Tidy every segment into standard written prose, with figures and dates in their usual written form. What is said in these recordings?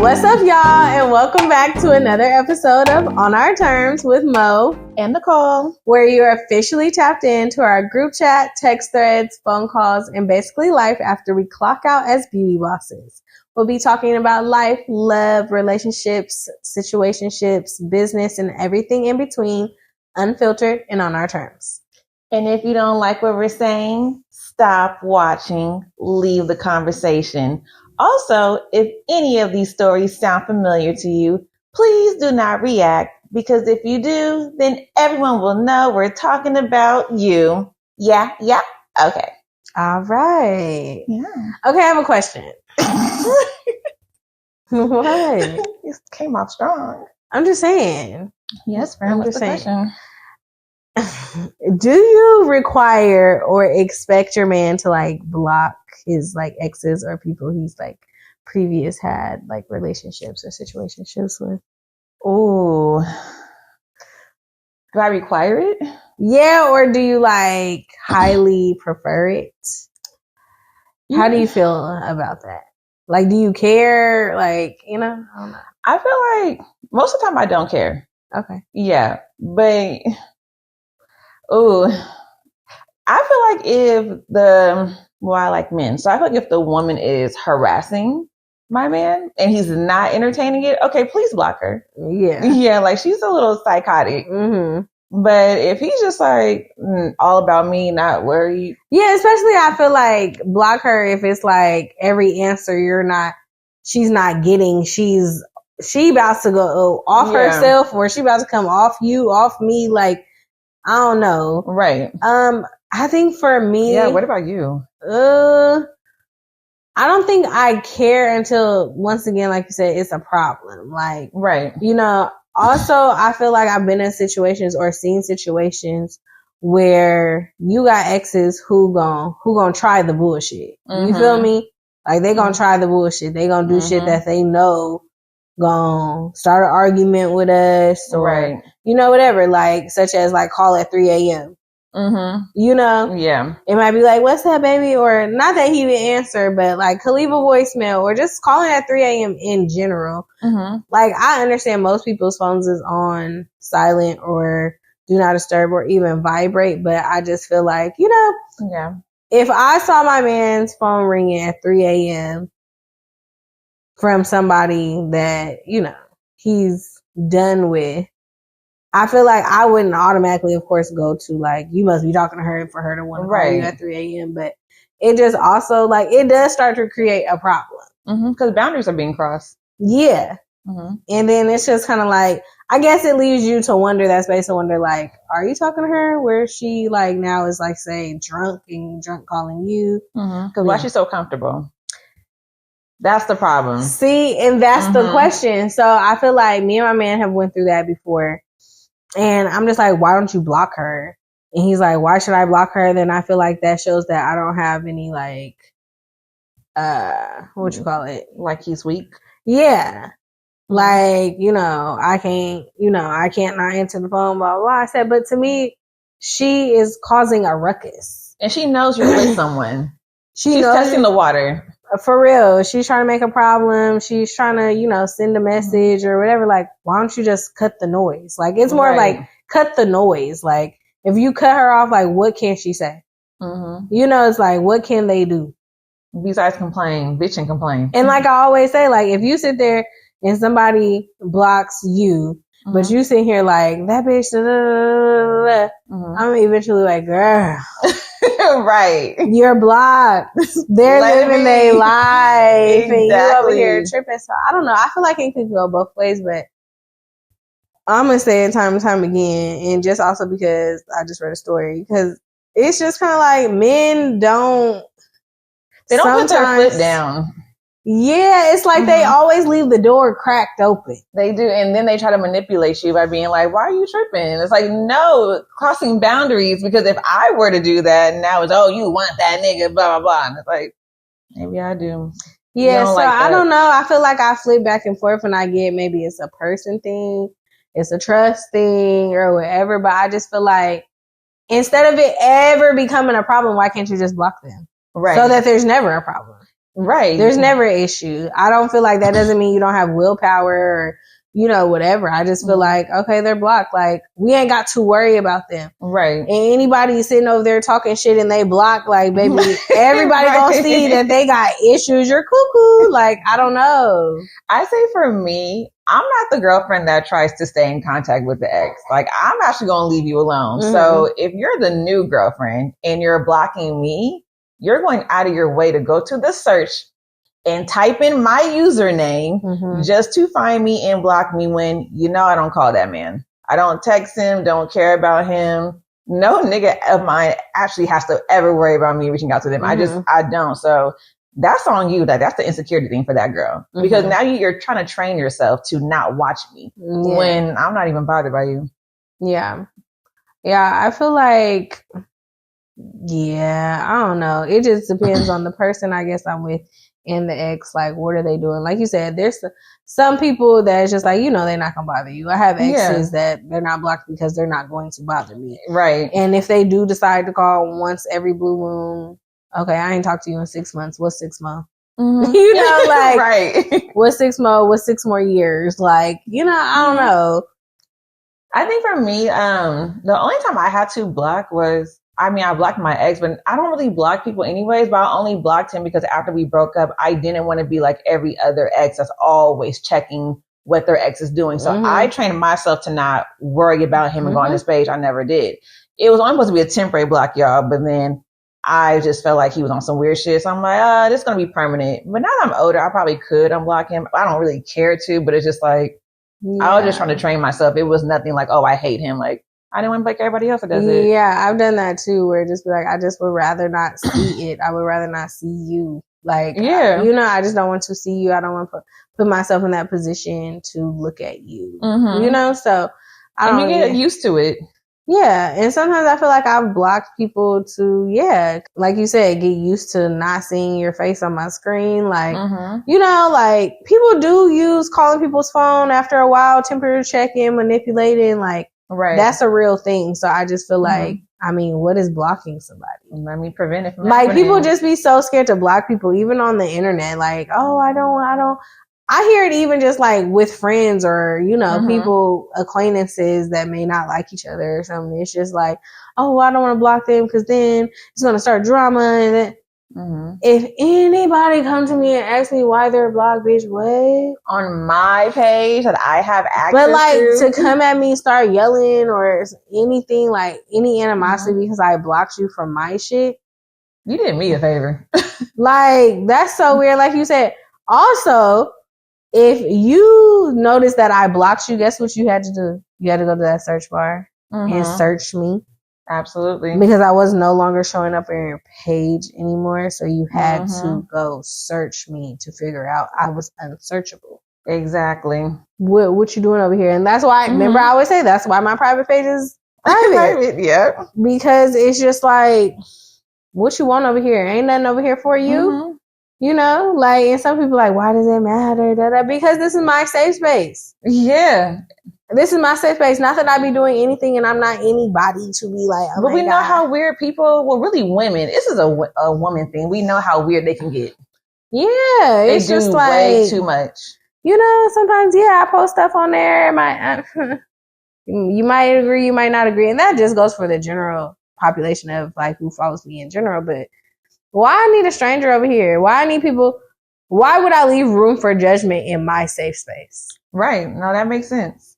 What's up, y'all, and welcome back to another episode of On Our Terms with Mo and Nicole, where you're officially tapped into our group chat, text threads, phone calls, and basically life after we clock out as beauty bosses. We'll be talking about life, love, relationships, situationships, business, and everything in between, unfiltered and on our terms. And if you don't like what we're saying, stop watching, leave the conversation. Also, if any of these stories sound familiar to you, please do not react, because if you do, then everyone will know we're talking about you. Yeah. Okay. All right. Yeah. Okay, I have a question. What? It came off strong. I'm just saying. Yes, friend. What's the question? Do you require or expect your man to like block his like exes or people he's like previous had like relationships or situationships with? Ooh. Do I require it? Yeah, or do you like highly prefer it? How do you feel about that? Like, do you care? Like, you know, I don't know. I feel like most of the time I don't care. Okay. Yeah, but ooh, I feel like I like men. So I feel like if the woman is harassing my man and he's not entertaining it, okay, please block her. Yeah. Yeah, like she's a little psychotic. Mm-hmm. But if he's just like all about me, not worried. Yeah, especially I feel like block her if it's like every answer she's not getting. She about to go off herself, or she about to come off you, off me. Like, I don't know. Right. I think for me. Yeah, what about you? I don't think I care until, once again, like you said, it's a problem. Like, right. You know, also I feel like I've been in situations or seen situations where you got exes who gon' try the bullshit. Mm-hmm. You feel me? Like they gonna try the bullshit. They gonna do shit that they know gonna start an argument with us or, you know, whatever, like such as like call at 3 a.m. Mm-hmm. You know? Yeah. It might be like, what's that, baby? Or not that he would answer, but like leave a voicemail or just calling at 3 a.m. in general. Mm-hmm. Like, I understand most people's phones is on silent or do not disturb or even vibrate, but I just feel like, you know, yeah, if I saw my man's phone ringing at 3 a.m. from somebody that, you know, he's done with, I feel like I wouldn't automatically, of course, go to like, you must be talking to her for her to want to call you at 3 a.m. But it just also like, it does start to create a problem. Because boundaries are being crossed. Yeah. Mm-hmm. And then it's just kind of like, I guess it leaves you to wonder, that space to wonder, like, are you talking to her? Where she like now is like, say, drunk calling you? Because why is she so comfortable? That's the problem. See, and that's the question. So I feel like me and my man have went through that before. And I'm just like, why don't you block her? And he's like, why should I block her? Then I feel like that shows that I don't have any like, what you call it? Like he's weak? Yeah. Like, you know, I can't not answer the phone, blah, blah, blah. I said, but to me, she is causing a ruckus. And she knows you're with someone. She's knows testing the water. For real. She's trying to make a problem. She's trying to, you know, send a message or whatever. Like, why don't you just cut the noise? Like, it's more like, cut the noise. Like, if you cut her off, like, what can she say? Mm-hmm. You know, it's like, what can they do? Besides complain, bitch and complain. And like I always say, like, if you sit there and somebody blocks you, but you sit here like, that bitch, I'm eventually like, girl. Right. You're blocked. They're living their life. Exactly. And you over here tripping. So I don't know. I feel like it could go both ways, but I'm going to say it time and time again. And just also because I just read a story, because it's just kind of like men don't put their foot down. Yeah, it's like they always leave the door cracked open. They do, and then they try to manipulate you by being like, why are you tripping? It's like, no, crossing boundaries, because if I were to do that, now it's, oh, you want that nigga, blah, blah, blah. And it's like, maybe I do. Yeah, so like I don't know. I feel like I flip back and forth and I get maybe it's a person thing, it's a trust thing or whatever, but I just feel like instead of it ever becoming a problem, why can't you just block them? Right. So that there's never a problem. Right. There's never an issue. I don't feel like that doesn't mean you don't have willpower or, whatever. I just feel like, okay, they're blocked. Like, we ain't got to worry about them. Right. And anybody sitting over there talking shit and they block, like, baby, everybody gonna see that they got issues. You're cuckoo. Like, I don't know. I say for me, I'm not the girlfriend that tries to stay in contact with the ex. Like, I'm actually going to leave you alone. Mm-hmm. So if you're the new girlfriend and you're blocking me, you're going out of your way to go to the search and type in my username just to find me and block me when I don't call that man. I don't text him, don't care about him. No nigga of mine actually has to ever worry about me reaching out to them. I don't. So that's on you. That's the insecurity thing for that girl. Because now you're trying to train yourself to not watch me when I'm not even bothered by you. Yeah. Yeah, I feel like, I don't know. It just depends on the person I guess I'm with and the ex. Like, what are they doing? Like you said, there's some people that it's just like, they're not going to bother you. I have exes that they're not blocked because they're not going to bother me. Right. And if they do decide to call once every blue moon, okay, I ain't talked to you in 6 months. What's 6 months? Like, right. What's 6 more? What's 6 more years? Like, I don't know. I think for me, the only time I had to block was, I blocked my ex, but I don't really block people anyways, but I only blocked him because after we broke up, I didn't want to be like every other ex that's always checking what their ex is doing. So I trained myself to not worry about him and go on his page. I never did. It was only supposed to be a temporary block, y'all, but then I just felt like he was on some weird shit. So I'm like, this is going to be permanent. But now that I'm older, I probably could unblock him. I don't really care to, but it's just like, I was just trying to train myself. It was nothing like, I hate him. Like, I didn't want to be like everybody else that does it. Yeah, I've done that too, where it just be like, I just would rather not see it. I would rather not see you. Like, I just don't want to see you. I don't want to put myself in that position to look at you. So I don't. And you get used to it. Yeah, and sometimes I feel like I've blocked people to, like you said, get used to not seeing your face on my screen. Like, like people do use calling people's phone after a while, temperature checking, manipulating, like, that's a real thing. So I just feel like, what is blocking somebody? Let me prevent it from happening. People just be so scared to block people, even on the internet. Like, I hear it even just like with friends or, people, acquaintances that may not like each other or something. It's just like, I don't want to block them because then it's going to start drama. And then if anybody come to me and ask me why they're blocked, bitch, what? On my page that I have access but like to come at me, start yelling or anything, like any animosity because I blocked you from my shit. You did me a favor. Like, that's so weird. Like you said, also, if you notice that I blocked you, guess what you had to do? You had to go to that search bar and search me. Absolutely. Because I was no longer showing up on your page anymore. So you had to go search me to figure out I was unsearchable. Exactly. What you doing over here? And that's why, remember I always say, that's why my private page is private. Yeah. Because it's just like, what you want over here? Ain't nothing over here for you. And some people like, why does it matter? Because this is my safe space. Yeah. This is my safe space. Not that I be doing anything and I'm not anybody to be like, oh, but we God. know how weird people, really women, this is a woman thing. We know how weird they can get. Yeah. They do just like, way too much. Sometimes, I post stuff on there. You might agree, you might not agree. And that just goes for the general population of like who follows me in general. But why I need a stranger over here? Why I need people? Why would I leave room for judgment in my safe space? Right. No, that makes sense.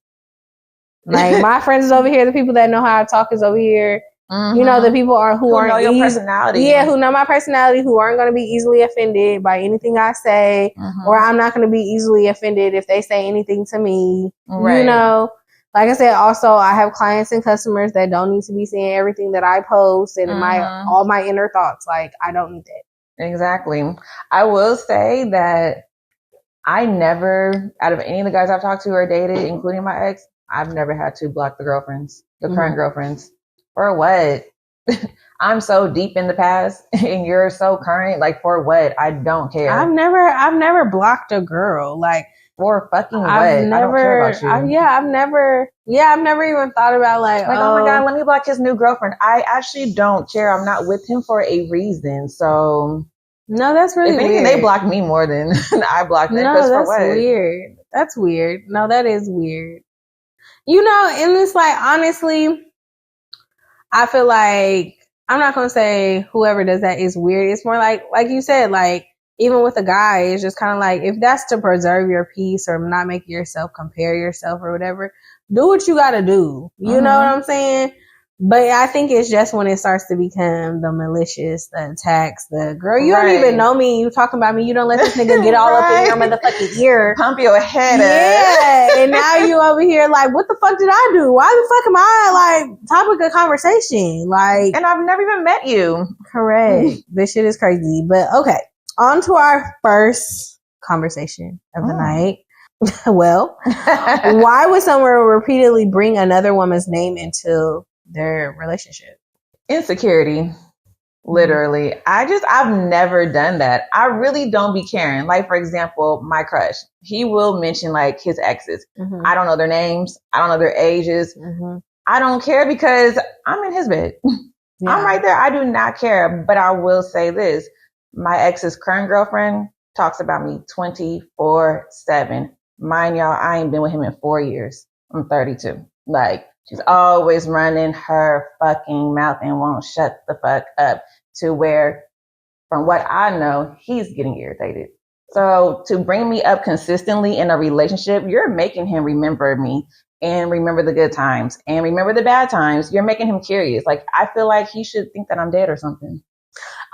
Like my friends is over here. The people that know how I talk is over here. The people who aren't know your personality. Yeah, who know my personality, who aren't going to be easily offended by anything I say, or I'm not going to be easily offended if they say anything to me. Right. Like I said, also I have clients and customers that don't need to be seeing everything that I post and all my inner thoughts. Like I don't need that. Exactly. I will say that I never, out of any of the guys I've talked to or dated, including my ex, I've never had to block the girlfriends, the current girlfriends. For what? I'm so deep in the past and you're so current. Like for what? I don't care. I've never blocked a girl. Like for fucking what? I don't care about you. I've never even thought about like oh my God, let me block his new girlfriend. I actually don't care. I'm not with him for a reason. So No, that's really if anything, weird. they blocked me more than I blocked them. No, That's weird. That's weird. No, that is weird. You know, and it's like, honestly, I feel like, I'm not going to say whoever does that is weird. It's more like you said, like, even with a guy, it's just kind of like, if that's to preserve your peace or not make yourself compare yourself or whatever, do what you got to do. You know what I'm saying? But I think it's just when it starts to become the malicious, the attacks, the girl, you don't even know me. You talking about me. You don't let this nigga get all up in your motherfucking ear. Pump your head up. And now you over here like, what the fuck did I do? Why the fuck am I like topic of conversation? Like, and I've never even met you. Correct. This shit is crazy. But okay, on to our first conversation of the night. Well, why would someone repeatedly bring another woman's name into their relationship? Insecurity. Literally. I've never done that. I really don't be caring. Like, for example, my crush, he will mention like his exes. I don't know their names. I don't know their ages. I don't care because I'm in his bed. Yeah. I'm right there. I do not care. But I will say this. My ex's current girlfriend talks about me 24/7. Mind y'all, I ain't been with him in 4 years. I'm 32. Like, she's always running her fucking mouth and won't shut the fuck up, to where, from what I know, he's getting irritated. So to bring me up consistently in a relationship, you're making him remember me and remember the good times and remember the bad times. You're making him curious. Like, I feel like he should think that I'm dead or something.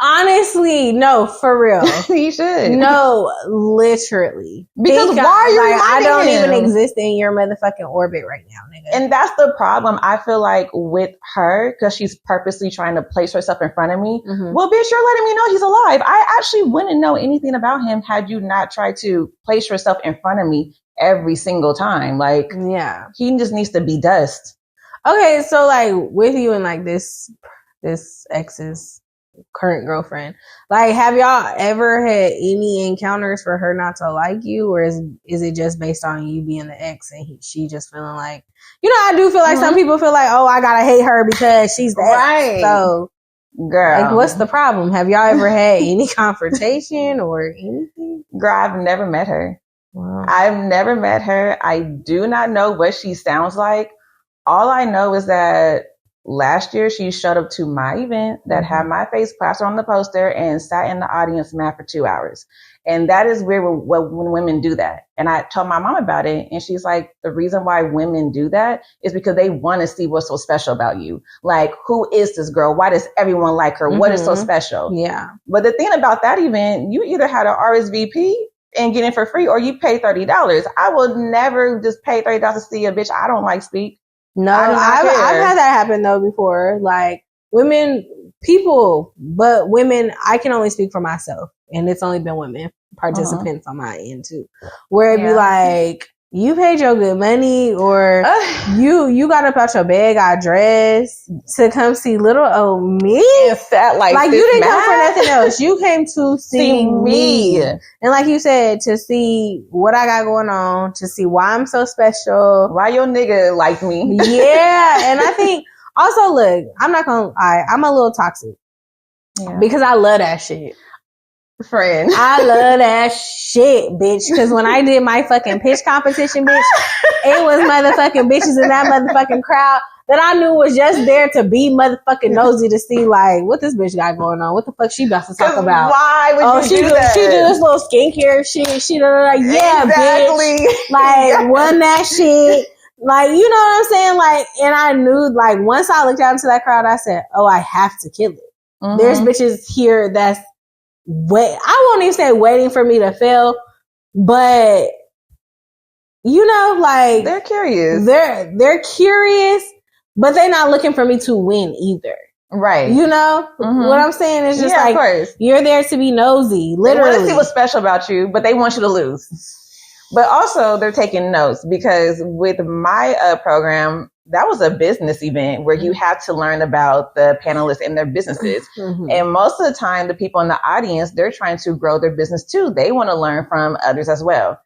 Honestly, no, for real. He should. No, literally. Because why are you like, I don't even exist in your motherfucking orbit right now, nigga. And that's the problem, I feel like, with her, because she's purposely trying to place herself in front of me. Well, bitch, you're letting me know he's alive. I actually wouldn't know anything about him had you not tried to place yourself in front of me every single time. Like, yeah, he just needs to be dust. Okay, so like with you and like this ex's current girlfriend, like, have y'all ever had any encounters for her not to like you, or is it just based on you being the ex and she just feeling like, you know, I do feel like some people feel like, oh, I gotta hate her because she's the ex. So, girl, like, what's the problem? Have y'all ever had any confrontation or anything? Girl, I've never met her. Wow. I've never met her. I do not know what she sounds like. All I know is that last year, she showed up to my event that had my face plastered on the poster and sat in the audience mad for 2 hours. And that is weird when women do that. And I told my mom about it, and she's like, the reason why women do that is because they want to see what's so special about you. Like, who is this girl? Why does everyone like her? What is so special? Yeah. But the thing about that event, you either had an RSVP and get in for free, or you pay $30. I will never just pay $30 to see a bitch I don't like speak. No, I've had that happen though before. Like, but women, I can only speak for myself, and it's only been women participants on my end too, where it'd be like, you paid your good money, or you got up out your bed, got dressed to come see little old me. Fat like you didn't come for nothing else. You came to see me. And like you said, to see what I got going on, to see why I'm so special. Why your nigga like me. Yeah. And I think also, look, I'm not gonna lie, I'm a little toxic. Yeah. Because I love that shit. Friend. I love that shit, bitch. Because when I did my fucking pitch competition, bitch, it was motherfucking bitches in that motherfucking crowd that I knew was just there to be motherfucking nosy to see, like, what this bitch got going on. What the fuck she about to talk about? Why would you do that? She do this little skincare shit. She like, yeah, exactly. Bitch. Like, won that shit. Like, you know what I'm saying? Like, and I knew, like, once I looked out into that crowd, I said, oh, I have to kill it. There's bitches here that's I won't even say waiting for me to fail, but you know, like, they're curious. They're curious, but they're not looking for me to win either. Right. You know what I'm saying? It's just like, of course. You're there to be nosy. Literally. They want to see what's special about you, but they want you to lose. But also they're taking notes, because with my program, that was a business event where you had to learn about the panelists and their businesses. And most of the time, the people in the audience, they're trying to grow their business too. They want to learn from others as well.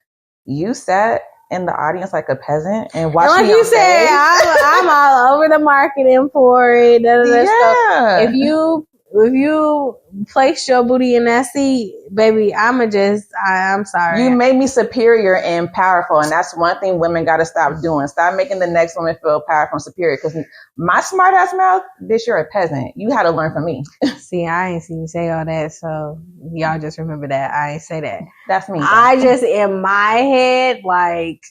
You sat in the audience like a peasant and watched me. Like you said, I'm all over the marketing for it. Yeah. So if you place your booty in that seat, baby, I'm sorry. You made me superior and powerful. And that's one thing women got to stop doing. Stop making the next woman feel powerful and superior. Because my smart ass mouth, bitch, you're a peasant. You had to learn from me. See, I ain't seen you say all that. So y'all just remember that. I ain't say that. That's me. I just, in my head, like,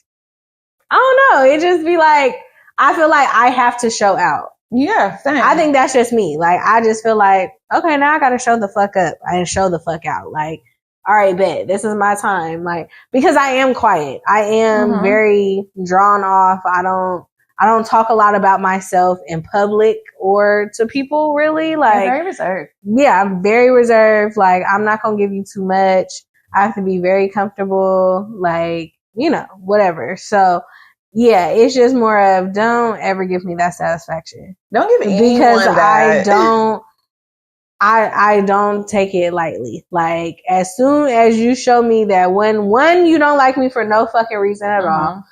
I don't know. It just be like, I feel like I have to show out. Yeah, same. I think that's just me. Like, I just feel like, okay, now I gotta show the fuck up and show the fuck out. Like, all right, bet, this is my time. Like, because I am quiet. I am very drawn off. I don't talk a lot about myself in public or to people, really. Like, you're very reserved. Yeah, I'm very reserved. Like, I'm not gonna give you too much. I have to be very comfortable. Like, you know, whatever. So, yeah, it's just more of, don't ever give me that satisfaction. Don't give anyone because that. I don't take it lightly. Like, as soon as you show me that one, you don't like me for no fucking reason at all.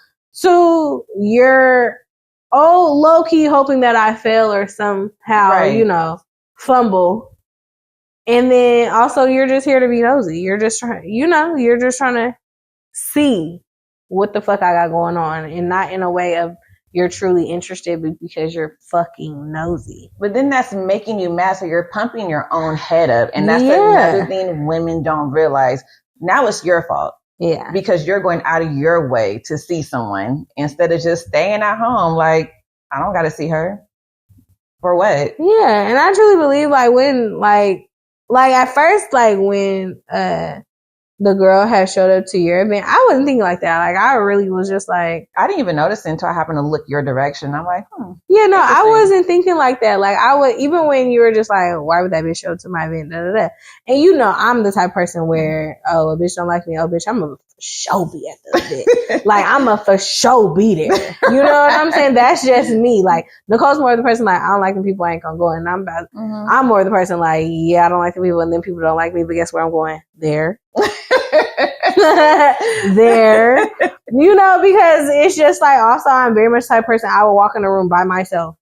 Two, you're low key hoping that I fail or somehow, you know, fumble. And then also you're just here to be nosy. You're just trying to see what the fuck I got going on, and not in a way of you're truly interested, but because you're fucking nosy. But then that's making you mad, so you're pumping your own head up, and that's another thing women don't realize. Now it's your fault. Yeah. Because you're going out of your way to see someone instead of just staying at home. Like, I don't got to see her. For what? Yeah, and I truly believe, like, when, like at first, like, when, the girl had showed up to your event, I wasn't thinking like that. Like, I really was just like, I didn't even notice it until I happened to look your direction. I'm like, yeah, no, I wasn't thinking like that. Like, I would, even when you were just like, why would that bitch show up to my event? Da, da, da. And you know, I'm the type of person where, a bitch don't like me. Oh, bitch, I'm a for sure be at the event. Like, I'm a for sure be there. You know what I'm saying? That's just me. Like, Nicole's more the person like, I don't like them people, I ain't gonna go. And I'm more the person like, yeah, I don't like the people, and then people don't like me, but guess where I'm going? There. There, you know, because it's just like, also I'm very much the type of person, I will walk in a room by myself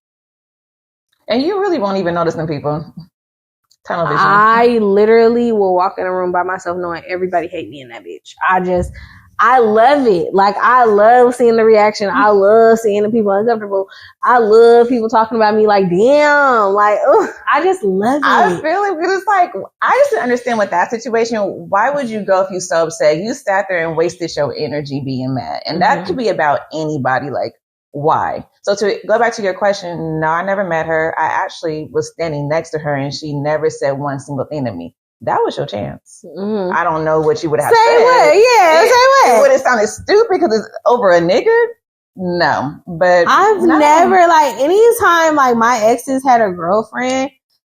and you really won't even notice them people. Tunnel vision. I literally will walk in a room by myself knowing everybody hate me in that bitch. I love it. Like, I love seeing the reaction. I love seeing the people uncomfortable. I love people talking about me like, damn, like, I just love it. I feel it because it's like, I just didn't understand with that situation. Why would you go if you're so upset? You sat there and wasted your energy being mad. And that could be about anybody. Like, why? So to go back to your question, no, I never met her. I actually was standing next to her and she never said one single thing to me. That was your chance. I don't know what you would have said. Same way. It would have sounded stupid because it's over a nigger. No, but I've never, like, anytime like my exes had a girlfriend,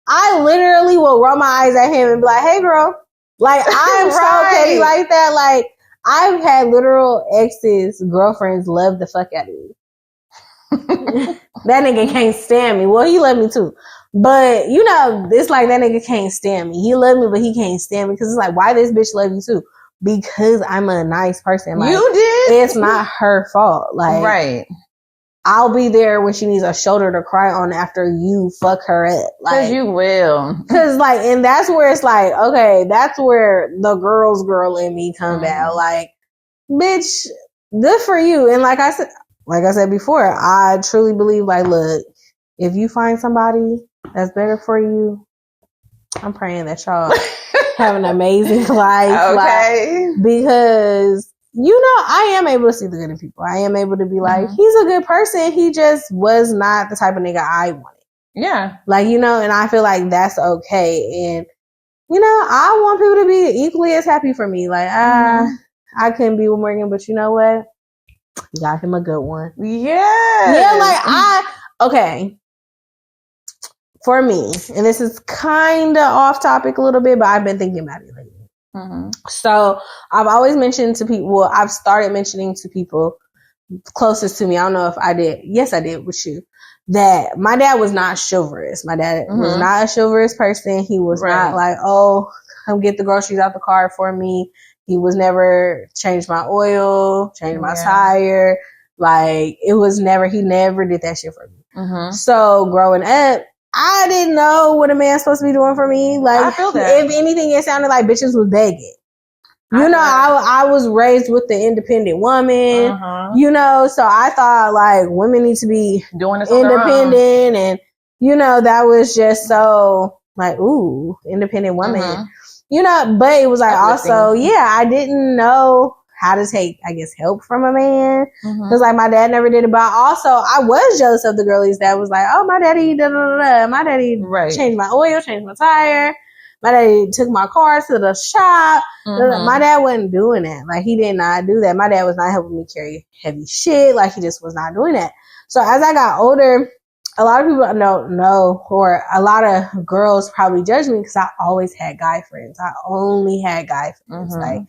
I literally will roll my eyes at him and be like, hey girl, like, I'm so petty like that. Like, I've had literal exes, girlfriends love the fuck out of me. That nigga can't stand me. Well, he loved me too. But, you know, it's like that nigga can't stand me. He loved me, but he can't stand me. Because it's like, why this bitch love you too? Because I'm a nice person. Like, you did? It's not her fault. Like, right. I'll be there when she needs a shoulder to cry on after you fuck her up. Like, because you will. Because, like, and that's where it's like, okay, that's where the girl's girl in me come out. Like, bitch, good for you. And like I said before, I truly believe, like, look, if you find somebody that's better for you, I'm praying that y'all have an amazing life. Okay. Like, because, you know, I am able to see the good in people. I am able to be like, he's a good person. He just was not the type of nigga I wanted. Yeah. Like, you know, and I feel like that's okay. And, you know, I want people to be equally as happy for me. Like, I couldn't be with Morgan, but you know what? You got him a good one. Yeah. Yeah, like, okay. For me, and this is kind of off topic a little bit, but I've been thinking about it lately. So I've always mentioned to people, well, I've started mentioning to people closest to me. I don't know if I did. Yes, I did with you. That my dad was not chivalrous. My dad was not a chivalrous person. He was not like, oh, come get the groceries out the car for me. He was never changed my oil, changed my tire. Like, it was never, he never did that shit for me. So growing up, I didn't know what a man's supposed to be doing for me. Like, I feel that. if anything, it sounded like bitches was begging. I was raised with the independent woman, so I thought like women need to be doing this independent, and that was just so like, ooh, independent woman, but it was like also, I didn't know how to take, I guess, help from a man, because like my dad never did it, but also I was jealous of the girlies that was like, oh, my daddy, my daddy changed my oil, changed my tire. My daddy took my car to the shop. My dad wasn't doing that. Like, he did not do that. My dad was not helping me carry heavy shit. Like, he just was not doing that. So as I got older, a lot of people don't know, or a lot of girls probably judge me because I always had guy friends. I only had guy friends. Like,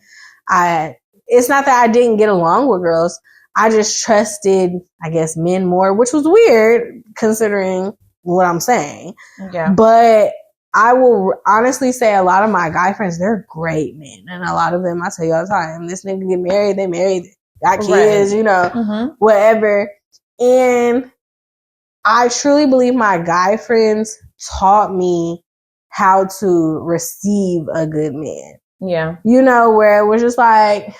it's not that I didn't get along with girls. I just trusted, I guess, men more, which was weird considering what I'm saying. Yeah. But I will honestly say a lot of my guy friends, they're great men. And a lot of them, I tell you all the time, this nigga get married, they married, got kids, whatever. And I truly believe my guy friends taught me how to receive a good man. Yeah. Where it was just like,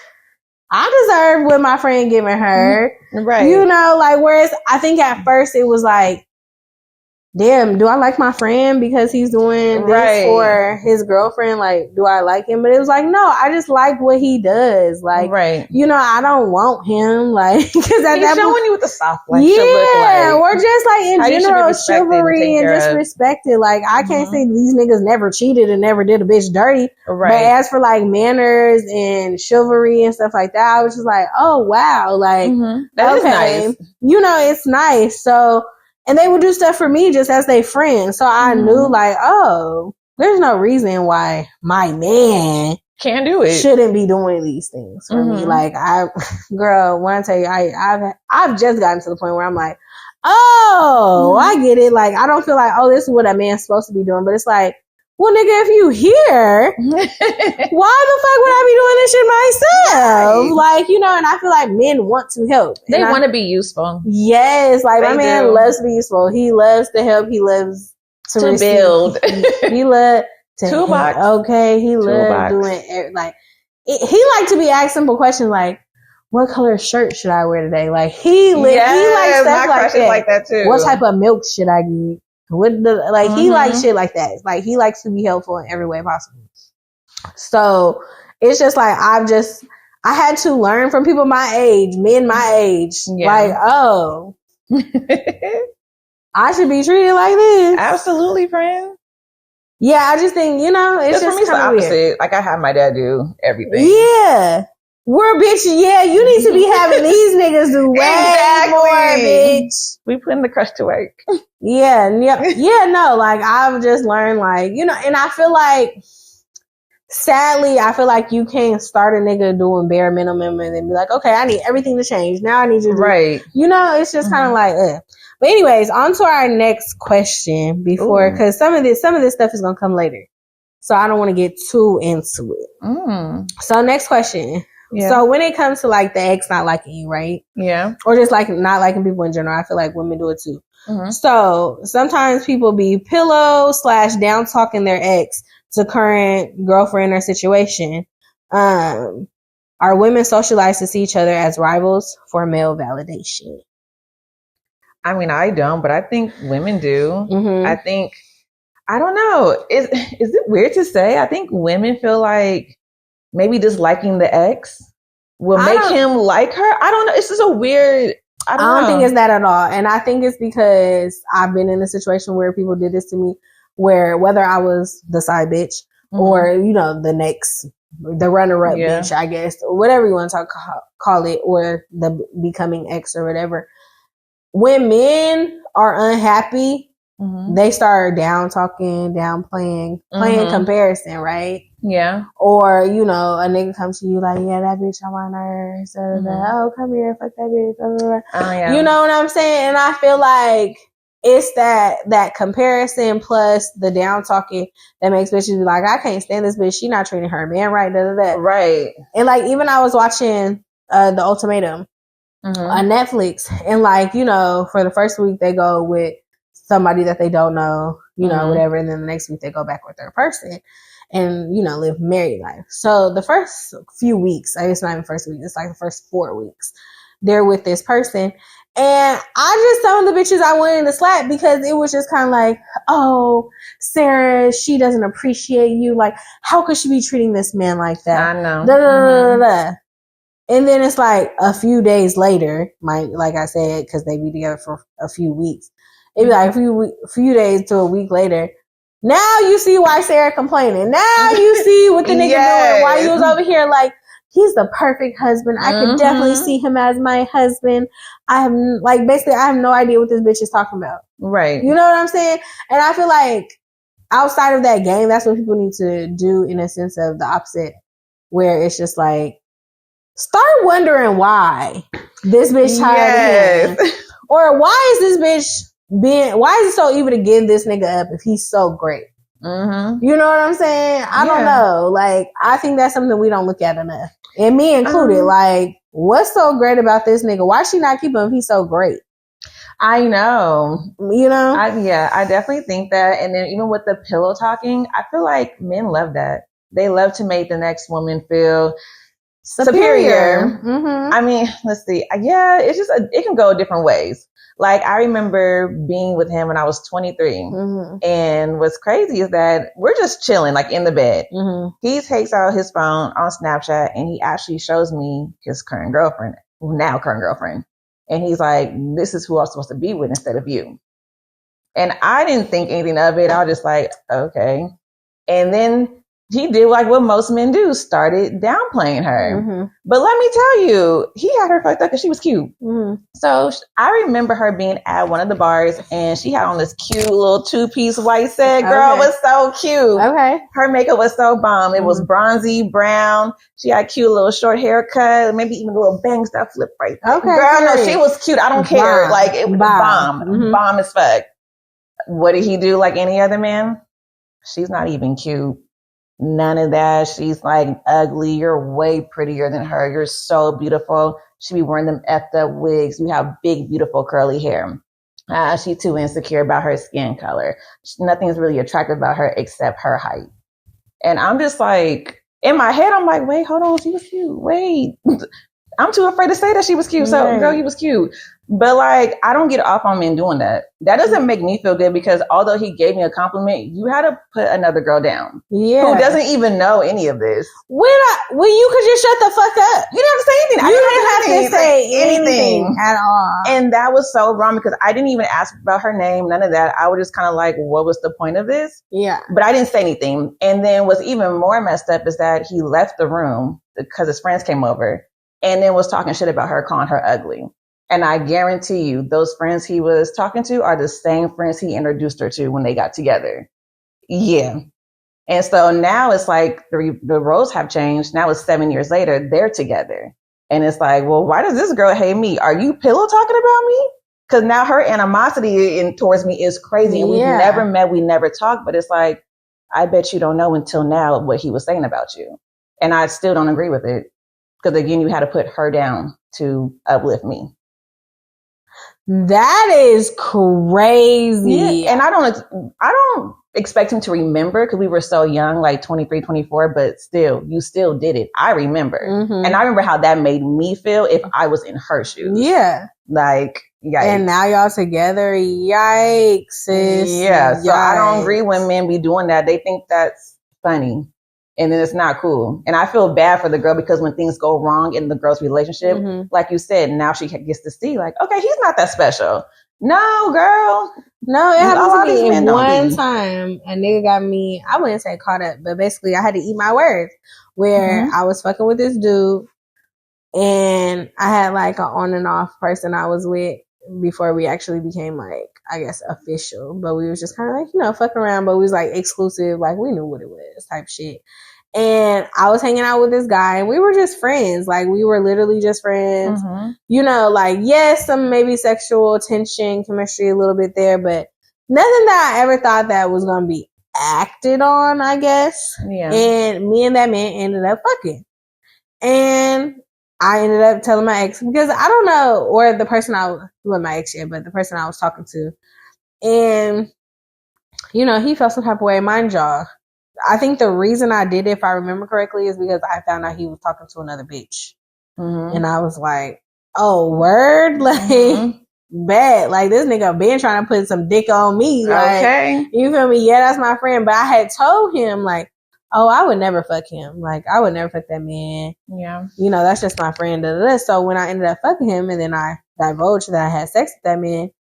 I deserve what my friend giving her. Right. Like, whereas I think at first it was like, damn, do I like my friend because he's doing this for his girlfriend? Like, do I like him? But it was like, no, I just like what he does. Like, I don't want him. Like, because he's showing you what the soft life should look like. Or just like in general, chivalry and just respected. Like, I can't say these niggas never cheated and never did a bitch dirty. Right. But as for like manners and chivalry and stuff like that, I was just like, oh wow, like that is nice. It's nice. So. And they would do stuff for me just as they friends. So I knew like, oh, there's no reason why my man can't do it. Shouldn't be doing these things for me. Like girl, when I tell you, I've just gotten to the point where I'm like, oh, I get it. Like, I don't feel like, oh, this is what a man's supposed to be doing. But it's like, well, nigga, if you here, why the fuck would I be doing this shit myself? Right. Like, and I feel like men want to help. They want to be useful. Yes. Like, my man loves to be useful. He loves to help. He loves to build. He loves to toolbox. Okay. He loves doing, like, he liked to be asked simple questions like, what color shirt should I wear today? Like, he likes stuff like that too. What type of milk should I get? He likes shit like that. Like, he likes to be helpful in every way possible. So it's just like, I had to learn from people my age, men my age. Yeah. Like, oh, I should be treated like this. Absolutely, friend. Yeah, I just think, it's just for me, it's the opposite. Weird. Like, I have my dad do everything. Yeah. We're bitch. Yeah, you need to be having these niggas do way more, bitch. We putting the crush to work. Yeah, no, like, I've just learned, like, and I feel like, sadly, I feel like you can't start a nigga doing bare minimum and then be like, okay, I need everything to change. Now I need you to right. It's just kind of like, But anyways, on to our next question because some of this stuff is going to come later. So I don't want to get too into it. So next question. Yeah. So when it comes to like the ex not liking you, right? Yeah. Or just like not liking people in general, I feel like women do it too. So sometimes people be pillow/down talking their ex to current girlfriend or situation. Are women socialized to see each other as rivals for male validation? I mean, I don't, but I think women do. I don't know. Is it weird to say? I think women feel like maybe disliking the ex will make him like her. I don't know. It's just a weird. I don't think it's that at all. And I think it's because I've been in a situation where people did this to me, where whether I was the side bitch or, the runner-up bitch, I guess, or whatever you want to call it, or the becoming ex or whatever. When men are unhappy, they start down talking, downplaying, playing comparison, right? Yeah. Or, a nigga comes to you like, yeah, that bitch on my nerves. Oh, come here, fuck that bitch. Oh, yeah. You know what I'm saying? And I feel like it's that comparison plus the down talking that makes bitches be like, I can't stand this bitch. She not treating her man right. Right. And like, even I was watching The Ultimatum on Netflix. And like, for the first week they go with somebody that they don't know, whatever. And then the next week they go back with their person and, live married life. So the first few weeks, I guess not even first week, it's like the first 4 weeks, they're with this person. And I just told the bitches I wanted to slap because it was just kind of like, oh, Sarah, she doesn't appreciate you. Like, how could she be treating this man like that? I know. Da, da, da, da, da. And then it's like a few days later, like I said, because they be together for a few weeks. It'd be like a few days to a week later. Now you see why Sarah complaining. Now you see what the nigga doing. Why you was over here like, he's the perfect husband. I could definitely see him as my husband. I have no idea what this bitch is talking about. Right. You know what I'm saying? And I feel like outside of that game, that's what people need to do in a sense of the opposite, where it's just like, start wondering why this bitch tired of him. Or why is this bitch why is it so evil to give this nigga up if he's so great? Mm-hmm. You know what I'm saying? I don't know. Like, I think that's something we don't look at enough. And me included. Like, what's so great about this nigga? Why she not keep him if he's so great? I know. I definitely think that. And then even with the pillow talking, I feel like men love that. They love to make the next woman feel superior. Mm-hmm. I mean, let's see. Yeah, it's just, it can go different ways. Like, I remember being with him when I was 23. Mm-hmm. And what's crazy is that we're just chilling, like in the bed. Mm-hmm. He takes out his phone on Snapchat and he actually shows me his current girlfriend. And he's like, this is who I'm supposed to be with instead of you. And I didn't think anything of it. I was just like, okay. And then he did like what most men do, started downplaying her. Mm-hmm. But let me tell you, he had her fucked up because she was cute. Mm-hmm. So I remember her being at one of the bars and she had on this cute little 2-piece white set. Girl, was so cute. Okay. Her makeup was so bomb. It was bronzy brown. She had a cute little short haircut, maybe even a little bangs that flip right there. Okay. Girl, no, she was cute. I don't care. Like, it was bomb. Mm-hmm. Bomb as fuck. What did he do like any other man? She's not even cute. None of that. She's like ugly. You're way prettier than her. You're so beautiful. She be wearing them effed up wigs. You have big, beautiful curly hair. She's too insecure about her skin color. Nothing's really attractive about her except her height. And I'm just like, in my head, I'm like, wait, hold on. She was cute. Wait. I'm too afraid to say that she was cute. So, girl, you was cute. But like, I don't get off on men doing that. That doesn't make me feel good because although he gave me a compliment, you had to put another girl down. Yeah. Who doesn't even know any of this. When you could just shut the fuck up. You didn't have to say anything. You didn't have to say anything at all. And that was so wrong because I didn't even ask about her name, none of that. I was just kind of like, what was the point of this? Yeah. But I didn't say anything. And then what's even more messed up is that he left the room because his friends came over and then was talking shit about her, calling her ugly. And I guarantee you, those friends he was talking to are the same friends he introduced her to when they got together. Yeah. And so now it's like the roles have changed. Now it's 7 years later, they're together. And it's like, well, why does this girl hate me? Are you pillow talking about me? Because now her animosity towards me is crazy. And we've never met, we never talked. But it's like, I bet you don't know until now what he was saying about you. And I still don't agree with it. Because again, you had to put her down to uplift me. That is crazy. Yeah. And I don't expect him to remember because we were so young, like 23, 24, but still, you still did it. I remember. Mm-hmm. And I remember how that made me feel if I was in her shoes. Yeah. Like, yikes. And now y'all together. Yikes, sis. Yeah. So I don't agree when men be doing that. They think that's funny. And then it's not cool. And I feel bad for the girl because when things go wrong in the girl's relationship, like you said, now she gets to see like, okay, he's not that special. No, girl. No, it happened to me in one time. A nigga got me, I wouldn't say caught up, but basically I had to eat my words where I was fucking with this dude and I had like an on and off person I was with before we actually became like, I guess, official. But we was just kind of like, fucking around, but we was like exclusive. Like we knew what it was type shit. And I was hanging out with this guy and we were just friends. Like we were literally just friends. Like, yes, some maybe sexual tension, chemistry a little bit there, but nothing that I ever thought that was going to be acted on, I guess. Yeah. And me and that man ended up fucking. And I ended up telling my ex because I don't know, or the person wasn't my ex yet, but the person I was talking to, And, you know, he felt some type of way. Mind y'all, I think the reason I did it, if I remember correctly, is because I found out he was talking to another bitch. Mm-hmm. And I was like, oh, word? Like, bad. Like, this nigga been trying to put some dick on me. Like, okay. You feel me? Yeah, that's my friend. But I had told him, like, oh, I would never fuck him. Like, I would never fuck that man. Yeah. You know, that's just my friend. Da, da, da. So when I ended up fucking him and then I divulged that I had sex with that man,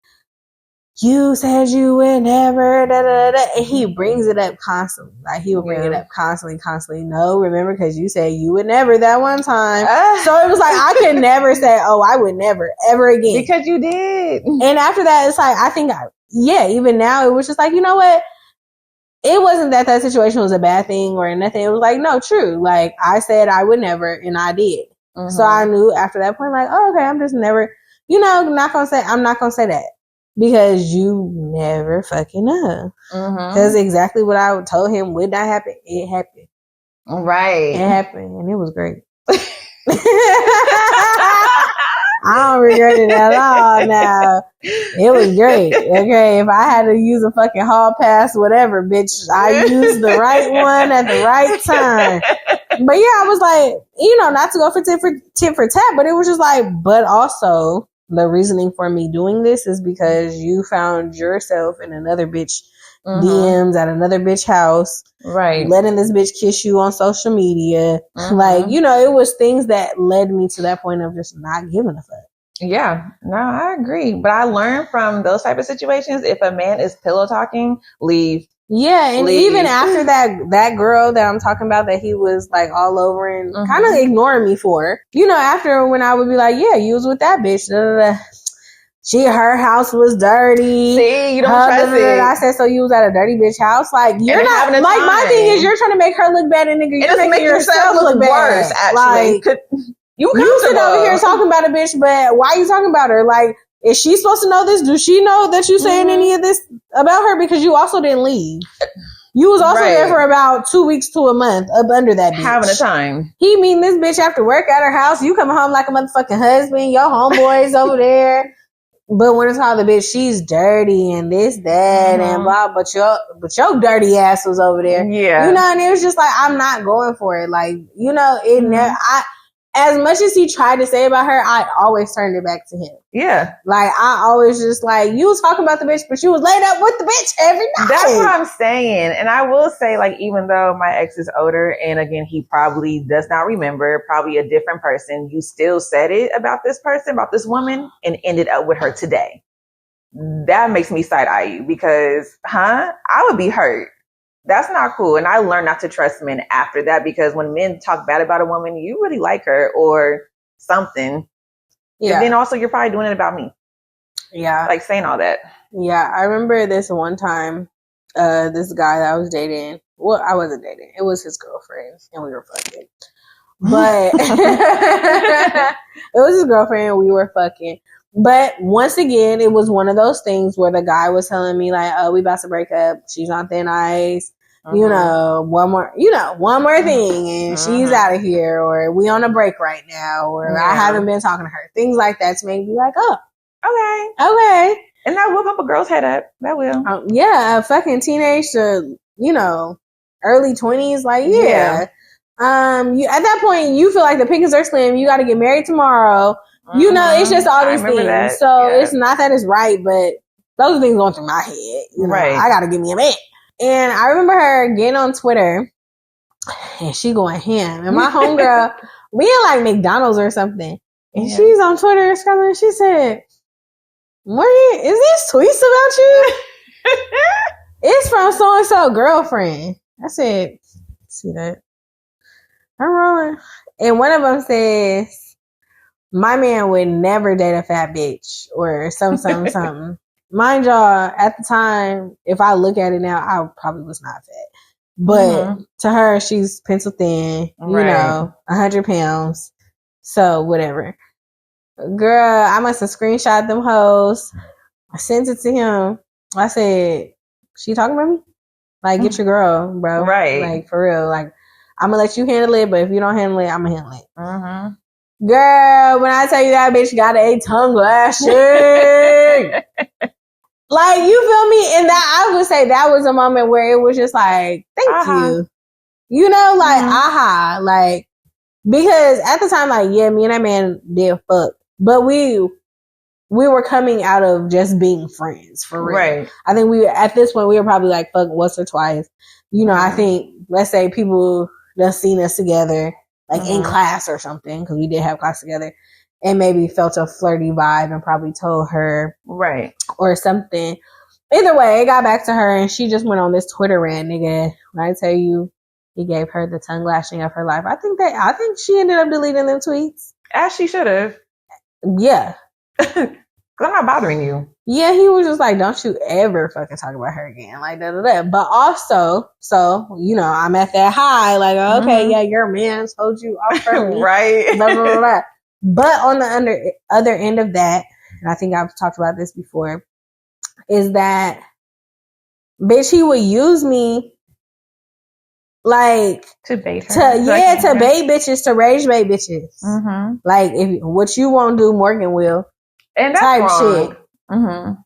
you said you would never, da, da, da. And he brings it up constantly. Like, he would bring it up constantly. No, remember, because you said you would never that one time. So it was like, I could never say, oh, I would never, ever again. Because you did. And after that, it's like, I think, even now, it was just like, you know what? It wasn't that situation was a bad thing or nothing. It was like, no, true. Like, I said I would never, and I did. Mm-hmm. So I knew after that point, like, oh, okay, I'm just never, I'm not going to say that. Because you never fucking know. Because exactly what I told him would not happen, it happened. Right. It happened, and it was great. I don't regret it at all now. It was great. Okay, if I had to use a fucking hall pass, whatever, bitch, I used the right one at the right time. But yeah, I was like, not to go for tit for tat, but it was just like, but also, the reasoning for me doing this is because you found yourself in another bitch DMs at another bitch house. Right. Letting this bitch kiss you on social media. Like, it was things that led me to that point of just not giving a fuck. Yeah. No, I agree. But I learned from those type of situations, if a man is pillow talking, leave. Yeah, and even after that girl that I'm talking about that he was like all over and kind of ignoring me for, after when I would be like, yeah, you was with that bitch. Da, da, da. Her house was dirty. See, you don't trust it. I said, so you was at a dirty bitch house? Like, you're not, like, my thing is you're trying to make her look bad and nigga, you're making yourself look worse, actually. Like, you sit over here talking about a bitch, but why are you talking about her? Like, is she supposed to know this? Do she know that you saying any of this about her? Because you also didn't leave. You was also there for about 2 weeks to a month up under that bitch. Having a time. He meeting this bitch after work at her house. You coming home like a motherfucking husband. Your homeboys over there. But when it's all the bitch, she's dirty and this, that, and blah. But your dirty ass was over there. Yeah. And it was just like, I'm not going for it. Like, it never, as much as he tried to say about her, I always turned it back to him. Yeah. Like, I always just like, you was talking about the bitch, but you was laid up with the bitch every night. That's what I'm saying. And I will say, like, even though my ex is older, and again, he probably does not remember, probably a different person, you still said it about this person, about this woman, and ended up with her today. That makes me side-eye you because, I would be hurt. That's not cool. And I learned not to trust men after that because when men talk bad about a woman, you really like her or something. Yeah. And then also you're probably doing it about me. Yeah. Like saying all that. Yeah. I remember this one time, this guy that I was dating. Well, I wasn't dating. It was his girlfriend and we were fucking. But it was his girlfriend and we were fucking. But once again, it was one of those things where the guy was telling me like, oh, we about to break up. She's on thin ice. One more thing and she's out of here, or we on a break right now, or I haven't been talking to her. Things like that to make me like, oh, okay. And that will bump a girl's head up. That will. Yeah, fucking teenage to, early 20s. Like, yeah. At that point, you feel like the pickings are slim. You got to get married tomorrow. It's just all these things. That. So it's not that it's right, but those are things going through my head. Right. I got to give me a man. And I remember her getting on Twitter and she going ham. And my homegirl, we in like McDonald's or something. And she's on Twitter scrolling. She said, Morgan, is these tweets about you? It's from so-and-so girlfriend. I said, see that? I'm rolling. And one of them says, my man would never date a fat bitch or something. Mind y'all, at the time, if I look at it now, I probably was not fat. But to her, she's pencil thin, 100 pounds. So, whatever. Girl, I must have screenshot them hoes. I sent it to him. I said, she talking about me? Like, get your girl, bro. Right. Like, for real. Like, I'm going to let you handle it, but if you don't handle it, I'm going to handle it. Girl, when I tell you that bitch got a tongue lashing. Like, you feel me? And that, I would say that was a moment where it was just like, thank you. You know, like, aha. Like, because at the time, like, yeah, me and that man did fuck. But we were coming out of just being friends, for real. Right. I think at this point, we were probably like, fuck once or twice. You know, I think, let's say people that seen us together, like in class or something, because we did have class together, and maybe felt a flirty vibe and probably told her. Right. Or something. Either way, it got back to her and she just went on this Twitter rant, nigga. When I tell you, he gave her the tongue lashing of her life. I think she ended up deleting them tweets. As she should have. Yeah. Because I'm not bothering you. Yeah, he was just like, don't you ever fucking talk about her again. Like, da da da. But also, so, you know, I'm at that high, like, okay, yeah, your man told you off early. Right. Blah, blah, blah, blah. But on the other end of that, and I think I've talked about this before, is that, bitch, he would use me, like, to bait her. To bait bitches, to rage bait bitches. Like, if what you won't do, Morgan will. And that's type wrong. shit.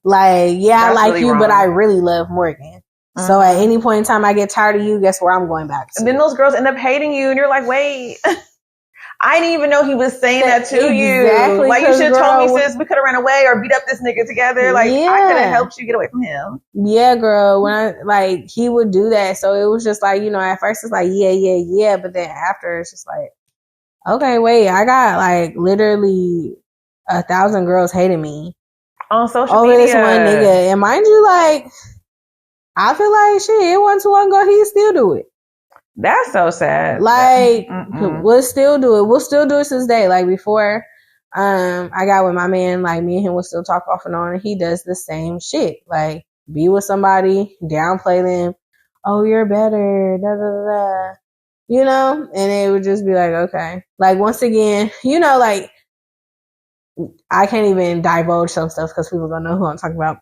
Like, yeah, that's I like really you, wrong. But I really love Morgan. So at any point in time I get tired of you, guess where I'm going back to? And then those girls end up hating you, and you're like, wait. I didn't even know he was saying that to you. Like, you should have told me, sis, we could have ran away or beat up this nigga together. Like, I could have helped you get away from him. Yeah, girl. When he would do that. So it was just like, you know, at first it's like, yeah. But then after it's just like, okay, wait, I got like literally 1,000 girls hating me. On social over media. This one nigga. And mind you, like, I feel like shit, it wasn't too long ago, he still do it. That's so sad. Like, we'll still do it. We'll still do it to this day. Like, before I got with my man, like, me and him will still talk off and on, and he does the same shit. Like, be with somebody, downplay them. Oh, you're better. Da, da, da. You know? And it would just be like, okay. Like, once again, you know, like, I can't even divulge some stuff because people don't know who I'm talking about.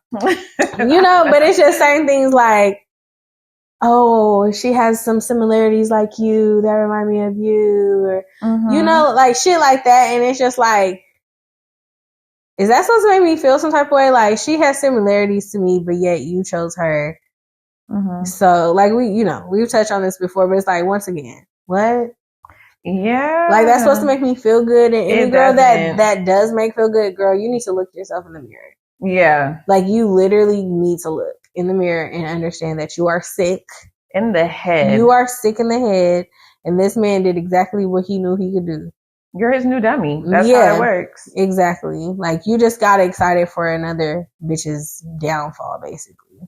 You know, but it's just certain things like, oh, she has some similarities like you that remind me of you, or you know, like shit like that. And it's just like, is that supposed to make me feel some type of way? Like, she has similarities to me, but yet you chose her. So, like, we've touched on this before, but it's like, once again, what? Yeah. Like, that's supposed to make me feel good. And any girl that does make feel good, girl, you need to look yourself in the mirror. Yeah. Like, you literally need to look in the mirror and understand that you are sick. In the head. You are sick in the head. And this man did exactly what he knew he could do. You're his new dummy. That's how it works. Exactly. Like, you just got excited for another bitch's downfall, basically.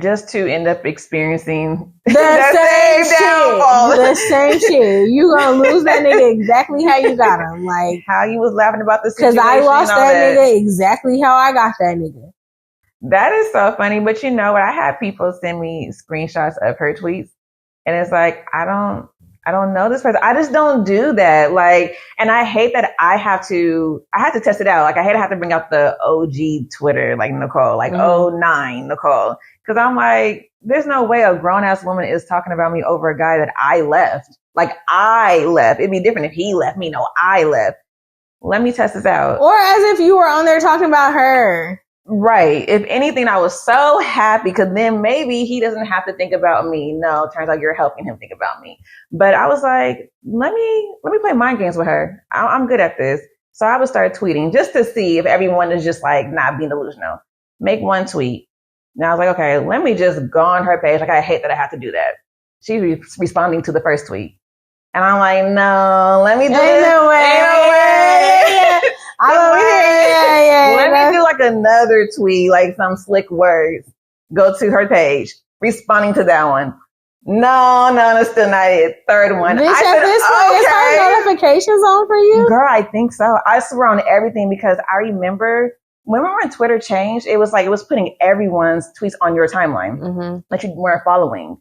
Just to end up experiencing the same downfall. The same shit. You gonna lose that nigga exactly how you got him. Like, how you was laughing about the situation. Because I lost that nigga exactly how I got that nigga. That is so funny. But you know what? I had people send me screenshots of her tweets. And it's like, I don't know this person. I just don't do that. Like, and I hate that I have to test it out. Like, I hate to have to bring out the OG Twitter, like Nicole, like 09 Nicole. Cause I'm like, there's no way a grown ass woman is talking about me over a guy that I left. Like, I left. It'd be different if he left me. No, I left. Let me test this out. Or as if you were on there talking about her. Right. If anything, I was so happy because then maybe he doesn't have to think about me. No, turns out you're helping him think about me. But I was like, let me play mind games with her. I'm good at this. So I would start tweeting just to see if everyone is just like not being delusional. Make one tweet. Now I was like, okay, let me just go on her page. Like, I hate that I have to do that. She's responding to the first tweet. And I'm like, no, let me do this. No way. Ain't no way. I'm over here. Let me do like another tweet, like some slick words. Go to her page, responding to that one. No, that's still not it. Third one. Bitch, at this point, is her notifications on for you? Girl, I think so. I swear on everything because I remember when Twitter changed, it was like it was putting everyone's tweets on your timeline that you weren't following.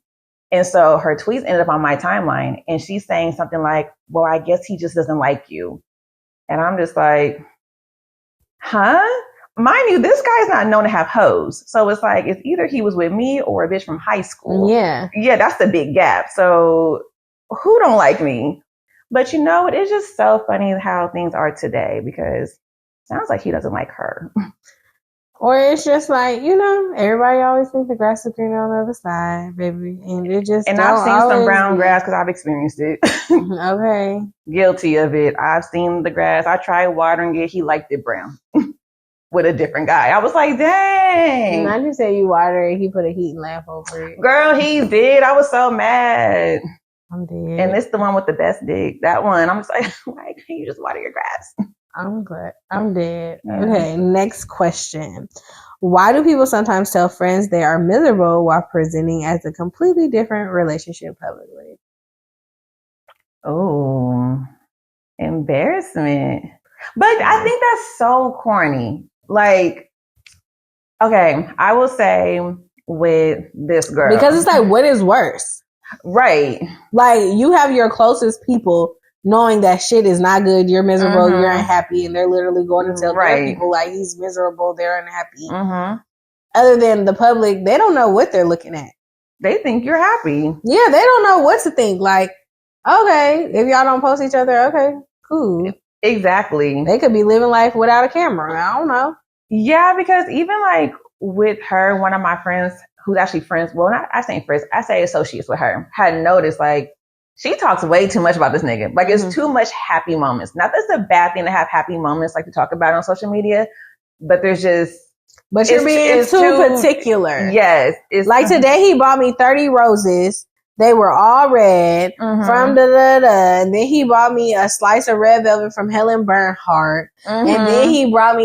And so her tweets ended up on my timeline and she's saying something like, well, I guess he just doesn't like you. And I'm just like, huh? Mind you, this guy's not known to have hoes. So it's like, it's either he was with me or a bitch from high school. Yeah. Yeah, that's the big gap. So who don't like me? But you know, it's just so funny how things are today because it sounds like he doesn't like her. Or it's just like, everybody always thinks the grass is greener on the other side, baby. And it just And don't I've seen some brown be. grass because I've experienced it. Okay. Guilty of it. I've seen the grass. I tried watering it. He liked it brown with a different guy. I was like, dang. Not just say you water it, he put a heat lamp over it. Girl, he did. I was so mad. I'm dead. And it's the one with the best dick. That one. I'm just like, why can't you just water your grass? I'm glad. I'm dead. Yeah. Okay, next question. Why do people sometimes tell friends they are miserable while presenting as a completely different relationship publicly? Oh, embarrassment. But I think that's so corny. Like, okay, I will say with this girl. Because it's like, what is worse? Right. Like, you have your closest people knowing that shit is not good, you're miserable, you're unhappy, and they're literally going to tell their people like he's miserable, they're unhappy. Other than the public, they don't know what they're looking at. They think you're happy. Yeah, they don't know what to think. Like, okay, if y'all don't post each other, okay, cool. Exactly. They could be living life without a camera. I don't know. Yeah, because even like with her, one of my friends who's actually friends, well, not I say friends, I say associates with her, had noticed like she talks way too much about this nigga. Like it's too much happy moments. Not that it's a bad thing to have happy moments like to talk about on social media, but there's just. But you're being too particular. Yes. It's like today he bought me 30 roses. They were all red from da-da-da. And then he bought me a slice of red velvet from Helen Bernhardt. And then he bought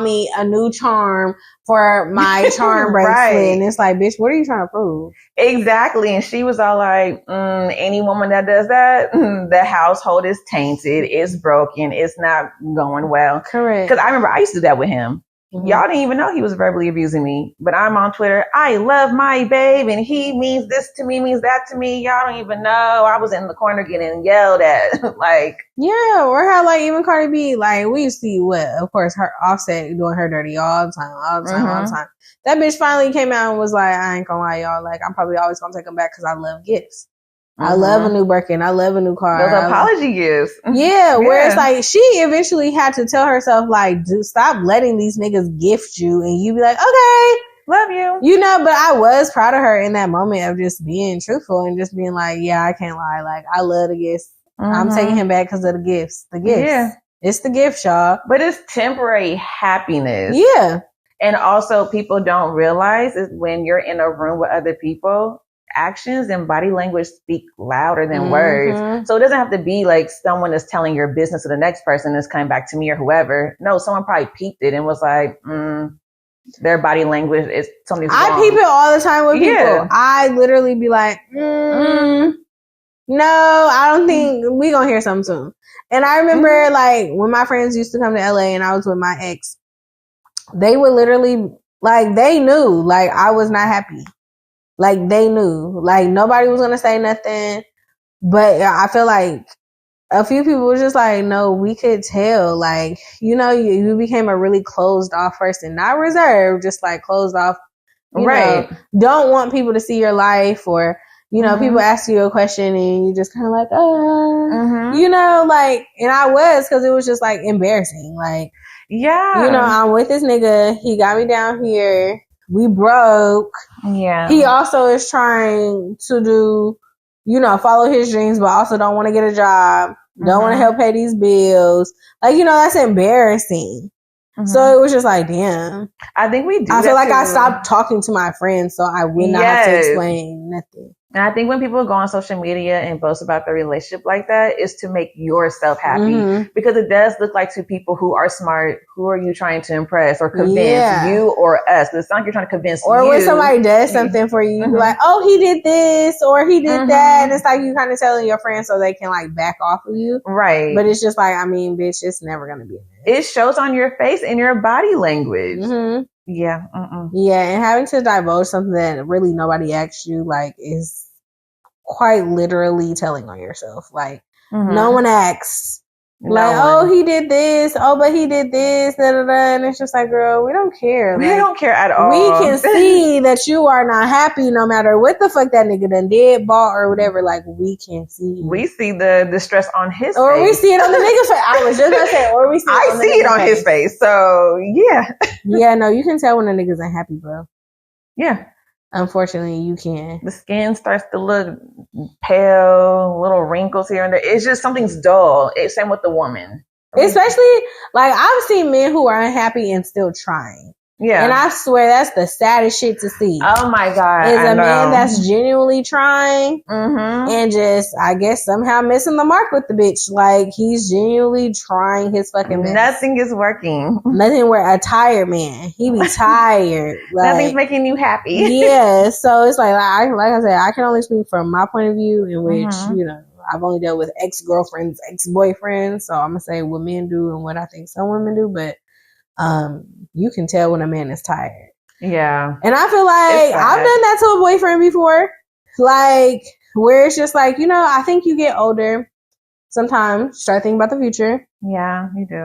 me a new charm for my charm bracelet. Right. And it's like, bitch, what are you trying to prove? Exactly. And she was all like, any woman that does that, the household is tainted. It's broken. It's not going well. Correct. Because I remember I used to do that with him. Y'all didn't even know he was verbally abusing me. But I'm on Twitter. I love my babe. And he means this to me, means that to me. Y'all don't even know. I was in the corner getting yelled at. Like. Yeah. Or how like even Cardi B, like we used to see of course, her Offset doing her dirty all the time. That bitch finally came out and was like, I ain't gonna lie, y'all. Like, I'm probably always gonna take them back because I love gifts. I love a new Birkin. I love a new car. Those apology gifts. Yeah, where it's like she eventually had to tell herself like, stop letting these niggas gift you, and you be like, okay, love you. But I was proud of her in that moment of just being truthful and just being like, yeah, I can't lie. Like, I love the gifts. I'm taking him back because of the gifts. The gifts. Yeah. It's the gift, y'all. But it's temporary happiness. Yeah. And also people don't realize is when you're in a room with other people, actions and body language speak louder than words. So it doesn't have to be like someone is telling your business to the next person that's coming back to me or whoever. No, someone probably peeped it and was like, their body language is something wrong. I peep it all the time with people. I literally be like, no, I don't think we gonna hear something soon. And I remember like when my friends used to come to LA and I was with my ex, they would literally like, they knew like I was not happy. Like they knew, like nobody was gonna say nothing, but I feel like a few people were just like, no, we could tell, like, you became a really closed off person, not reserved, just like closed off, right? Don't want people to see your life, or people ask you a question and you just kind of like, like, and I was, because it was just like embarrassing, like, I'm with this nigga, he got me down here. We broke. Yeah. He also is trying to do, follow his dreams, but also don't want to get a job. Don't want to help pay these bills. Like, that's embarrassing. So it was just like, damn. I think we do. I feel like I stopped talking to my friends, so I would not have to explain nothing. And I think when people go on social media and boast about their relationship like that, is to make yourself happy. Because it does look like to people who are smart, who are you trying to impress or convince, you or us? It's not like you're trying to convince or when somebody does something for you, you be like, oh, he did this or he did that. And it's like you kind of telling your friends so they can like back off of you. Right. But it's just like, I mean, bitch, it's never going to be it shows on your face and your body language. Yeah. Yeah. And having to divulge something that really nobody asked you, like, is quite literally telling on yourself. Like, no one asked. Like, oh, he did this. Oh, but he did this. Da, da, da. And it's just like, girl, we don't care. We like, don't care at all. We can see that you are not happy no matter what the fuck that nigga done did, bought, or whatever. Like, we can see. We see the distress on his or face. Or we see it on the nigga's face. I was just going to say, or we see it on his face. So, yeah. Yeah, no, you can tell when a nigga's unhappy, bro. Yeah. Unfortunately, you can. The skin starts to look pale, little wrinkles here and there. It's just something's dull. It's same with the woman. Especially, like, I've seen men who are unhappy and still trying. Yeah. And I swear that's the saddest shit to see. Oh my God. Is a man that's genuinely trying and just, I guess, somehow missing the mark with the bitch. Like, he's genuinely trying his fucking best. Nothing is working. Nothing where a tired man. He be tired. Like, nothing's making you happy. Yeah. So it's like I said, I can only speak from my point of view, in which, you know, I've only dealt with ex-girlfriends, ex-boyfriends. So I'm going to say what men do and what I think some women do. But you can tell when a man is tired. Yeah. And I feel like I've done that to a boyfriend before. Like, where it's just like, you know, I think you get older. Sometimes start thinking about the future. Yeah, you do.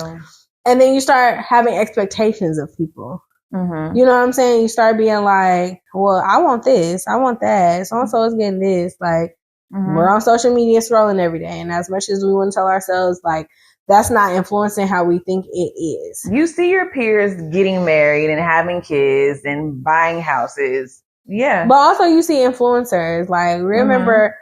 And then you start having expectations of people. You know what I'm saying? You start being like, well, I want this. I want that. So-and-so is getting this. Like, we're on social media scrolling every day. And as much as we want to tell ourselves, like, that's not influencing how we think it is. You see your peers getting married and having kids and buying houses. Yeah. But also you see influencers. Like, remember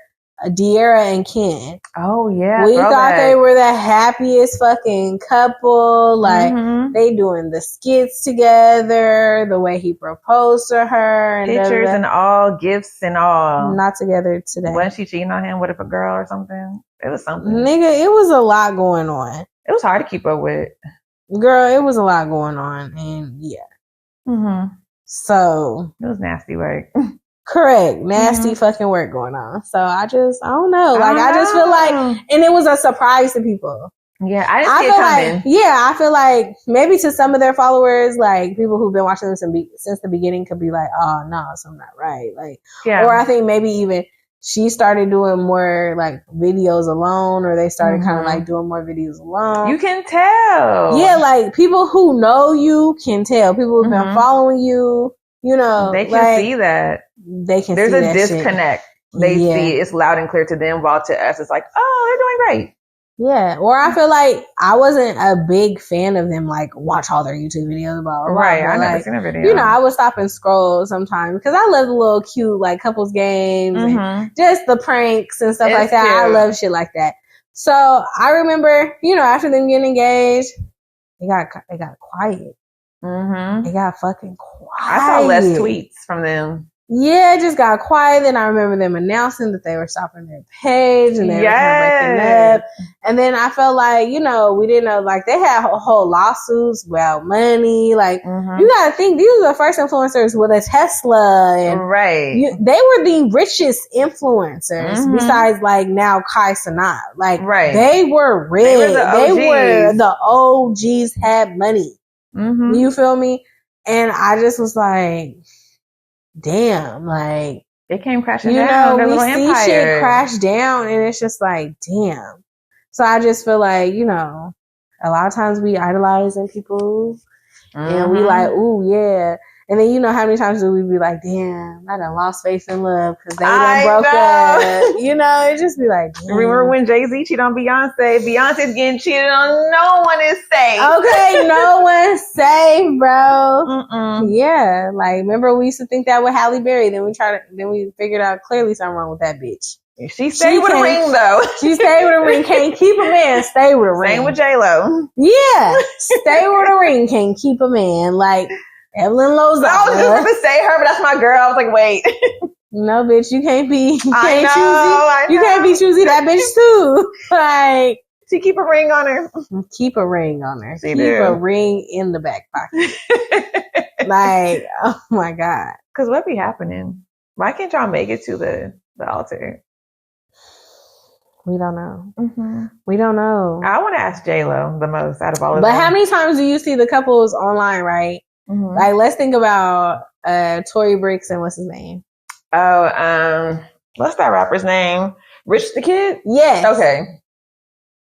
De'Ara and Ken. Oh, yeah. We thought they were the happiest fucking couple. Like, they doing the skits together, the way he proposed to her. And pictures and all, gifts and all. Not together today. Wasn't she cheating on him with a girl or something? It was something. Nigga, it was a lot going on. It was hard to keep up with. Girl, it was a lot going on. And yeah. So. It was nasty work. Correct. Nasty fucking work going on. So I don't know. Like, I just feel like, and it was a surprise to people. Yeah, I didn't see it coming. Like, I feel like maybe to some of their followers, like people who've been watching this since the beginning could be like, oh no, something not right. Like, or I think maybe even she started doing more like videos alone, or they started kind of like doing more videos alone. You can tell. Yeah, like people who know you can tell. People who've been following you, you know, they can see that. They can There's see a that disconnect. Shit. They see it's loud and clear to them, while to us it's like, oh, they're doing great. Yeah. Or I feel like I wasn't a big fan of them, like, watch all their YouTube videos about. Right. I never seen a video. You know, I would stop and scroll sometimes because I love the little cute, like, couples games and just the pranks and stuff like that. Cute. I love shit like that. So I remember, you know, after them getting engaged, they got quiet. They got fucking quiet. I saw less tweets from them. Yeah, it just got quiet. Then I remember them announcing that they were stopping their page and they were breaking up. And then I felt like, you know, we didn't know, like, they had whole lawsuits about money. Like, you gotta think, these are the first influencers with a Tesla. And they were the richest influencers besides, like, now Kai Cenat. Like, they were rich. They were the OGs, had money. You feel me? And I just was like, damn, like, it came crashing down. You know, we see shit crash down and it's just like, damn. So I just feel like, you know, a lot of times we idolize in people and we like, ooh, yeah. And then, you know, how many times do we be like, damn, I done lost faith in love because they done broke up. You know, it just be like, damn. Remember when Jay-Z cheated on Beyonce? Beyonce's getting cheated on. No one is safe. Okay, no one's safe, bro. Yeah, like, remember we used to think that with Halle Berry. Then we figured out clearly something wrong with that bitch. She stayed with a ring, though. She stayed with a ring. Can't keep a man. Stay with a ring. Same with J-Lo. Yeah, stay with a ring. Can't keep a man. Like, Evelyn Lozada. I was just going to say her, but that's my girl. I was like, wait. No, bitch, you can't be. You can't choosy. You can't be choosy. That bitch too. Like, she keep a ring on her. Keep a ring on her. She keep a ring in the back pocket. Like, oh my God. Because what be happening? Why can't y'all make it to the altar? We don't know. We don't know. I want to ask J-Lo the most out of all of them. But how many times do you see the couples online, right? Like, let's think about Tory Bricks and what's his name? Oh, what's that rapper's name? Rich the Kid? Yes. Okay.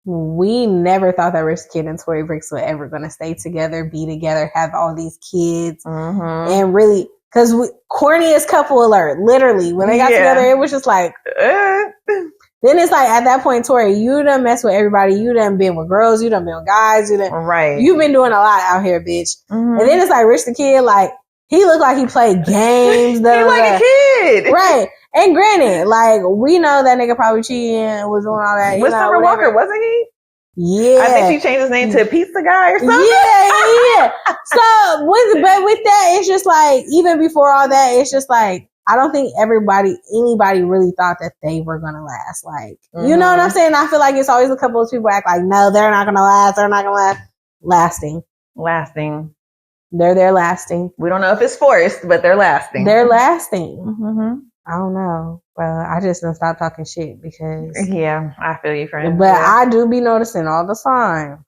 we never thought that Rich Kid and Tory Bricks were ever going to stay together, be together, have all these kids, and really, because corniest couple alert. Literally, when they got together, it was just like. Then it's like at that point, Tori, you done mess with everybody. You done been with girls. You done been with guys. You've been doing a lot out here, bitch. And then it's like Rich the Kid, like he looked like he played games. He like a kid, right? And granted, like we know that nigga probably cheating, was doing all that. With Summer Walker, wasn't he? Yeah, I think she changed his name to Pizza Guy or something. Yeah. So with that, it's just like even before all that, it's just like. I don't think anybody really thought that they were going to last. Like, you know what I'm saying? I feel like it's always a couple of people act like, no, they're not going to last. They're not going to last. Lasting. They're there lasting. We don't know if it's forced, but they're lasting. They're lasting. I don't know. Well, I just done stop talking shit because. Yeah, I feel you, friend. But I do be noticing all the signs.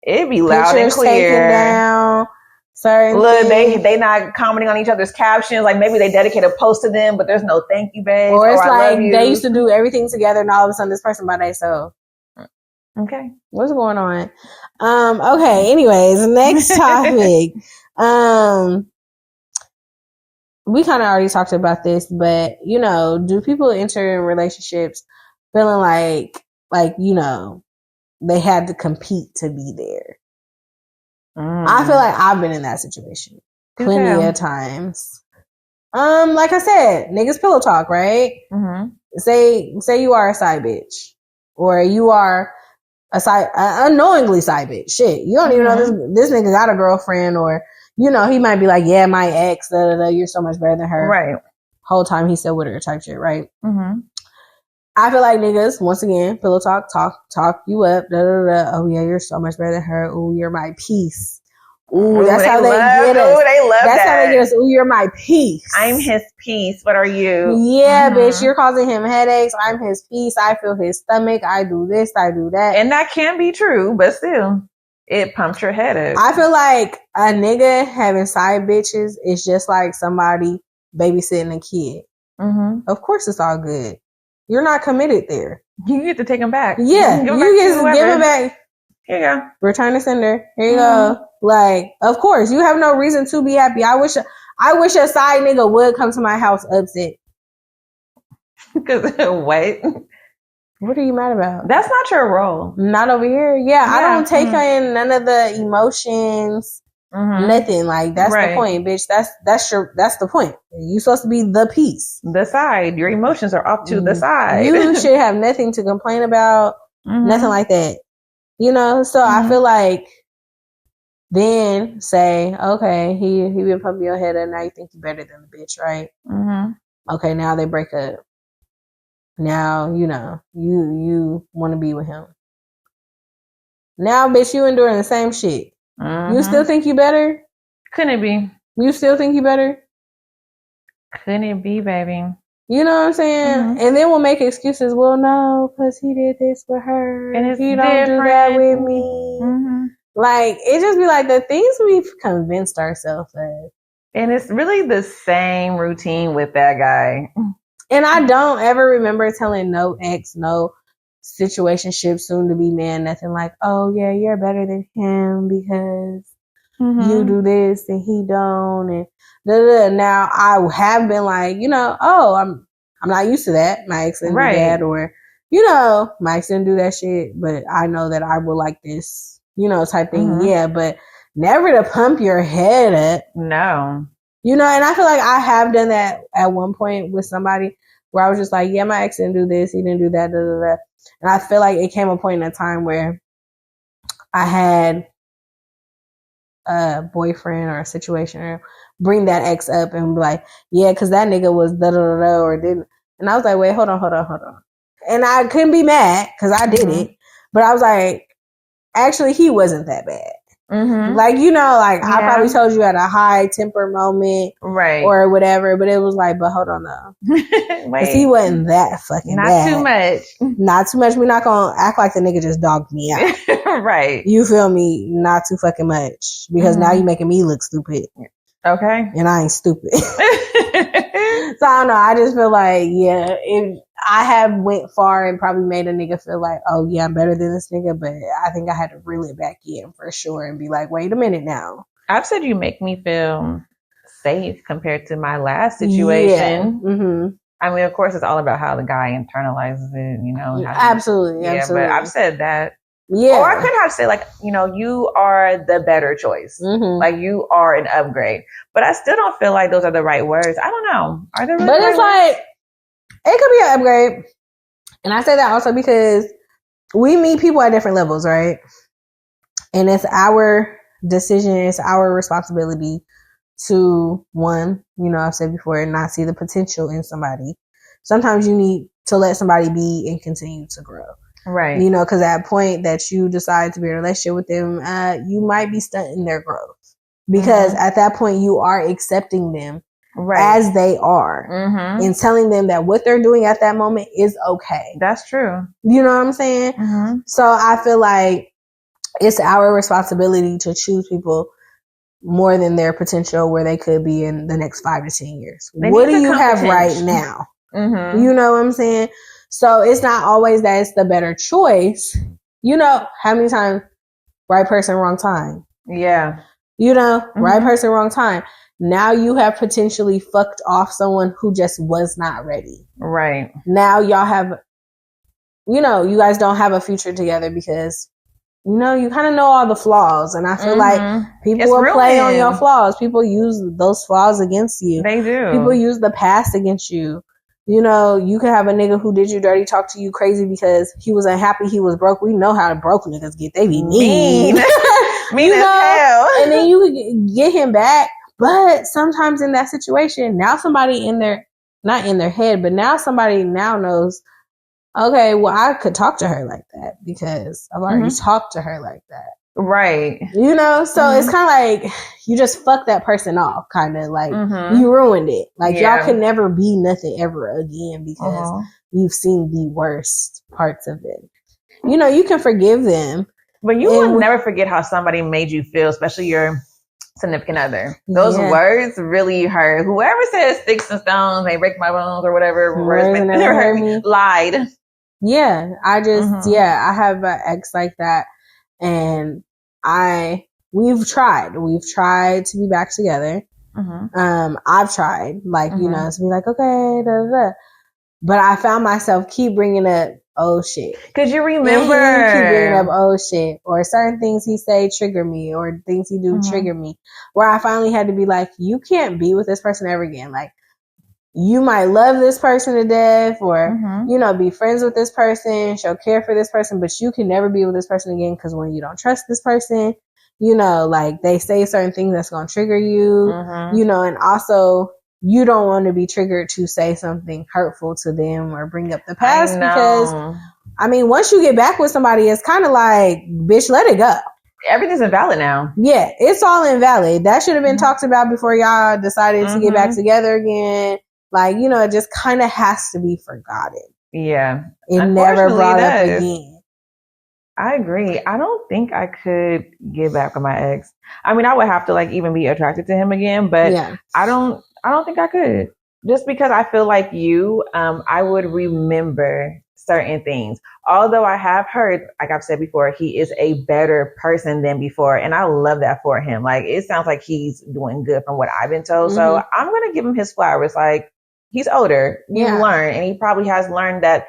It be loud Pictures and clear. Taken down. Look, they not commenting on each other's captions. Like maybe they dedicate a post to them, but there's no thank you, babe. Or it's like they used to do everything together, and all of a sudden this person by themselves. Okay, what's going on? Okay. Anyways, next topic. We kind of already talked about this, but you know, do people enter in relationships feeling like you know they had to compete to be there? I feel like I've been in that situation plenty of times. Like I said, niggas pillow talk, right? Say you are a side bitch, or you are a side unknowingly side bitch. Shit, you don't even know this nigga got a girlfriend, or you know he might be like, yeah, my ex, you're so much better than her. Right. Whole time he said with her type shit, right? I feel like niggas, once again, pillow talk you up. Oh yeah, you're so much better than her. Ooh, you're my peace. Ooh, that's how they get us. Ooh, they love that's how they get us. Ooh, you're my peace. I'm his peace. What are you? Yeah, bitch, you're causing him headaches. I'm his peace. I feel his stomach. I do this. I do that. And that can be true, but still, it pumps your head up. I feel like a nigga having side bitches is just like somebody babysitting a kid. Of course, it's all good. You're not committed there. You get to take them back. Yeah, you get to give them back. Here you go. Return to sender. Here you go. Like, of course, you have no reason to be happy. I wish a side nigga would come to my house upset. Because what? What are you mad about? That's not your role. Not over here. Yeah, I don't take in none of the emotions. Nothing. Like that's the point, bitch. That's the point. You supposed to be the peace. The side. Your emotions are off to the side. You should have nothing to complain about. Nothing like that. You know. So I feel like then say, okay, he been pumping your head up. Now you think you better than the bitch, right? Okay, now they break up. Now you know you want to be with him. Now, bitch, you enduring the same shit. You still think you better? Couldn't it be? You still think you better? Couldn't it be, baby? You know what I'm saying? And then we'll make excuses. Well, no, because he did this with her. And it's he don't do that with me. Like, it just be like the things we've convinced ourselves of. And it's really the same routine with that guy. And I don't ever remember telling no ex, no situationship, soon to be man, nothing like, oh yeah, you're better than him because you do this and he don't, and now I have been like, you know, oh, I'm not used to that. My ex didn't do that, or you know, my ex didn't do that shit, but I know that I will like this, you know, type thing. Yeah, but never to pump your head up. No. You know, and I feel like I have done that at one point with somebody where I was just like, yeah, my ex didn't do this, he didn't do that, And I feel like it came a point in a time where I had a boyfriend or a situation or bring that ex up and be like, yeah, because that nigga was or didn't. And I was like, wait, hold on. And I couldn't be mad because I did it. But I was like, actually, he wasn't that bad. Like, you know, like I probably told you at a high temper moment, or whatever, but it was like, but hold on though, because he wasn't that fucking bad. Not too much. We're not gonna act like the nigga just dogged me out. You feel me? Not too fucking much, because now you making me look stupid. Okay. And I ain't stupid. So So I don't know. I just feel like, yeah, if I have went far and probably made a nigga feel like, oh yeah, I'm better than this nigga, but I think I had to reel it back in for sure and be like, wait a minute now. I've said you make me feel safe compared to my last situation. Yeah. Mm-hmm. I mean, of course, it's all about how the guy internalizes it, you know. Absolutely. But I've said that. Yeah. Or I could have said, like, you know, you are the better choice. Mm-hmm. Like, you are an upgrade. But I still don't feel like those are the right words. I don't know. Are they really But the it's right like, it could be an upgrade. And I say that also because we meet people at different levels, right? And it's our decision, it's our responsibility to, one, you know, I've said before, not see the potential in somebody. Sometimes you need to let somebody be and continue to grow. Right. You know, because at a point that you decide to be in a relationship with them, you might be stunting their growth. Because at that point, you are accepting them as they are and telling them that what they're doing at that moment is okay. That's true. You know what I'm saying? So I feel like it's our responsibility to choose people more than their potential where they could be in the next 5 to 10 years. What do you have right now? You know what I'm saying? So it's not always that it's the better choice. You know, how many times right person, wrong time? Yeah. You know, right person, wrong time. Now you have potentially fucked off someone who just was not ready. Right. Now y'all have, you know, you guys don't have a future together because, you know, you kind of know all the flaws. And I feel like people will play on your flaws. People use those flaws against you. They do. People use the past against you. You know, you could have a nigga who did you dirty, talk to you crazy because he was unhappy, he was broke. We know how broke niggas get. They be mean. Mean as hell. And then you could get him back. But sometimes in that situation, now somebody in their, not in their head, but now somebody now knows, okay, well, I could talk to her like that because I've already talked to her like that. Right. You know, so it's kind of like you just fuck that person off, kind of like you ruined it. Like y'all can never be nothing ever again because you've seen the worst parts of it. You know, you can forgive them. But you will never forget how somebody made you feel, especially your significant other. Those words really hurt. Whoever says sticks and stones may break my bones or whatever words may never hurt me lied. Yeah, I just, I have an ex like that. And we've tried to be back together. I've tried, like, you know, to be like, okay, da, da, da. But I found myself keep bringing up old shit. Cause you remember. Keep bringing up old shit, or certain things he say trigger me, or things he do trigger me, where I finally had to be like, you can't be with this person ever again. Like, you might love this person to death or, you know, be friends with this person, show care for this person, but you can never be with this person again because when you don't trust this person, you know, like they say certain things that's going to trigger you, you know, and also you don't want to be triggered to say something hurtful to them or bring up the past because, I mean, once you get back with somebody, it's kind of like, bitch, let it go. Everything's invalid now. Yeah, it's all invalid. That should have been talked about before y'all decided to get back together again. Like, you know, it just kind of has to be forgotten. Yeah. It never brought up again. I agree. I don't think I could get back with my ex. I mean, I would have to like even be attracted to him again, but I don't think I could. Just because I feel like you, I would remember certain things. Although I have heard, like I've said before, he is a better person than before. And I love that for him. Like, it sounds like he's doing good from what I've been told. So I'm going to give him his flowers. Like, he's older. You learn. And he probably has learned that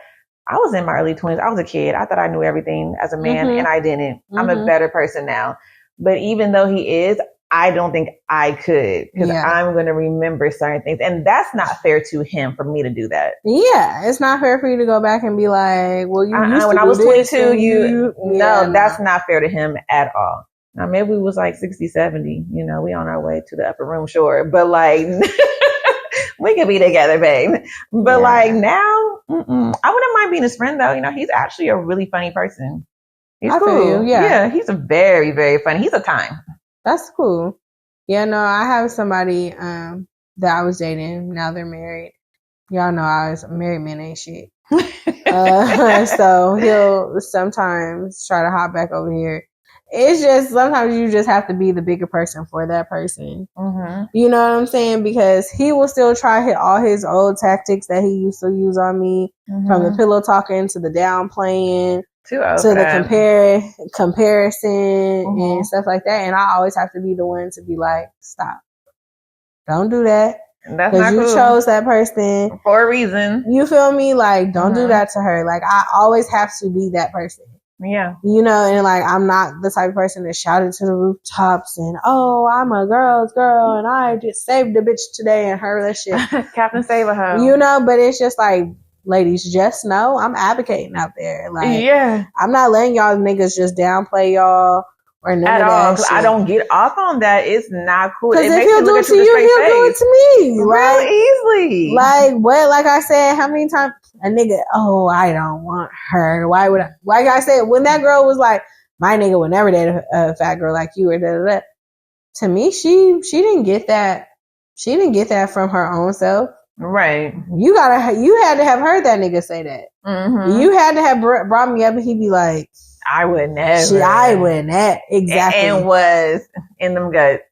I was in my early 20s. I was a kid. I thought I knew everything as a man and I didn't. I'm a better person now. But even though he is, I don't think I could because I'm going to remember certain things. And that's not fair to him for me to do that. Yeah. It's not fair for you to go back and be like, well, you used to when I was 22, no, that's not fair to him at all. Now, maybe we was like 60, 70, you know, we on our way to the upper room, sure. But like, we could be together, babe. But like now, I wouldn't mind being his friend though. You know, he's actually a really funny person. He's cool. Yeah, he's a very, very funny. He's a time. That's cool. Yeah, no, I have somebody that I was dating. Now they're married. Y'all know I was married men ain't shit. So he'll sometimes try to hop back over here. it's just sometimes you just have to be the bigger person for that person. Mm-hmm. You know what I'm saying? Because he will still try all his old tactics that he used to use on me, from the pillow talking to the downplaying to the comparison and stuff like that. And I always have to be the one to be like, stop. Don't do that. That's not cool. Because you chose that person for a reason. You feel me? Like, don't do that to her. Like, I always have to be that person. Yeah. You know, and like, I'm not the type of person that shouted to the rooftops and, oh, I'm a girl's girl and I just saved a bitch today in her relationship. Captain Save-A-Hoe. You know, but it's just like, ladies, just know I'm advocating out there. Like, I'm not letting y'all niggas just downplay y'all or none at of all. that shit. I don't get off on that. It's not cool. Because if he'll do it to you, he'll do it to me. Real easily. Like, what? Like I said, how many times a nigga, oh, I don't want her. Why would I? Like I said, when that girl was like, my nigga would never date a fat girl like you or da da da. To me, she didn't get that. She didn't get that from her own self. Right. You had to have heard that nigga say that. Mm-hmm. You had to have brought me up and he'd be like, I would never. I would never. Exactly. And was in them guts.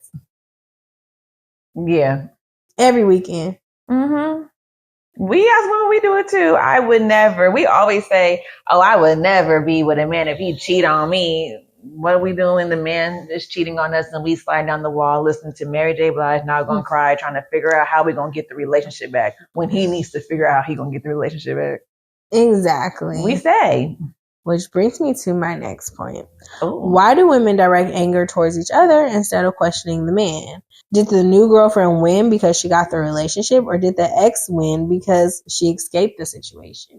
Yeah. Every weekend. Mm-hmm. As women, we do it too. I would never. We always say, oh, I would never be with a man if he cheat on me. What are we doing? The man is cheating on us and we slide down the wall, listening to Mary J. Blige, Not Gonna Cry, trying to figure out how we're going to get the relationship back when he needs to figure out how he's going to get the relationship back. Exactly. We say. Which brings me to my next point. Ooh. Why do women direct anger towards each other instead of questioning the man? Did the new girlfriend win because she got the relationship, or did the ex win because she escaped the situation?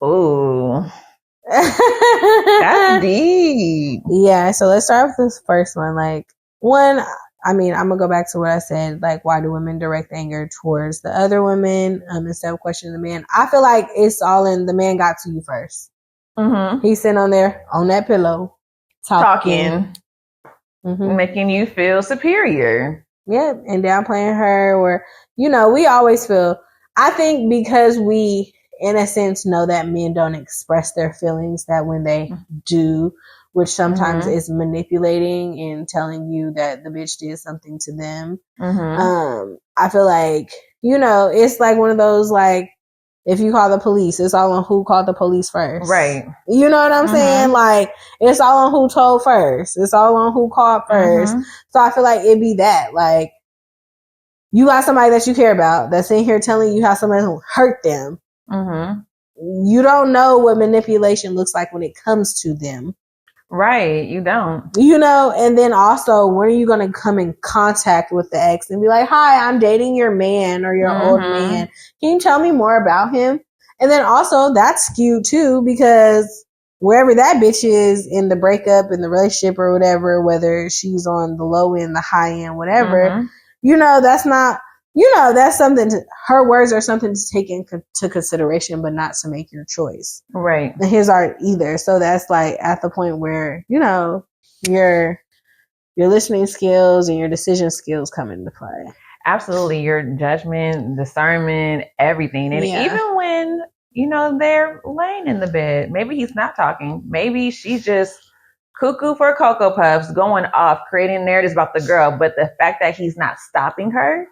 Ooh. That's deep. Yeah, so let's start with this first one. Like, I'm going to go back to what I said. Like, why do women direct anger towards the other women instead of questioning the man? I feel like it's all in the man got to you first. Mm-hmm. He's sitting on there on that pillow talking. Mm-hmm. Making you feel superior. Yeah, and downplaying her, or, you know, we always feel, I think because we, in a sense, know that men don't express their feelings, that when they do, which sometimes is manipulating and telling you that the bitch did something to them. Mm-hmm. I feel like, you know, it's like one of those, like, if you call the police, it's all on who called the police first. Right. You know what I'm saying? Like, it's all on who told first. It's all on who called first. So I feel like it'd be that. Like, you got somebody that you care about that's in here telling you how somebody hurt them. You don't know what manipulation looks like when it comes to them. Right, you don't. You know, and then also, when are you going to come in contact with the ex and be like, hi, I'm dating your man or your old man. Can you tell me more about him? And then also, that's skewed too, because wherever that bitch is in the breakup, in the relationship or whatever, whether she's on the low end, the high end, whatever, you know, that's not, you know, that's something her words are something to take into consideration, but not to make your choice. Right. And his aren't either. So that's like at the point where, you know, your listening skills and your decision skills come into play. Absolutely. Your judgment, discernment, everything. And even when, you know, they're laying in the bed, maybe he's not talking. Maybe she's just cuckoo for Cocoa Puffs, going off, creating narratives about the girl. But the fact that he's not stopping her,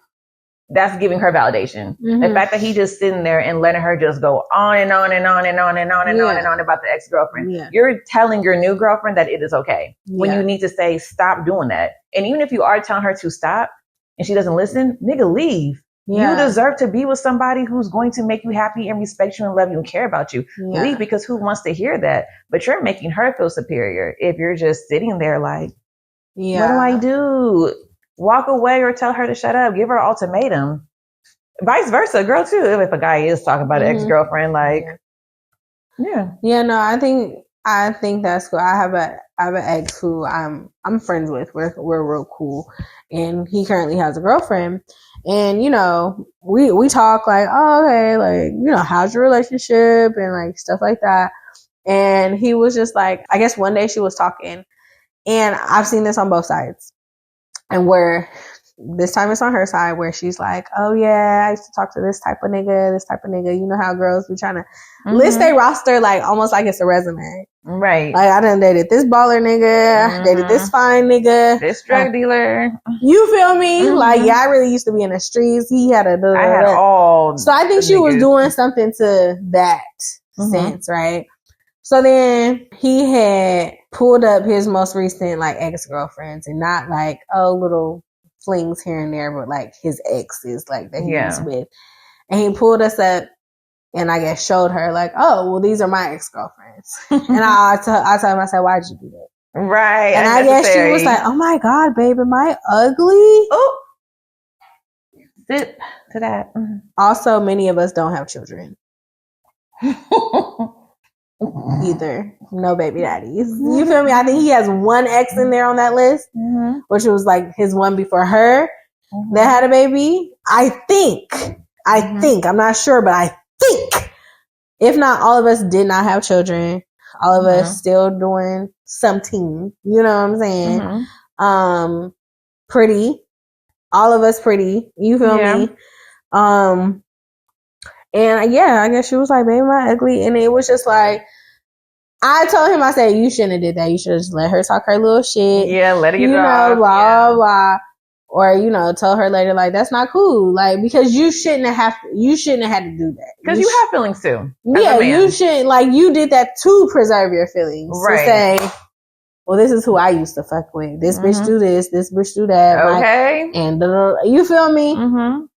that's giving her validation. The fact that he just sitting there and letting her just go on and on and on and on and on and on and on about the ex-girlfriend. You're telling your new girlfriend that it is okay when you need to say, stop doing that. And even if you are telling her to stop and she doesn't listen, nigga, leave. You deserve to be with somebody who's going to make you happy and respect you and love you and care about you. Leave, because who wants to hear that? But you're making her feel superior if you're just sitting there like, what do I do? Walk away or tell her to shut up. Give her an ultimatum. Vice versa, girl too. If a guy is talking about an ex-girlfriend, like, yeah. No, I think that's cool. I have an ex who I'm friends with. We're real cool, and he currently has a girlfriend. And you know, we talk like, oh, okay, like, you know, how's your relationship and like stuff like that. And he was just like, I guess one day she was talking, and I've seen this on both sides. And where this time it's on her side where she's like, oh yeah, I used to talk to this type of nigga. You know how girls be trying to list their roster like almost like it's a resume. Right. Like I done dated this baller nigga, dated this fine nigga, this drug dealer. You feel me? Like, yeah, I really used to be in the streets. He had I had all. So I think she was doing something to that sense, right? So then he had pulled up his most recent like ex-girlfriends, and not like little flings here and there, but like his exes like that he was with. And he pulled us up and I guess showed her like, oh, well, these are my ex-girlfriends. And I told him, I said, why'd you do that? Right. And I guess she was like, oh my God, babe, am I ugly? Oh, sit to that. Also, many of us don't have children. Either. No baby daddies. You feel me? I think he has one ex in there on that list, which was like his one before her that had a baby. I think. I'm not sure, but I think. If not, all of us did not have children. All of us still doing something. You know what I'm saying? Pretty. All of us pretty. You feel me? And yeah, I guess she was like, baby, am I ugly? And it was just like, I told him, I said, you shouldn't have did that. You should have just let her talk her little shit. Yeah, let it get off. Blah, blah. Or, tell her later, like, that's not cool. Like, because you shouldn't have had to do that. Because you have feelings too. Yeah, you shouldn't, like, you did that to preserve your feelings. Right. To say, well, this is who I used to fuck with. This bitch do this bitch do that. Okay. And you feel me?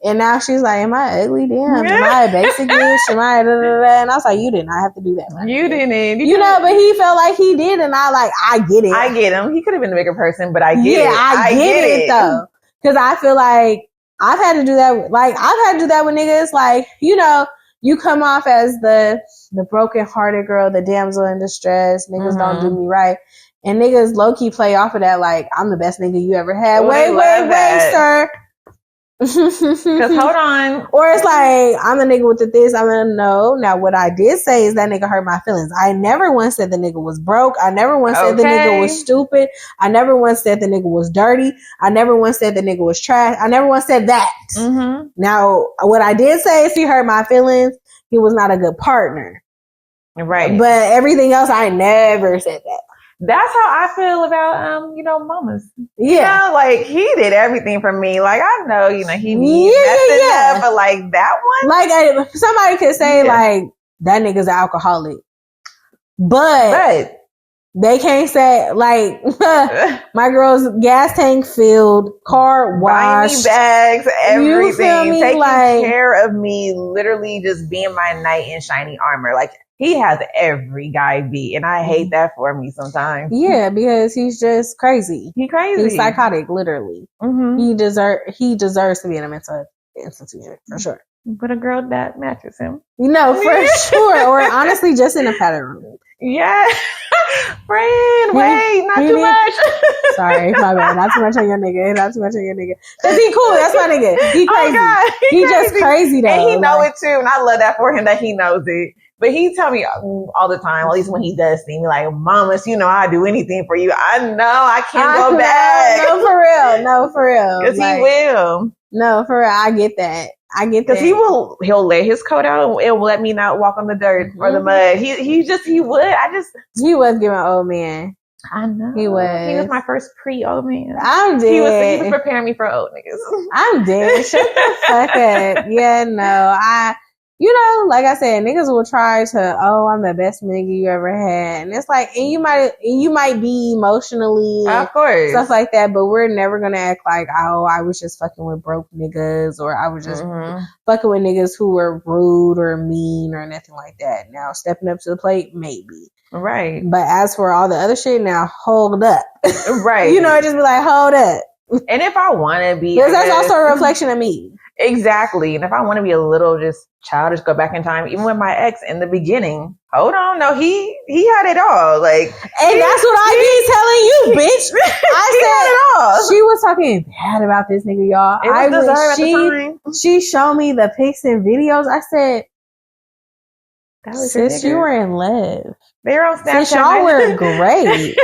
And now she's like, am I ugly? Damn. Am I a basic bitch? Am I And I was like, you did not have to do that. You didn't. But he felt like he did. And I get it. I get him. He could have been a bigger person, but I get it. Yeah, I get it though. Because I feel like I've had to do that. Like, I've had to do that with niggas. Like, you come off as the broken-hearted girl, the damsel in distress. Niggas don't do me right. And niggas low-key play off of that like, I'm the best nigga you ever had. Wait, sir. Because hold on. Or it's like, I'm the nigga with the this, I'm the no. Now, what I did say is that nigga hurt my feelings. I never once said the nigga was broke. I never once said the nigga was stupid. I never once said the nigga was dirty. I never once said the nigga was trash. I never once said that. Now, what I did say is he hurt my feelings. He was not a good partner. Right. But everything else, I never said that. That's how I feel about, mamas. Yeah. Like, he did everything for me. Like, I know, he needs messing up, but like that one? Like, somebody could say, like, that nigga's an alcoholic. But they can't say, like, my girl's gas tank filled, car washed. Buying me bags, everything. Taking like, care of me, literally just being my knight in shiny armor. Like, he has every guy beat, and I hate that for me sometimes. Yeah, because he's just crazy. He's crazy. He's psychotic, literally. He deserves to be in a mental institution, for sure. But a girl that matches him. For sure. Or honestly, just in a pattern room. Yeah. Friend, wait, not too much. Sorry, my bad. Not too much on your nigga. Cause he cool. That's my nigga. He crazy. Oh God, he just crazy though. And he know it too. And I love that for him that he knows it. But he tell me all the time, at least when he does see me, like, mamas, I'll do anything for you. I know I can't go back. No, for real. Because he will. No, for real. I get that. Because he'll lay his coat out and will let me not walk on the dirt or the mud. He would. He was giving old man. I know. He was my first pre-old man. I'm dead. He was preparing me for old niggas. I'm dead. Shut the fuck up. Yeah, no. Like I said, niggas will try to, I'm the best nigga you ever had. And it's like, and you might be emotionally, of course, stuff like that, but we're never going to act like, I was just fucking with broke niggas, or I was just fucking with niggas who were rude or mean or nothing like that. Now, stepping up to the plate, maybe. Right. But as for all the other shit, now, hold up. Right. Just be like, hold up. And if I want to be, because that's also a reflection of me. Exactly. And if I want to be a little just childish, go back in time, even with my ex in the beginning, hold on. No, he had it all. Like, and that's what I be telling you, bitch. I said it all. She was talking bad about this nigga, y'all. It was deserved at the time. She showed me the pics and videos. I said, sis, you were in love. They're on Snapchat. Sis, y'all were great.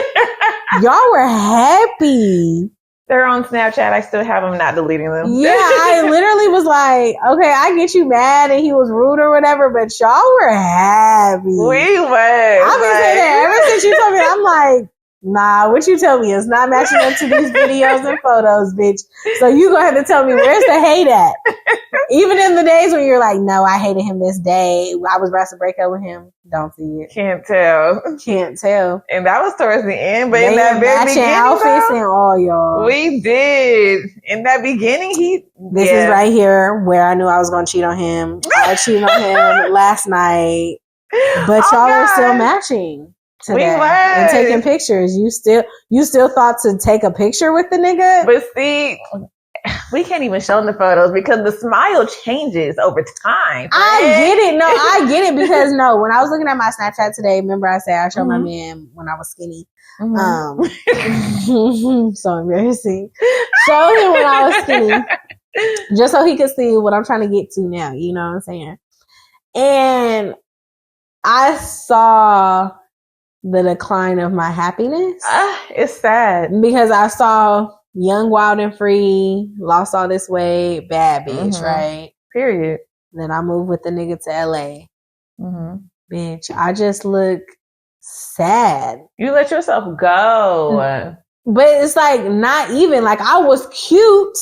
Y'all were happy. They're on Snapchat. I still have them, not deleting them. Yeah, I literally was like, okay, I get you mad and he was rude or whatever, but y'all were happy. We were. I've been saying that ever since you told me. I'm like, nah, what you tell me is not matching up to these videos and photos, bitch. So you gonna have to tell me where's the hate at. Even in the days when you're like, no, I hated him this day. I was about to break up with him. Don't see it. Can't tell. Can't tell. And that was towards the end, but They in that very matching beginning, outfits though, and all, y'all. we did. In that beginning, This is right here where I knew I was gonna cheat on him. I cheated on him last night, but y'all were still matching. We today were. and taking pictures. You still thought to take a picture with the nigga? But see, we can't even show them the photos because the smile changes over time. I get it. No, I get it because when I was looking at my Snapchat today, remember I said I showed my man when I was skinny. So embarrassing. Showed him when I was skinny. Just so he could see what I'm trying to get to now. You know what I'm saying? And I saw the decline of my happiness. It's sad. Because I saw young, wild, and free, lost all this weight, bad bitch, right? Period. Then I moved with the nigga to LA. Bitch, I just look sad. You let yourself go. But it's like not even like I was cute,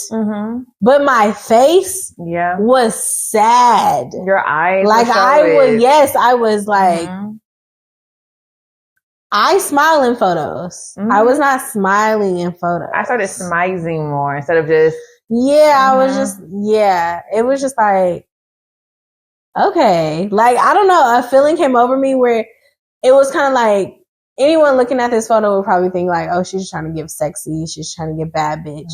but my face was sad. Your eyes, like I was like, I smile in photos. I was not smiling in photos. I started smizing more instead of just. I was just, it was just like, okay. Like, I don't know, a feeling came over me where it was kind of like, anyone looking at this photo would probably think like, oh, she's trying to give sexy. She's trying to get bad bitch.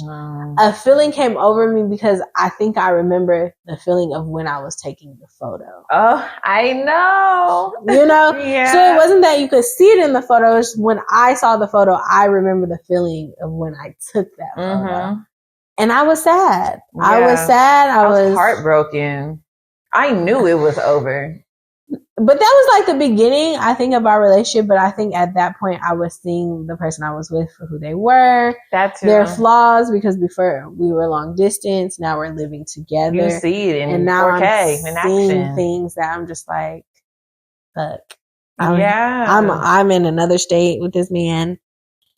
A feeling came over me because I think I remember the feeling of when I was taking the photo. Oh, I know. You know? So it wasn't that you could see it in the photos. When I saw the photo, I remember the feeling of when I took that photo. And I was sad. Yeah. I was sad. I was heartbroken. I knew it was over. But that was like the beginning, I think, of our relationship. But I think at that point, I was seeing the person I was with for who they were. That too. Their flaws, because before we were long distance, now we're living together. You see it in and now 4K I'm seeing things that I'm just like, fuck. I'm in another state with this man,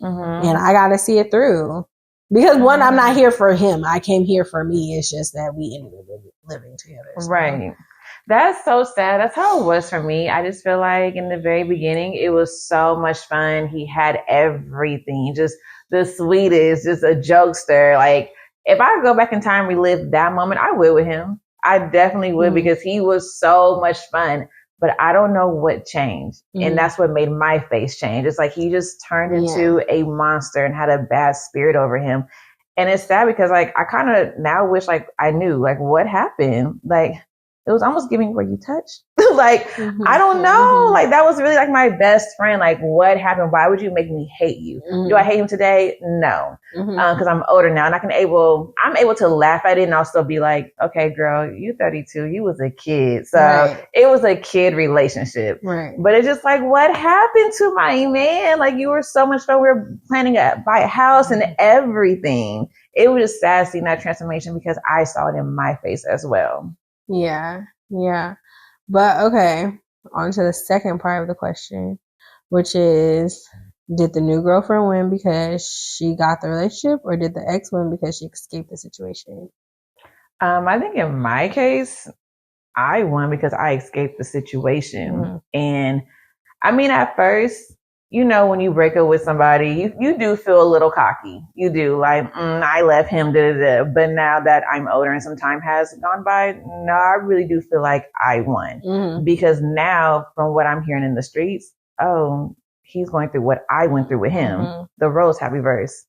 and I got to see it through. Because one, I'm not here for him. I came here for me. It's just that we ended up living together. So. Right. That's so sad. That's how it was for me. I just feel like in the very beginning, it was so much fun. He had everything, just the sweetest, just a jokester. Like, if I could go back in time, relive that moment, I would with him. I definitely would because he was so much fun. But I don't know what changed. And that's what made my face change. It's like he just turned into a monster and had a bad spirit over him. And it's sad because, like, I kind of now wish, like, I knew, like, what happened. Like, it was almost giving where you touched. Like, I don't know. Like, that was really like my best friend. Like, what happened? Why would you make me hate you? Do I hate him today? No. Because I'm older now and I'm able to laugh at it and I'll still be like, okay, girl, you 32. You was a kid. So it was a kid relationship. Right. But it's just like, what happened to my man? Like, you were so much fun. We were planning to buy a house and everything. It was just sad seeing that transformation because I saw it in my face as well. Yeah. But okay, on to the second part of the question, which is, did the new girlfriend win because she got the relationship, or did the ex win because she escaped the situation? I think in my case, I won because I escaped the situation. And I mean, at first, you know, when you break up with somebody, you do feel a little cocky. You do, like, I left him, But now that I'm older and some time has gone by, no, I really do feel like I won. Because now, from what I'm hearing in the streets, he's going through what I went through with him. The roles have reversed.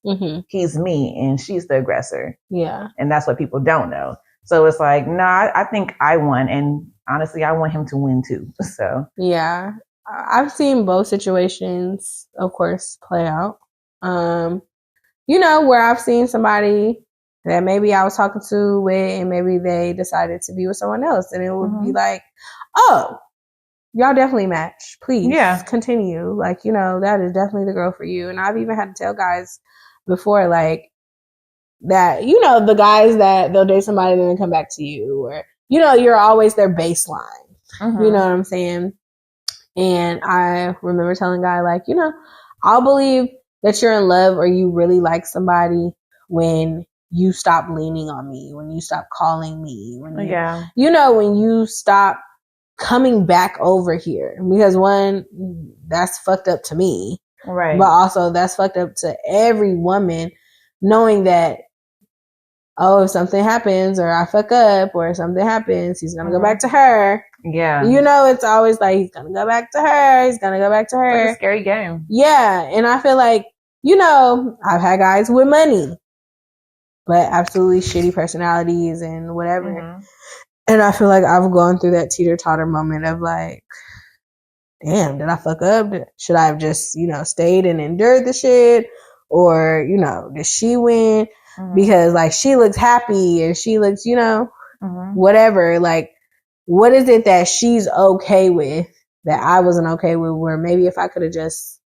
He's me and she's the aggressor. Yeah. And that's what people don't know. So it's like, no, I think I won. And honestly, I want him to win too. So. Yeah. I've seen both situations, of course, play out. You know, where I've seen somebody that maybe I was talking to with and maybe they decided to be with someone else. And it would be like, oh, y'all definitely match. Please continue. Like, you know, that is definitely the girl for you. And I've even had to tell guys before, like, that, you know, the guys that they'll date somebody and then come back to you, or, you know, you're always their baseline. Mm-hmm. You know what I'm saying? And I remember telling a guy, like, you know, I'll believe that you're in love or you really like somebody when you stop leaning on me, when you stop calling me, when you, you know, when you stop coming back over here. Because one, that's fucked up to me. Right. But also that's fucked up to every woman, knowing that, oh, if something happens or I fuck up or something happens, he's going to go back to her. Yeah. You know, it's always like, he's going to go back to her. He's going to go back to her. It's like a scary game. Yeah. And I feel like, you know, I've had guys with money, but absolutely shitty personalities and whatever. Mm-hmm. And I feel like I've gone through that teeter-totter moment of like, damn, did I fuck up? Should I have just, you know, stayed and endured the shit? Or, you know, did she win? Mm-hmm. Because like she looks happy or she looks, you know, whatever. Like, what is it that she's okay with that I wasn't okay with, where maybe if I could have just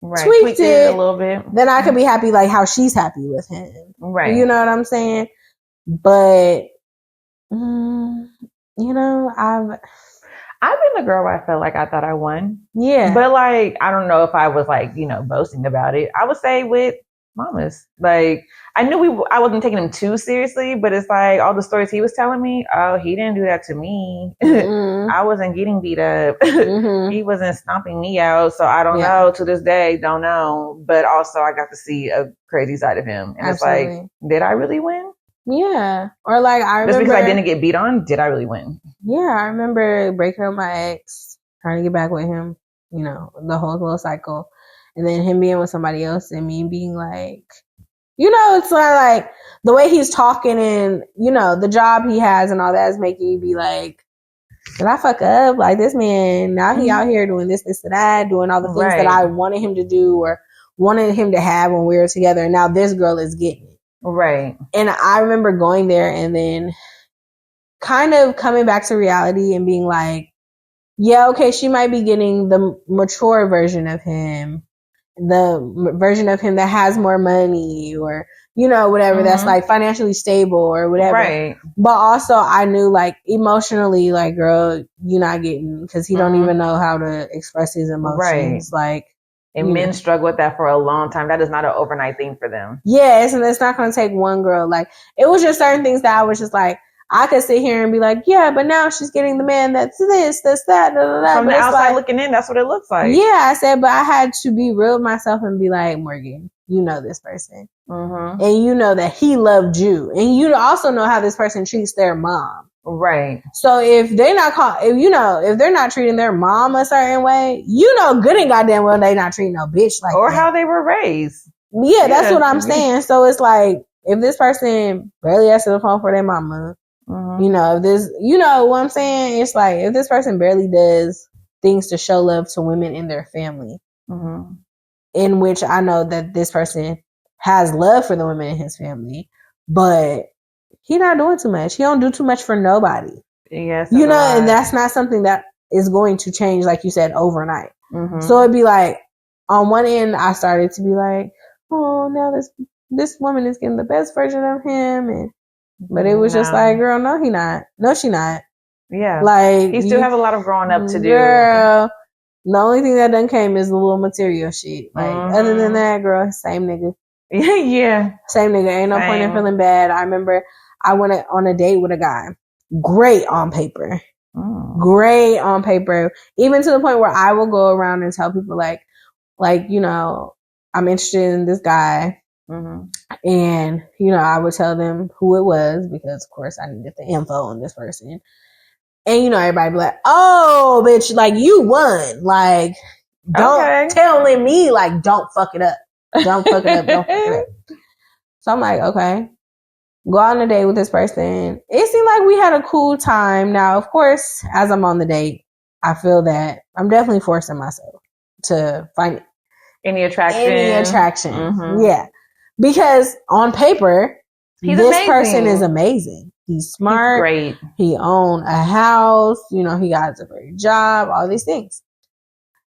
tweaked it a little bit, then I could be happy like how she's happy with him. Right. You know what I'm saying? But, you know, I've been the girl where I felt like I thought I won. Yeah. But like, I don't know if I was like, you know, boasting about it. I would say with mamas. Like, I knew I wasn't taking him too seriously, but it's like all the stories he was telling me, oh, he didn't do that to me. Mm-hmm. I wasn't getting beat up. Mm-hmm. He wasn't stomping me out. So I don't know to this day, don't know. But also I got to see a crazy side of him. And Absolutely. It's like, did I really win? Yeah. Or like, I remember. Just because I didn't get beat on, did I really win? Yeah. I remember breaking up with my ex, trying to get back with him, you know, the whole little cycle. And then him being with somebody else and me being like, you know, it's like the way he's talking and, you know, the job he has and all that is making you be like, did I fuck up? Like, this man, now he out here doing this, and that, doing all the things that I wanted him to do or wanted him to have when we were together. And now this girl is getting it. Right. And I remember going there and then kind of coming back to reality and being like, yeah, okay, she might be getting the mature version of him, the version of him that has more money or, you know, whatever, that's like financially stable or whatever. Right. But also I knew like emotionally, like, girl, you're not getting, because he don't even know how to express his emotions. Right. Like, and men struggle with that for a long time. That is not an overnight thing for them. Yes, and it's not going to take one girl. Like, it was just certain things that I was just like, I could sit here and be like, yeah, but now she's getting the man that's this, that's that, da, da, da. From the outside looking in, that's what it looks like. Yeah, I said, but I had to be real with myself and be like, Morgan, you know this person. Mm-hmm. And you know that he loved you. And you also know how this person treats their mom. Right. So if they're not if they're not treating their mom a certain way, you know good and goddamn well they not treating no bitch like or that. How they were raised. Yeah, that's what I'm saying. So it's like, if this person barely answers the phone for their mama, you know, if this, you know what I'm saying? It's like, if this person barely does things to show love to women in their family, in which I know that this person has love for the women in his family, but he not doing too much. He don't do too much for nobody. Yes, you know, and that's not something that is going to change, like you said, overnight. So it'd be like, on one end, I started to be like, oh, now this woman is getting the best version of him, but it was just like, girl, no, he not. No, she not. Yeah, like he still have a lot of growing up to do. Girl, the only thing that done came is the little material shit. Like, other than that, girl, same nigga. Yeah, same nigga. Ain't no point in feeling bad. I remember I went on a date with a guy. Great on paper. Great on paper. Even to the point where I will go around and tell people like, you know, I'm interested in this guy. And, you know, I would tell them who it was because, of course, I needed the info on this person. And, you know, everybody be like, oh, bitch, like, you won. Like, don't telling me, like, don't fuck it up. Don't fuck it up. Don't fuck it up. So I'm like, okay. Go on a date with this person. It seemed like we had a cool time. Now, of course, as I'm on the date, I feel that I'm definitely forcing myself to find any attraction. Yeah. Because on paper, this amazing. Person is amazing. He's smart. He's great. He owned a house. You know, he got a great job, all these things.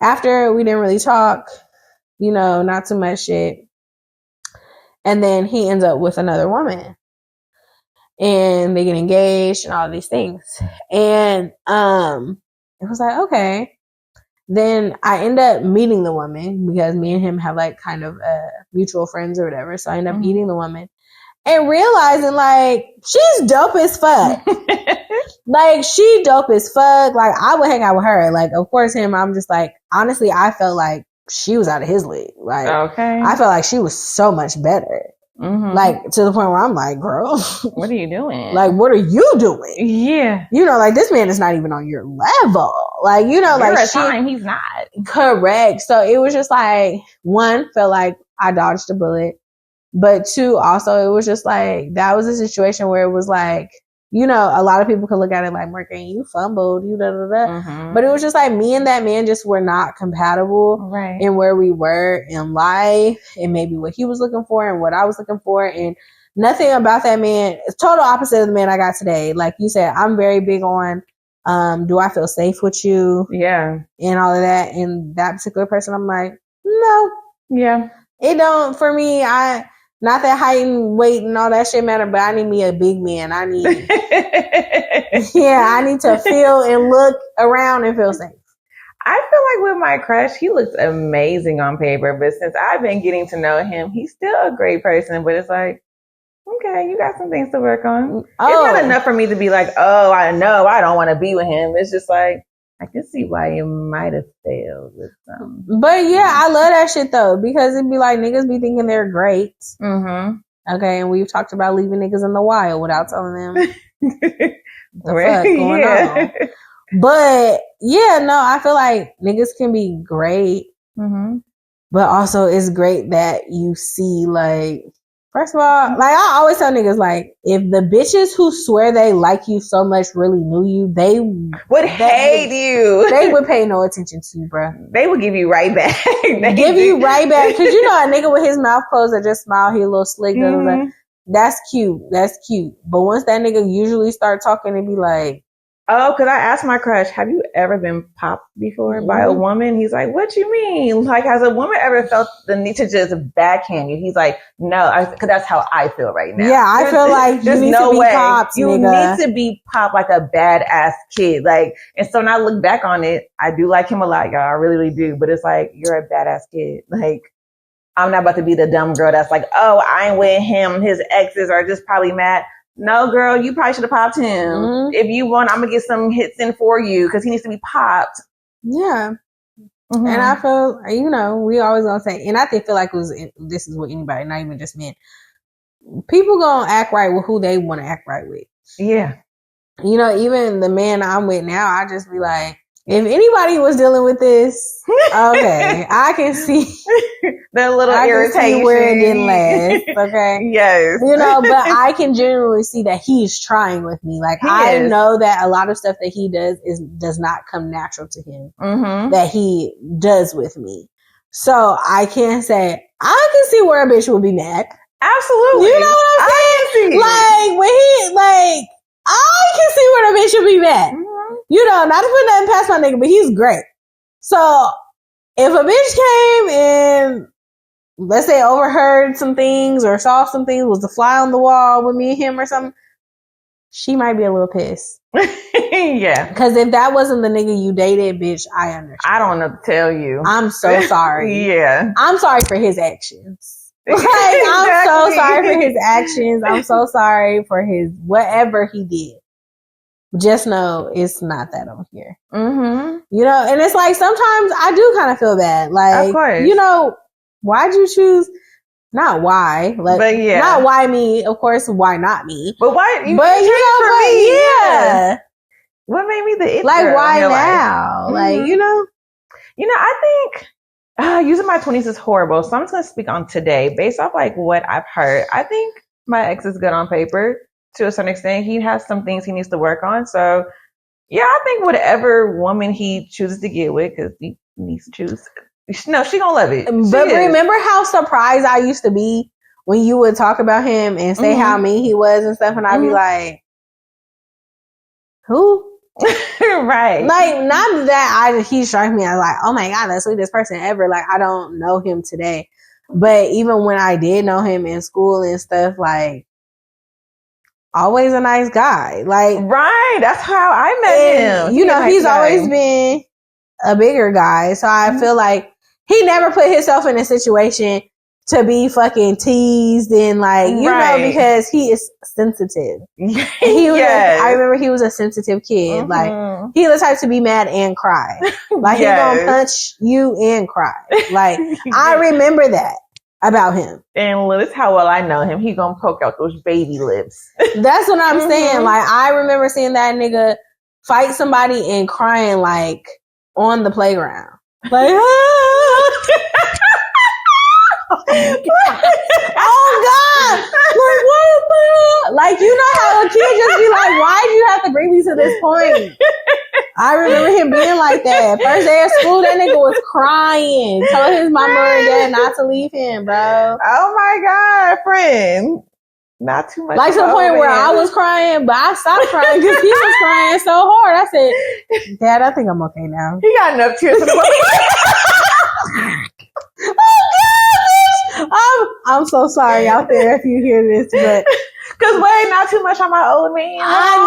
After we didn't really talk, you know, not too much shit. And then he ends up with another woman. And they get engaged and all these things. And it was like, okay. Then I end up meeting the woman because me and him have like kind of mutual friends or whatever. So I end up meeting the woman and realizing like she's dope as fuck. Like she dope as fuck. Like I would hang out with her. Like of course him, I'm just like, honestly, I felt like she was out of his league. Like I felt like she was so much better. Like to the point where I'm like, girl, what are you doing? Like, what are you doing? Yeah. You know, like this man is not even on your level. Like, you know, like he's not. Correct. So it was just like, one, felt like I dodged a bullet. But two, also it was just like, that was a situation where it was like, you know, a lot of people could look at it like, Morgan, you fumbled, you da da da. But it was just like me and that man just were not compatible in where we were in life and maybe what he was looking for and what I was looking for. And nothing about that man, it's total opposite of the man I got today. Like you said, I'm very big on, do I feel safe with you? Yeah. And all of that. And that particular person, I'm like, no. Yeah. It don't, for me, not that height and weight and all that shit matter, but I need me a big man. I need to feel and look around and feel safe. I feel like with my crush, he looks amazing on paper, but since I've been getting to know him, he's still a great person, but it's like, okay, you got some things to work on. Oh. It's not enough for me to be like, oh, I know I don't want to be with him. It's just like, I can see why you might have failed with some. But yeah, I love that shit though, because it'd be like niggas be thinking they're great. Okay, and we've talked about leaving niggas in the wild without telling them the fuck going on. But yeah, no, I feel like niggas can be great. But also it's great that you see like, first of all, like I always tell niggas, like, if the bitches who swear they like you so much really knew you, they would hate you. They would pay no attention to you, bro. They would give you right back. Give you right back. Cause you know a nigga with his mouth closed that just smile, he a little slick, that's cute. That's cute. But once that nigga usually start talking and be like, oh, because I asked my crush, have you ever been popped before by a woman? He's like, what you mean? Like, has a woman ever felt the need to just backhand you? He's like, no, because that's how I feel right now. Yeah, I feel like you need to be popped, you need to be popped like a badass kid. Like, and so when I look back on it, I do like him a lot, y'all. I really, really do. But it's like, you're a badass kid. Like, I'm not about to be the dumb girl that's like, oh, I ain't with him. His exes are just probably mad. No, girl, you probably should have popped him. If you want, I'm going to get some hits in for you because he needs to be popped. Yeah. And I feel, you know, we always going to say, and I feel like this is with anybody, not even just men. People going to act right with who they want to act right with. Yeah. You know, even the man I'm with now, I just be like, if anybody was dealing with this, okay, I can see the little irritation where it didn't last. Okay, yes, you know, but I can genuinely see that he's trying with me. Like I know that a lot of stuff that he does not come natural to him. That he does with me, so I can say I can see where a bitch will be mad. Absolutely, you know what I'm saying? Like when he like, I can see where the bitch will be mad. You know, not to put nothing past my nigga, but he's great. So if a bitch came and let's say overheard some things or saw some things, was the fly on the wall with me and him or something, she might be a little pissed. Yeah. Because if that wasn't the nigga you dated, bitch, I understand. I don't know to tell you. I'm so sorry. Yeah. I'm sorry for his actions. Like, I'm so sorry for his actions. I'm so sorry for his whatever he did. Just know it's not that over here. You know, and it's like sometimes I do kind of feel bad. Like, of course. You know, why'd you choose? Not why, like, but yeah. Not why me. Of course, why not me? But why? You know, for me, yeah. What made me the it like? Why now? Like, you know, I think using my 20s is horrible. So I'm just gonna speak on today based off like what I've heard. I think my ex is good on paper. To a certain extent, he has some things he needs to work on. So, yeah, I think whatever woman he chooses to get with, because he needs to choose. No, she gonna love it. But remember how surprised I used to be when you would talk about him and say how mean he was and stuff, and I'd be like, who? Right. Like, not that he struck me as like, oh my God, that's the sweetest person ever. Like, I don't know him today. But even when I did know him in school and stuff, like, always a nice guy. Like, right. That's how I met him. You know, he's always been a bigger guy. So I feel like he never put himself in a situation to be fucking teased and like, you know, because he is sensitive. He was I remember he was a sensitive kid. Like, he was the type to be mad and cry. Like, he gonna punch you and cry. Like, I remember that about him. And that's how well I know him. He gonna poke out those baby lips. That's what I'm saying. Like, I remember seeing that nigga fight somebody and crying, like, on the playground. Like, oh God! Like, what? Like, you know how a kid just be like, why'd you have to bring me to this point? I remember him being like that. First day of school, that nigga was crying, telling his mama and dad not to leave him, bro. Oh my God, friend. Not too much. Like, to the point where I was crying, but I stopped crying because he was crying so hard. I said, Dad, I think I'm okay now. He got enough tears in the I'm so sorry out there if you hear this, but because wait, not too much on my old man. I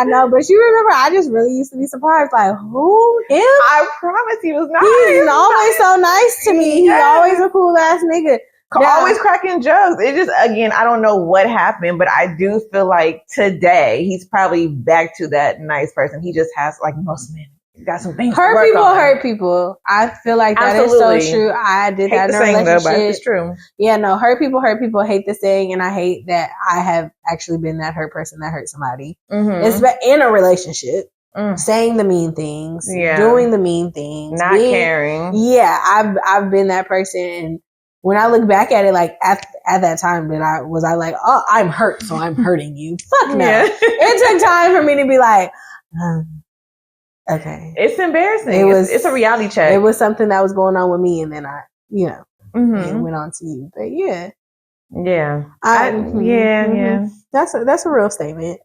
know. But you remember, I just really used to be surprised. Like, who? Him? I promise he was nice. He's always so nice to me. He's always a cool ass nigga. Always cracking jokes. It just, again, I don't know what happened, but I do feel like today he's probably back to that nice person. He just has, like most men, got some things. Hurt people. I feel like that is so true. I did that in a relationship. Though, but it's true. Yeah, no, hurt people. Hate the saying, and I hate that I have actually been that hurt person that hurt somebody. It's in a relationship. Saying the mean things, doing the mean things, not caring. Yeah, I've been that person, and when I look back at it, like at that time, was I like, oh, I'm hurt, so I'm hurting you? Fuck no. Yeah. It took time for me to be like, okay. It's embarrassing. It's a reality check. It was something that was going on with me, and then I, it went on to you. But yeah. That's a real statement.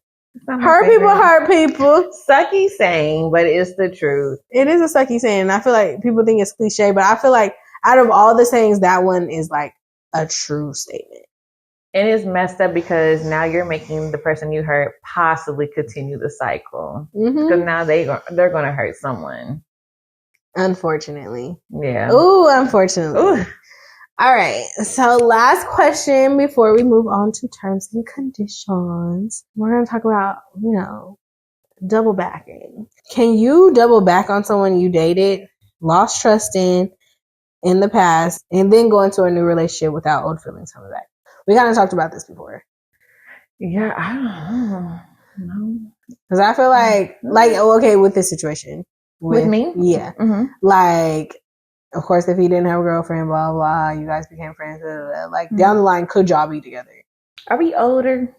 Hurt people. Sucky saying, but it's the truth. It is a sucky saying. I feel like people think it's cliche, but I feel like out of all the sayings, that one is like a true statement. And it's messed up because now you're making the person you hurt possibly continue the cycle. Because now they're going to hurt someone. Unfortunately. Yeah. Ooh, unfortunately. Ooh. All right. So last question before we move on to terms and conditions. We're going to talk about, double backing. Can you double back on someone you dated, lost trust in the past, and then go into a new relationship without old feelings coming back? We kind of talked about this before. Yeah, I don't know. Because I feel like, okay, with this situation. With me? Yeah. Like, of course, if he didn't have a girlfriend, blah, blah, you guys became friends, blah, blah, blah. Like, down the line, could y'all be together? Are we older?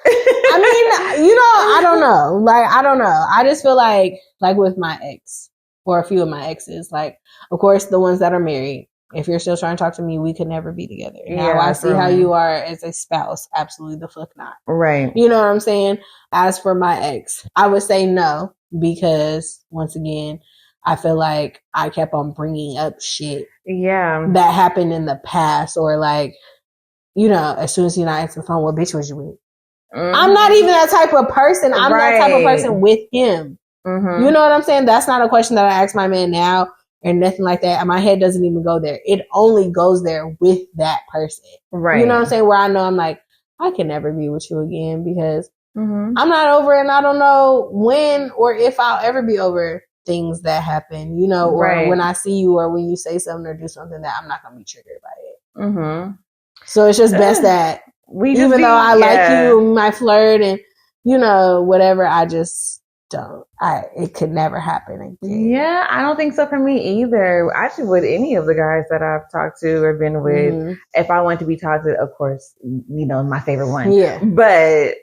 I mean, I don't know. Like, I don't know. I just feel like with my ex, or a few of my exes, like, of course, the ones that are married, if you're still trying to talk to me, we could never be together. Now I see how you are as a spouse. Absolutely the fuck not. Right. You know what I'm saying? As for my ex, I would say no, because once again, I feel like I kept on bringing up shit that happened in the past, or like, as soon as you're not answering the phone, what bitch was you with? I'm not even that type of person. I'm that type of person with him. You know what I'm saying? That's not a question that I ask my man now or nothing like that. And my head doesn't even go there. It only goes there with that person. Right. You know what I'm saying? Where I know I'm like, I can never be with you again because I'm not over it, and I don't know when or if I'll ever be over things that happen, or when I see you or when you say something or do something that I'm not going to be triggered by it. So it's just best that even though I like you, we might flirt and, whatever, I just don't. It could never happen again. Yeah, I don't think so for me either. Actually, with any of the guys that I've talked to or been with, if I want to be talked to, of course, my favorite one. Yeah. But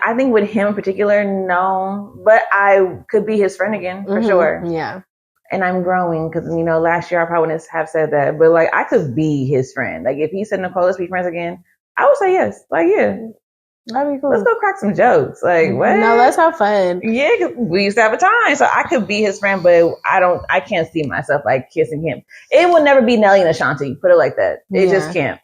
I think with him in particular, no. But I could be his friend again, for sure. Yeah. And I'm growing because, last year I probably wouldn't have said that. But, I could be his friend. Like, if he said, Nicole, let's be friends again, I would say yes. Like, yeah. That'd be cool. Let's go crack some jokes. Like, what? No, let's have fun. Yeah, 'cause we used to have a time. So I could be his friend, but I can't see myself like kissing him. It will never be Nelly and Ashanti. Put it like that. It just can't.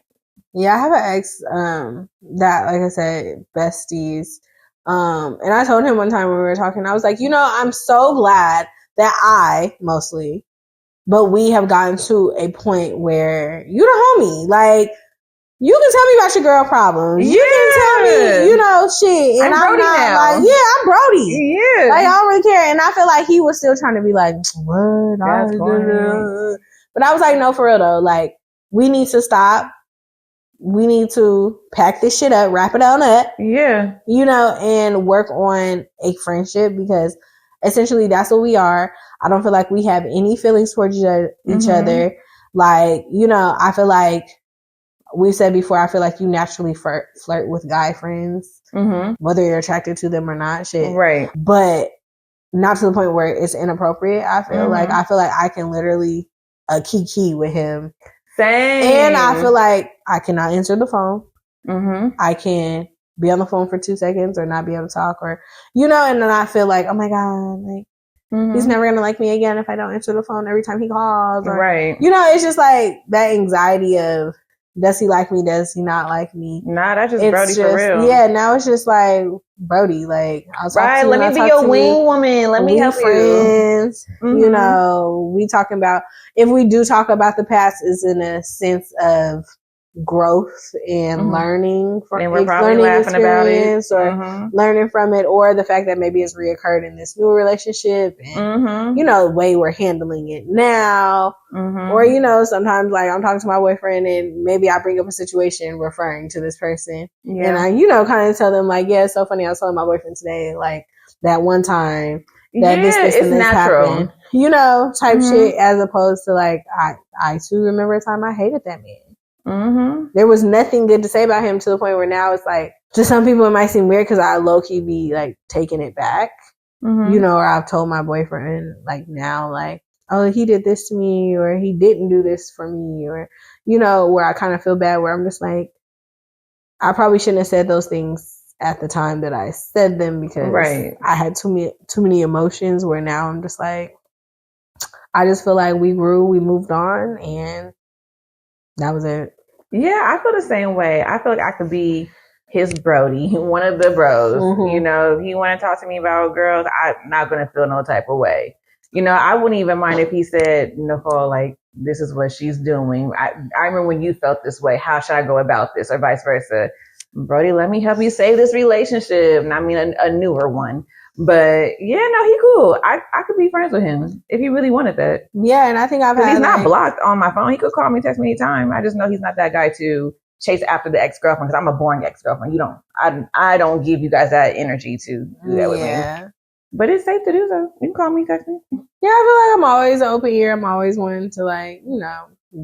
Yeah, I have an ex, that, like I said, besties. And I told him one time when we were talking, I was like, I'm so glad that but we have gotten to a point where you the homie. Like, you can tell me about your girl problems. You can tell me, shit. And I'm not now. Like, I'm Brody. Yeah. Like, I don't really care. And I feel like he was still trying to be like, what? But I was like, no, for real though. Like, we need to stop. We need to pack this shit up, wrap it on up. Yeah. And work on a friendship, because essentially that's what we are. I don't feel like we have any feelings towards each other. Like, I feel like we've said before, I feel like you naturally flirt with guy friends, whether you're attracted to them or not. Shit. Right. But not to the point where it's inappropriate. I feel like I can literally kiki with him. Same. And I feel like I cannot answer the phone. I can be on the phone for 2 seconds or not be able to talk, or, and then I feel like, oh my God, like, he's never going to like me again if I don't answer the phone every time he calls. Or, right. It's just like that anxiety of, does he like me? Does he not like me? Nah, that's just Brody for real. Yeah, now it's just like, Brody, like, I'll talk to you. Let me be your wing woman. Let me help friends. We talking about, if we do talk about the past, is in a sense of growth and learning from and we're probably laughing about it, or learning from it, or the fact that maybe it's reoccurred in this new relationship, and the way we're handling it now, or sometimes like I'm talking to my boyfriend and maybe I bring up a situation referring to this person, and I kind of tell them like, yeah, it's so funny, I was telling my boyfriend today, like, that one time that this and this happened, type shit, as opposed to like, I too remember a time I hated that man. There was nothing good to say about him, to the point where now it's like, to some people it might seem weird because I low-key be like taking it back, or I've told my boyfriend like now, like, oh, he did this to me, or he didn't do this for me, or where I kind of feel bad, where I'm just like, I probably shouldn't have said those things at the time that I said them, because I had too many emotions, where now I'm just like, I just feel like we grew, we moved on, and that was it. Yeah, I feel the same way. I feel like I could be his Brody, one of the bros. If he want to talk to me about girls, I'm not going to feel no type of way. I wouldn't even mind if he said, Nicole, like, this is what she's doing. I remember when you felt this way. How should I go about this? Or vice versa. Brody, let me help you save this relationship. And I mean, a newer one. But yeah, no, he cool. I could be friends with him if he really wanted that. Yeah, and I think he's not blocked on my phone. He could call me, text me anytime. I just know he's not that guy to chase after the ex-girlfriend, because I'm a boring ex-girlfriend. I don't give you guys that energy to do that with me. But it's safe to do so. You can call me, text me. Yeah, I feel like I'm always an open ear. I'm always wanting to, like,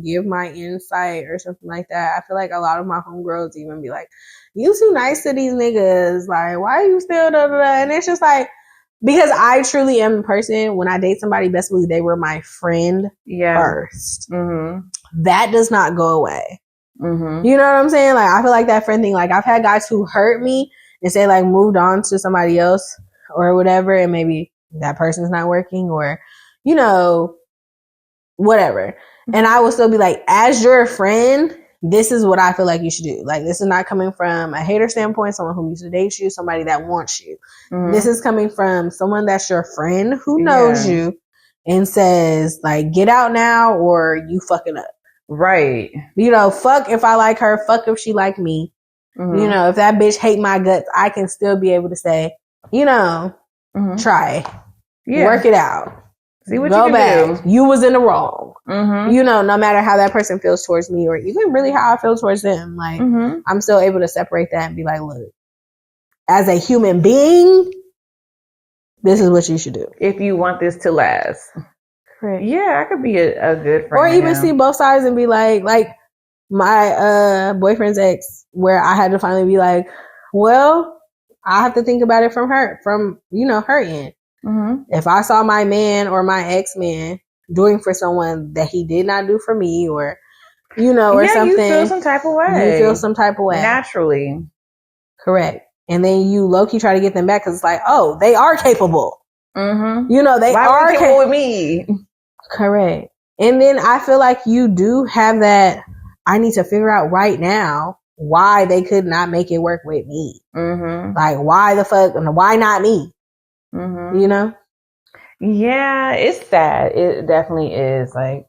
give my insight or something like that. I feel like a lot of my homegirls even be like, you too nice to these niggas. Like, why are you still da-da-da? And it's just like, because I truly am a person, when I date somebody, best believe they were my friend first. That does not go away. You know what I'm saying? Like, I feel like that friend thing, like, I've had guys who hurt me and say, like, moved on to somebody else or whatever, and maybe that person's not working, or, whatever. And I will still be like, as your friend, this is what I feel like you should do. Like, this is not coming from a hater standpoint, someone who used to date you, somebody that wants you. This is coming from someone that's your friend who knows you and says, like, get out now or you fucking up. Right. Fuck if I like her, fuck if she like me. If that bitch hate my guts, I can still be able to say, try. Work it out. See what Go you can back. do. You was in the wrong. No matter how that person feels towards me, or even really how I feel towards them, like, I'm still able to separate that and be like, look, as a human being, this is what you should do if you want this to last. Correct. Yeah, I could be a good friend. Or even see both sides and be like my boyfriend's ex, where I had to finally be like, well, I have to think about it from her end. If I saw my man or my ex-man doing for someone that he did not do for me, or, or something. You feel some type of way. You feel some type of way. Naturally. Correct. and then you low-key try to get them back because it's like, oh, they are capable. Mm-hmm. You know, they are capable with me. Correct. And then I feel like you do have that, I need to figure out right now why they could not make it work with me. Mm-hmm. Like, why the fuck, why not me? Mm-hmm. You know? Yeah, it's sad. It definitely is. Like,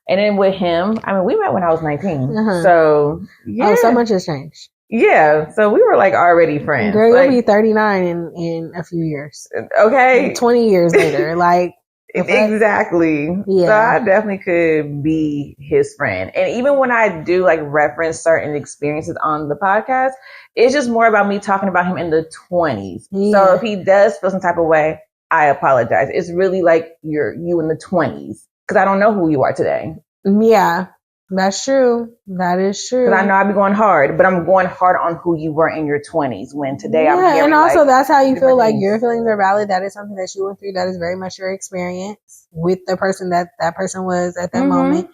and then with him, I mean, we met when I was 19. So, yeah. Oh, so much has changed. Yeah. So we were like already friends. Girl, you'll be 39 in a few years. Okay. 20 years later. Like, exactly. Yeah. So I definitely could be his friend. And even when I do like reference certain experiences on the podcast, it's just more about me talking about him in the 20s. Yeah. So if he does feel some type of way, I apologize. It's really like you in the 20s because I don't know who you are today. Yeah, that's true. That is true. Because I know I'd be going hard, but I'm going hard on who you were in your 20s when today I'm hearing. And also like, that's how you feel like your feelings are valid. That is something that you went through. That is very much your experience with the person that person was at that moment.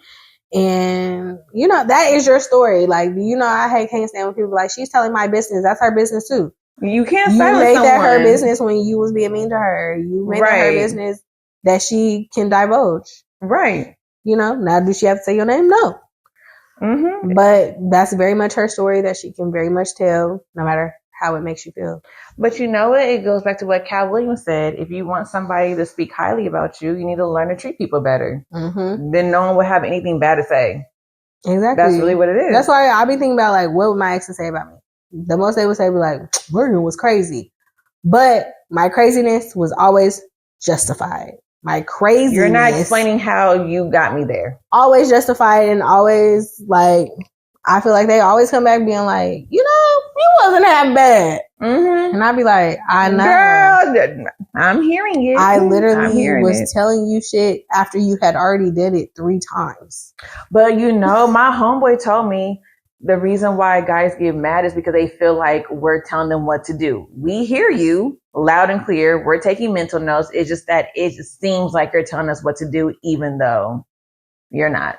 And, you know, that is your story. Like, you know, I can't stand when people like, she's telling my business. That's her business too. You can't You silence made someone. That her business when you was being mean to her. You made that her business that she can divulge. Right. You know, now do she have to say your name? No. Mm-hmm. But that's very much her story that she can very much tell, no matter how it makes you feel. But you know what? It goes back to what Cal Williams said. If you want somebody to speak highly about you, you need to learn to treat people better. Mm-hmm. Then no one will have anything bad to say. Exactly. That's really what it is. That's why I be thinking about, like, what would my exes say about me? The most they would say would be like, Morgan was crazy. But my craziness was always justified. My craziness. You're not explaining how you got me there. Always justified and always, like, I feel like they always come back being like, you know, you wasn't that bad. Mm-hmm. And I'd be like, I know. Girl, I'm hearing it. I literally was telling you shit after you had already did it 3 times. But you know, my homeboy told me the reason why guys get mad is because they feel like we're telling them what to do. We hear you loud and clear. We're taking mental notes. It's just that it just seems like you're telling us what to do, even though you're not.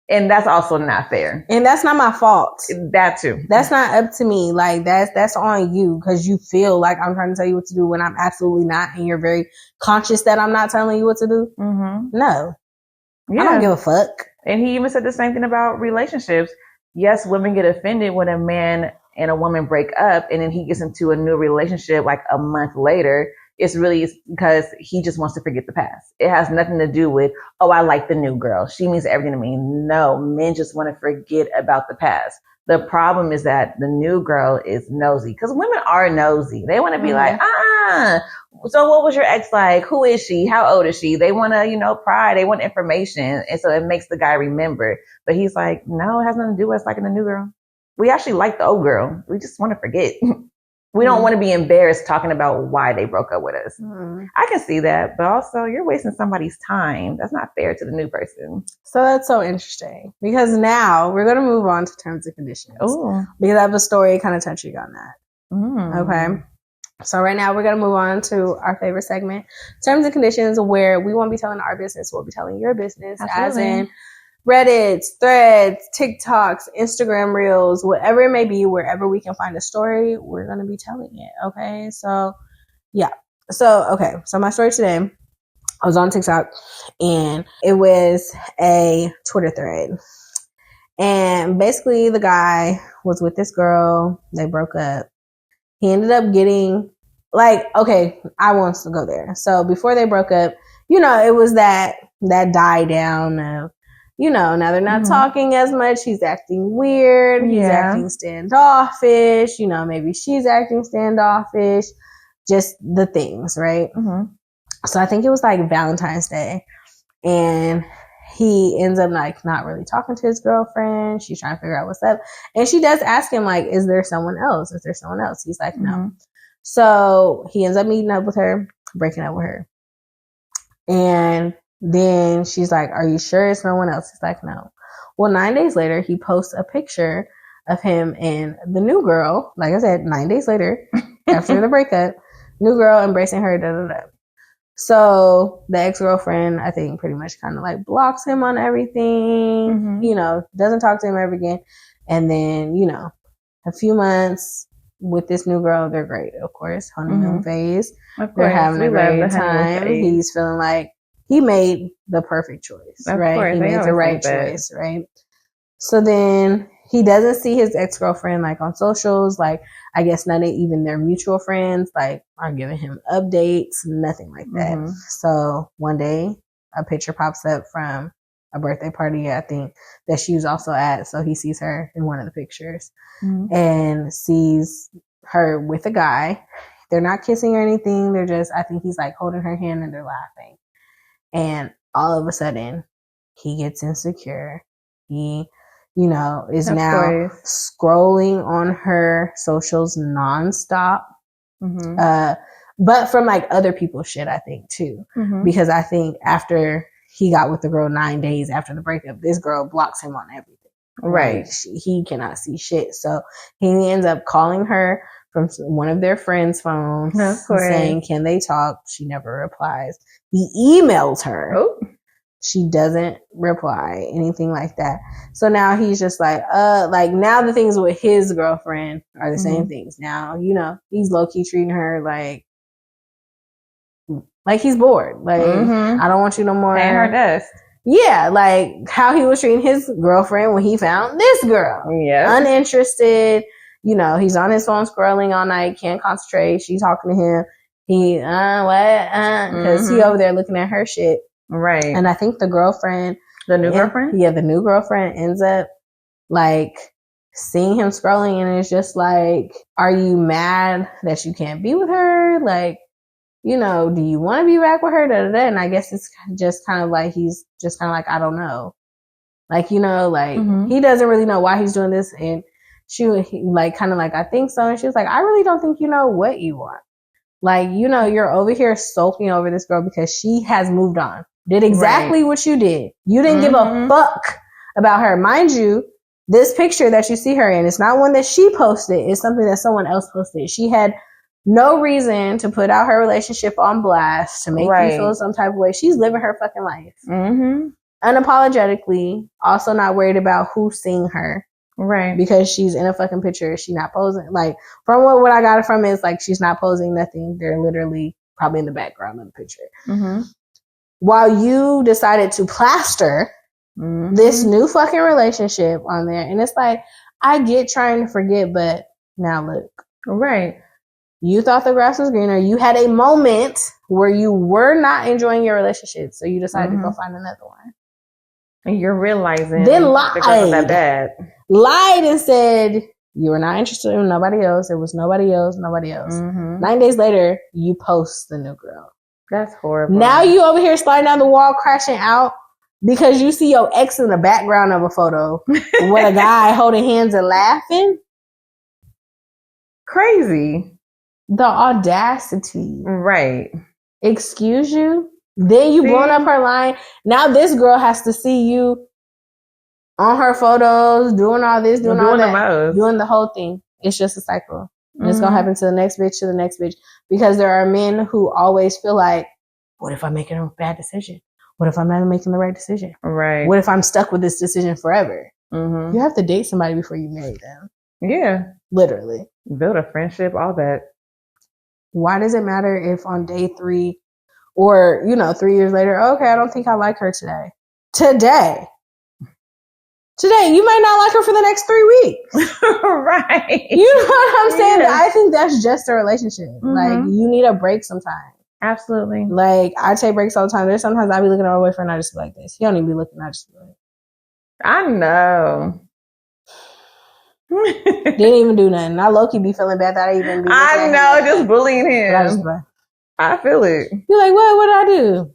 And that's also not fair. And that's not my fault. That too. That's not up to me. Like, that's on you because you feel like I'm trying to tell you what to do when I'm absolutely not. And you're very conscious that I'm not telling you what to do. Mm-hmm. No. Yeah. I don't give a fuck. And he even said the same thing about relationships. Yes, women get offended when a man and a woman break up and then he gets into a new relationship like a month later. It's really because he just wants to forget the past. It has nothing to do with, oh, I like the new girl. She means everything to me. No, men just want to forget about the past. The problem is that the new girl is nosy because women are nosy. They want to be like, so what was your ex like? Who is she? How old is she? They want to, pry. They want information. And so it makes the guy remember. But he's like, no, it has nothing to do with us liking the new girl. We actually like the old girl. We just want to forget. We don't want to be embarrassed talking about why they broke up with us. I can see that, but also you're wasting somebody's time. That's not fair to the new person. So that's so interesting because now we're going to move on to terms and conditions. Ooh. Because I have a story kind of touching on that. Okay. So right now we're going to move on to our favorite segment, terms and conditions, where we won't be telling our business. We'll be telling your business. Absolutely. As in Reddits, threads, TikToks, Instagram reels, whatever it may be, wherever we can find a story, we're going to be telling it. Okay. So yeah. So my story today, I was on TikTok and it was a Twitter thread. And basically the guy was with this girl. They broke up. He ended up getting I want to go there. So before they broke up, it was that die down of, now they're not talking as much. He's acting weird. He's acting standoffish. Maybe she's acting standoffish. Just the things, right? So I think it was like Valentine's Day. And he ends up not really talking to his girlfriend. She's trying to figure out what's up. And she does ask him, is there someone else? Is there someone else? He's like, no. So he ends up meeting up with her, breaking up with her. And then she's like, are you sure it's no one else? He's like, no. Well, 9 days later, he posts a picture of him and the new girl. Like I said, 9 days later, after the breakup, new girl embracing her, So the ex-girlfriend, I think, pretty much kind of blocks him on everything, doesn't talk to him ever again. And then, a few months, with this new girl. They're great, of course. Honeymoon phase. Of course, they're having a great the time. He's feeling like he made the perfect choice, right? Course, he made the right choice, right? So then he doesn't see his ex-girlfriend like on socials. Like, I guess none of even their mutual friends like are giving him updates, nothing like that. So one day a picture pops up from a birthday party, I think, that she was also at. So he sees her in one of the pictures and sees her with a guy. They're not kissing or anything. They're just, I think he's like holding her hand and they're laughing. And all of a sudden he gets insecure. He, you know, is now scrolling on her socials nonstop. But from like other people's shit, I think too, because I think after he got with the girl 9 days after the breakup, this girl blocks him on everything. Right. Like, he cannot see shit. So he ends up calling her from one of their friends' phones saying, can they talk? She never replies. He emails her. She doesn't reply, anything like that. So now he's just like now the things with his girlfriend are the same things. Now, you know, he's low-key treating her like he's bored. Like, I don't want you no more. Paying her dust. Yeah, like how he was treating his girlfriend when he found this girl. Yeah. Uninterested. You know, he's on his phone scrolling all night, can't concentrate. She's talking to him. He, because he over there looking at her shit. Right. And I think the girlfriend. The new girlfriend? Yeah, the new girlfriend ends up like seeing him scrolling and it's just like, are you mad that you can't be with her? Like, you know, do you want to be back with her? Da, da, da. And I guess it's just kind of like, he's just kind of like, I don't know. Like, you know, like he doesn't really know why he's doing this. And she like, kind of like, I think so. And she was like, I really don't think you know what you want. Like, you know, you're over here sulking over this girl because she has moved on. Did exactly what you did. You didn't give a fuck about her. Mind you, this picture that you see her in, it's not one that she posted. It's something that someone else posted. She had no reason to put out her relationship on blast to make you feel some type of way. She's living her fucking life. Unapologetically. Also not worried about who's seeing her. Right. Because she's in a fucking picture. She's not posing. Like, from what I got it from is like, she's not posing nothing. They're literally probably in the background of the picture. While you decided to plaster this new fucking relationship on there. And it's like, I get trying to forget, but now look. Right. You thought the grass was greener. You had a moment where you were not enjoying your relationship. So you decided to go find another one. And you're realizing then lied. The girl was that bad. Lied and said you were not interested in nobody else. There was nobody else. 9 days later, you post the new girl. That's horrible. Now you over here sliding down the wall, crashing out because you see your ex in the background of a photo with a guy holding hands and laughing. Crazy. The audacity. Right. Excuse you? Then you blown up her line. Now this girl has to see you on her photos, doing all this, doing all that. Doing the whole thing. It's just a cycle. And it's going to happen to the next bitch, because there are men who always feel like, what if I'm making a bad decision? What if I'm not making the right decision? Right. What if I'm stuck with this decision forever? You have to date somebody before you marry them. Yeah. Literally. Build a friendship, all that. Why does it matter if on day 3 or, 3 years later, okay, I don't think I like her today. Today, you might not like her for the next 3 weeks. Right. You know what I'm saying? Yeah. I think that's just a relationship. Like, you need a break sometimes. Absolutely. Like, I take breaks all the time. There's sometimes I be looking at my boyfriend, I just be like this. He don't even be looking, I just be like. I know. Didn't even do nothing. I low-key be feeling bad that I even be I know, just bullying him. I feel it. You're like, what did I do?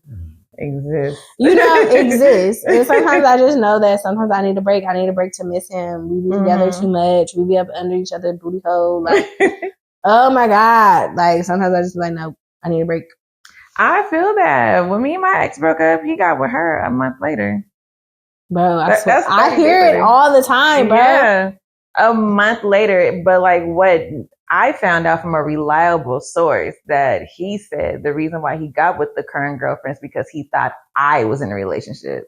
Exist. Exist. And sometimes I just know that sometimes I need a break. I need a break to miss him. We be together too much. We be up under each other booty hole. Like, oh my God. Like, sometimes I just be like, no, I need a break. I feel that. When me and my ex broke up, he got with her a month later. Bro, I hear it all the time, bro. Yeah. A month later, but like what I found out from a reliable source that he said the reason why he got with the current girlfriend is because he thought I was in a relationship.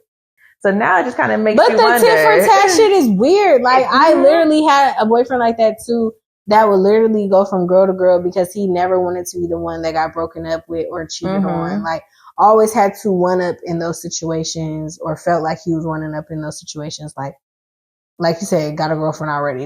So now it just kind of makes you wonder. But the tit for tat shit is weird. Like, I literally had a boyfriend like that too. that would literally go from girl to girl because he never wanted to be the one that got broken up with or cheated on. Like, always had to one up in those situations or felt like he was one up in those situations. Like you said, got a girlfriend already,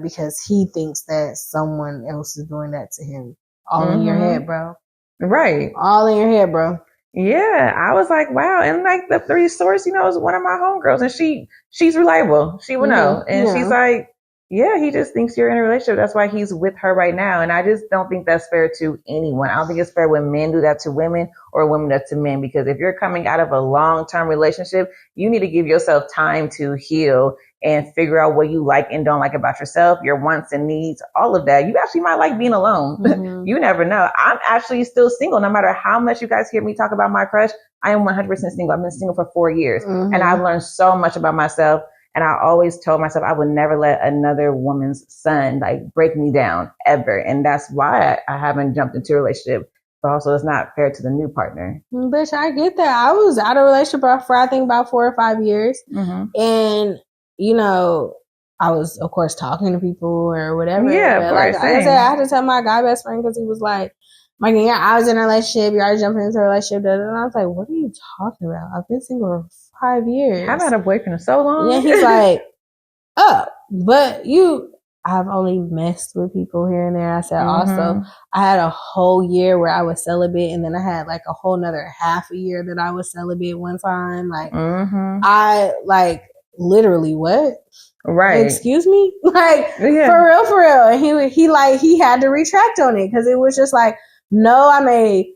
because he thinks that someone else is doing that to him. All in your head, bro. Right. All in your head, bro. Yeah, I was like, wow. And like the three source, is one of my homegirls, and she's reliable. She will know. And she's like, yeah, he just thinks you're in a relationship. That's why he's with her right now. And I just don't think that's fair to anyone. I don't think it's fair when men do that to women or women do that to men, because if you're coming out of a long-term relationship, you need to give yourself time to heal and figure out what you like and don't like about yourself, your wants and needs, all of that. You actually might like being alone. You never know. I'm actually still single. No matter how much you guys hear me talk about my crush, I am 100% single. I've been single for 4 years and I've learned so much about myself. And I always told myself I would never let another woman's son like break me down ever. And that's why I haven't jumped into a relationship. But also it's not fair to the new partner. Bitch, I get that. I was out of a relationship for I think about 4 or 5 years. And I was, of course, talking to people or whatever. Yeah, but of course. Like I said, I had to tell my guy best friend because he was like, I was in a relationship. You're already jumping into a relationship. And I was like, what are you talking about? I've been single for 5 years. I've had a boyfriend for so long. Yeah, he's like, but I've only messed with people here and there. I said, also, I had a whole year where I was celibate, and then I had like a whole nother half a year that I was celibate one time. Like, I literally what? Right. Excuse me? Like, for real. And he had to retract on it because it was just like, no, I may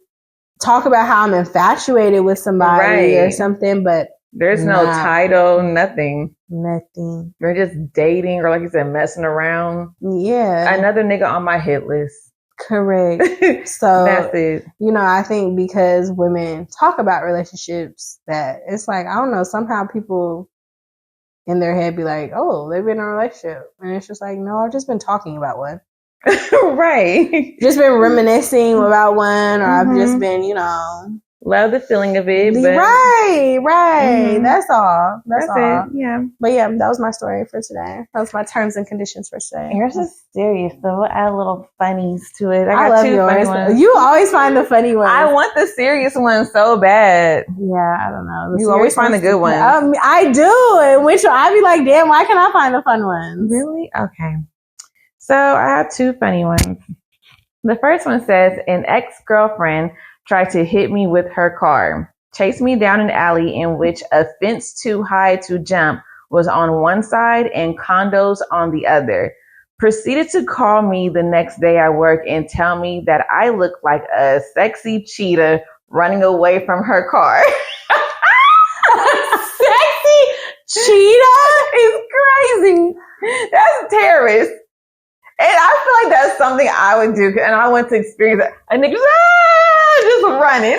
talk about how I'm infatuated with somebody or something, but there's no title, nothing. Nothing. We're just dating or, like you said, messing around. Yeah. Another nigga on my hit list. Correct. So that's it. I think because women talk about relationships, that it's like, I don't know, somehow people in their head be like, oh, they've been in a relationship. And it's just like, no, I've just been talking about one. Right. Just been reminiscing about one, or I've just been, love the feeling of it. But right. That's all. That's all. It. Yeah. But yeah, that was my story for today. That was my terms and conditions for today. Yours is serious, though. We'll add little funnies to it. I love yours. You always find the funny ones. I want the serious ones so bad. Yeah, I don't know. You always find the good ones. I do. And which I be like, damn, why can't I find the fun ones? Really? Okay. So I have 2 funny ones. The first one says, an ex-girlfriend tried to hit me with her car, chased me down an alley in which a fence too high to jump was on one side and condos on the other. Proceeded to call me the next day at work and tell me that I look like a sexy cheetah running away from her car. Sexy cheetah is crazy. That's a terrorist. And I feel like that's something I would do. And I want to experience it. A nigga just running.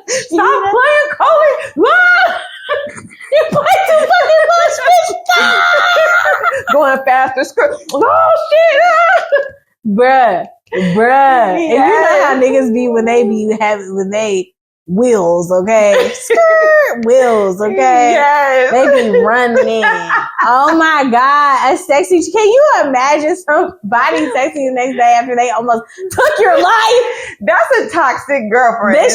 Stop playing, Coley. You play too fucking much, bitch. Going faster. Oh, shit. Bruh. Yes. And you know how niggas be when they wheels, okay? Skirt wheels, okay? Yes. They be running. Oh my God. A sexy. Can you imagine somebody sexy the next day after they almost took your life? That's a toxic girlfriend. That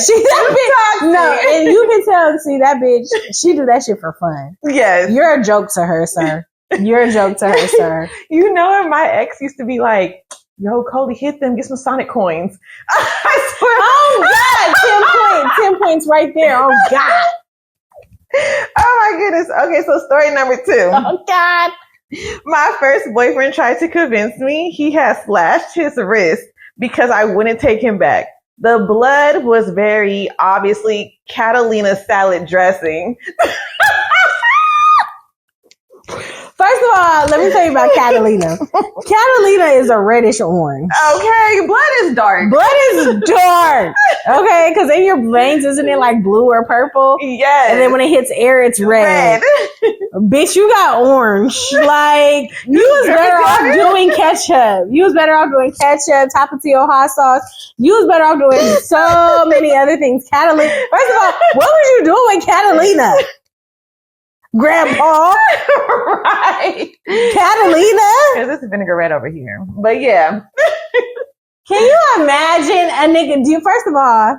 bitch. No, and you can tell, see, that bitch, she do that shit for fun. Yes. You're a joke to her, sir. You're a joke to her, sir. You know, my ex used to be like, yo, Cody, hit them, get some Sonic coins. I swear. Oh, God. 10 points right there. Oh, God. Oh, my goodness. Okay, so story number 2. Oh, God. My first boyfriend tried to convince me he had slashed his wrist because I wouldn't take him back. The blood was very obviously Catalina salad dressing. First of all, let me tell you about Catalina. Catalina is a reddish orange. Okay, blood is dark. Blood is dark. Okay, because in your veins, isn't it like blue or purple? Yes. And then when it hits air, it's red. Bitch, you got orange. Like, you was better off doing ketchup. You was better off doing ketchup, Tapatio hot sauce. You was better off doing so many other things. Catalina. First of all, what was you doing with Catalina? Grandpa. Right. Catalina. Because this is vinaigrette over here. But yeah. Can you imagine a nigga? First of all,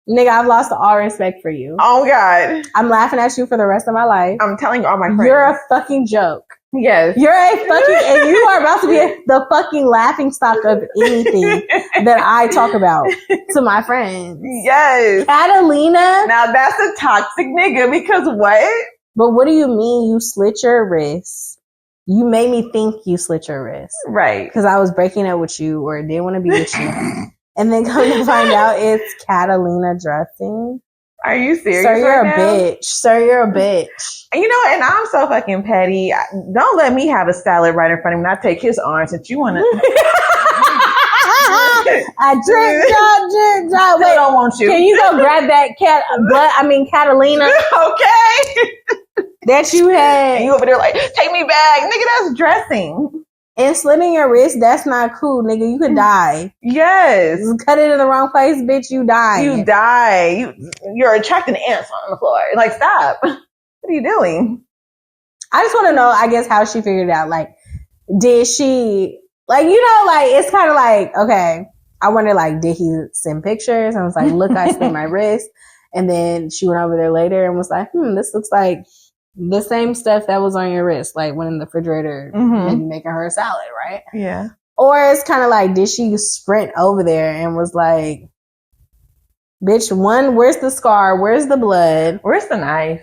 nigga, I've lost all respect for you. Oh, God. I'm laughing at you for the rest of my life. I'm telling all my friends. You're a fucking joke. Yes. You're a fucking, and you are about to be the fucking laughing stock of anything that I talk about to my friends. Yes. Catalina. Now that's a toxic nigga because what? But what do you mean you slit your wrist? You made me think you slit your wrist. Right. Because I was breaking up with you or didn't want to be with you. And then come to find out it's Catalina dressing. Are you serious? Sir, you're right a now? bitch. Sir, you're a bitch. You know, and I'm so fucking petty. Don't let me have a salad right in front of me and I take his arm since you want to. I drink, drop. Wait, I don't want you. Can you go grab that Catalina? Okay. That you had. And you over there like, take me back. Nigga, that's dressing. And slitting your wrist, that's not cool, nigga. You could die. Yes. Cut it in the wrong place, bitch, you die. You die. You're attracting ants on the floor. Like, stop. What are you doing? I just want to know, I guess, how she figured it out. Like, did she, like, you know, like, it's kind of like, okay, I wonder, like, did he send pictures? And I was like, look, I slit my wrist. And then she went over there later and was like, this looks like the same stuff that was on your wrist, like when in the refrigerator, maybe making her a salad, right? Yeah. Or it's kind of like, did she sprint over there and was like, bitch, one, where's the scar? Where's the blood? Where's the knife?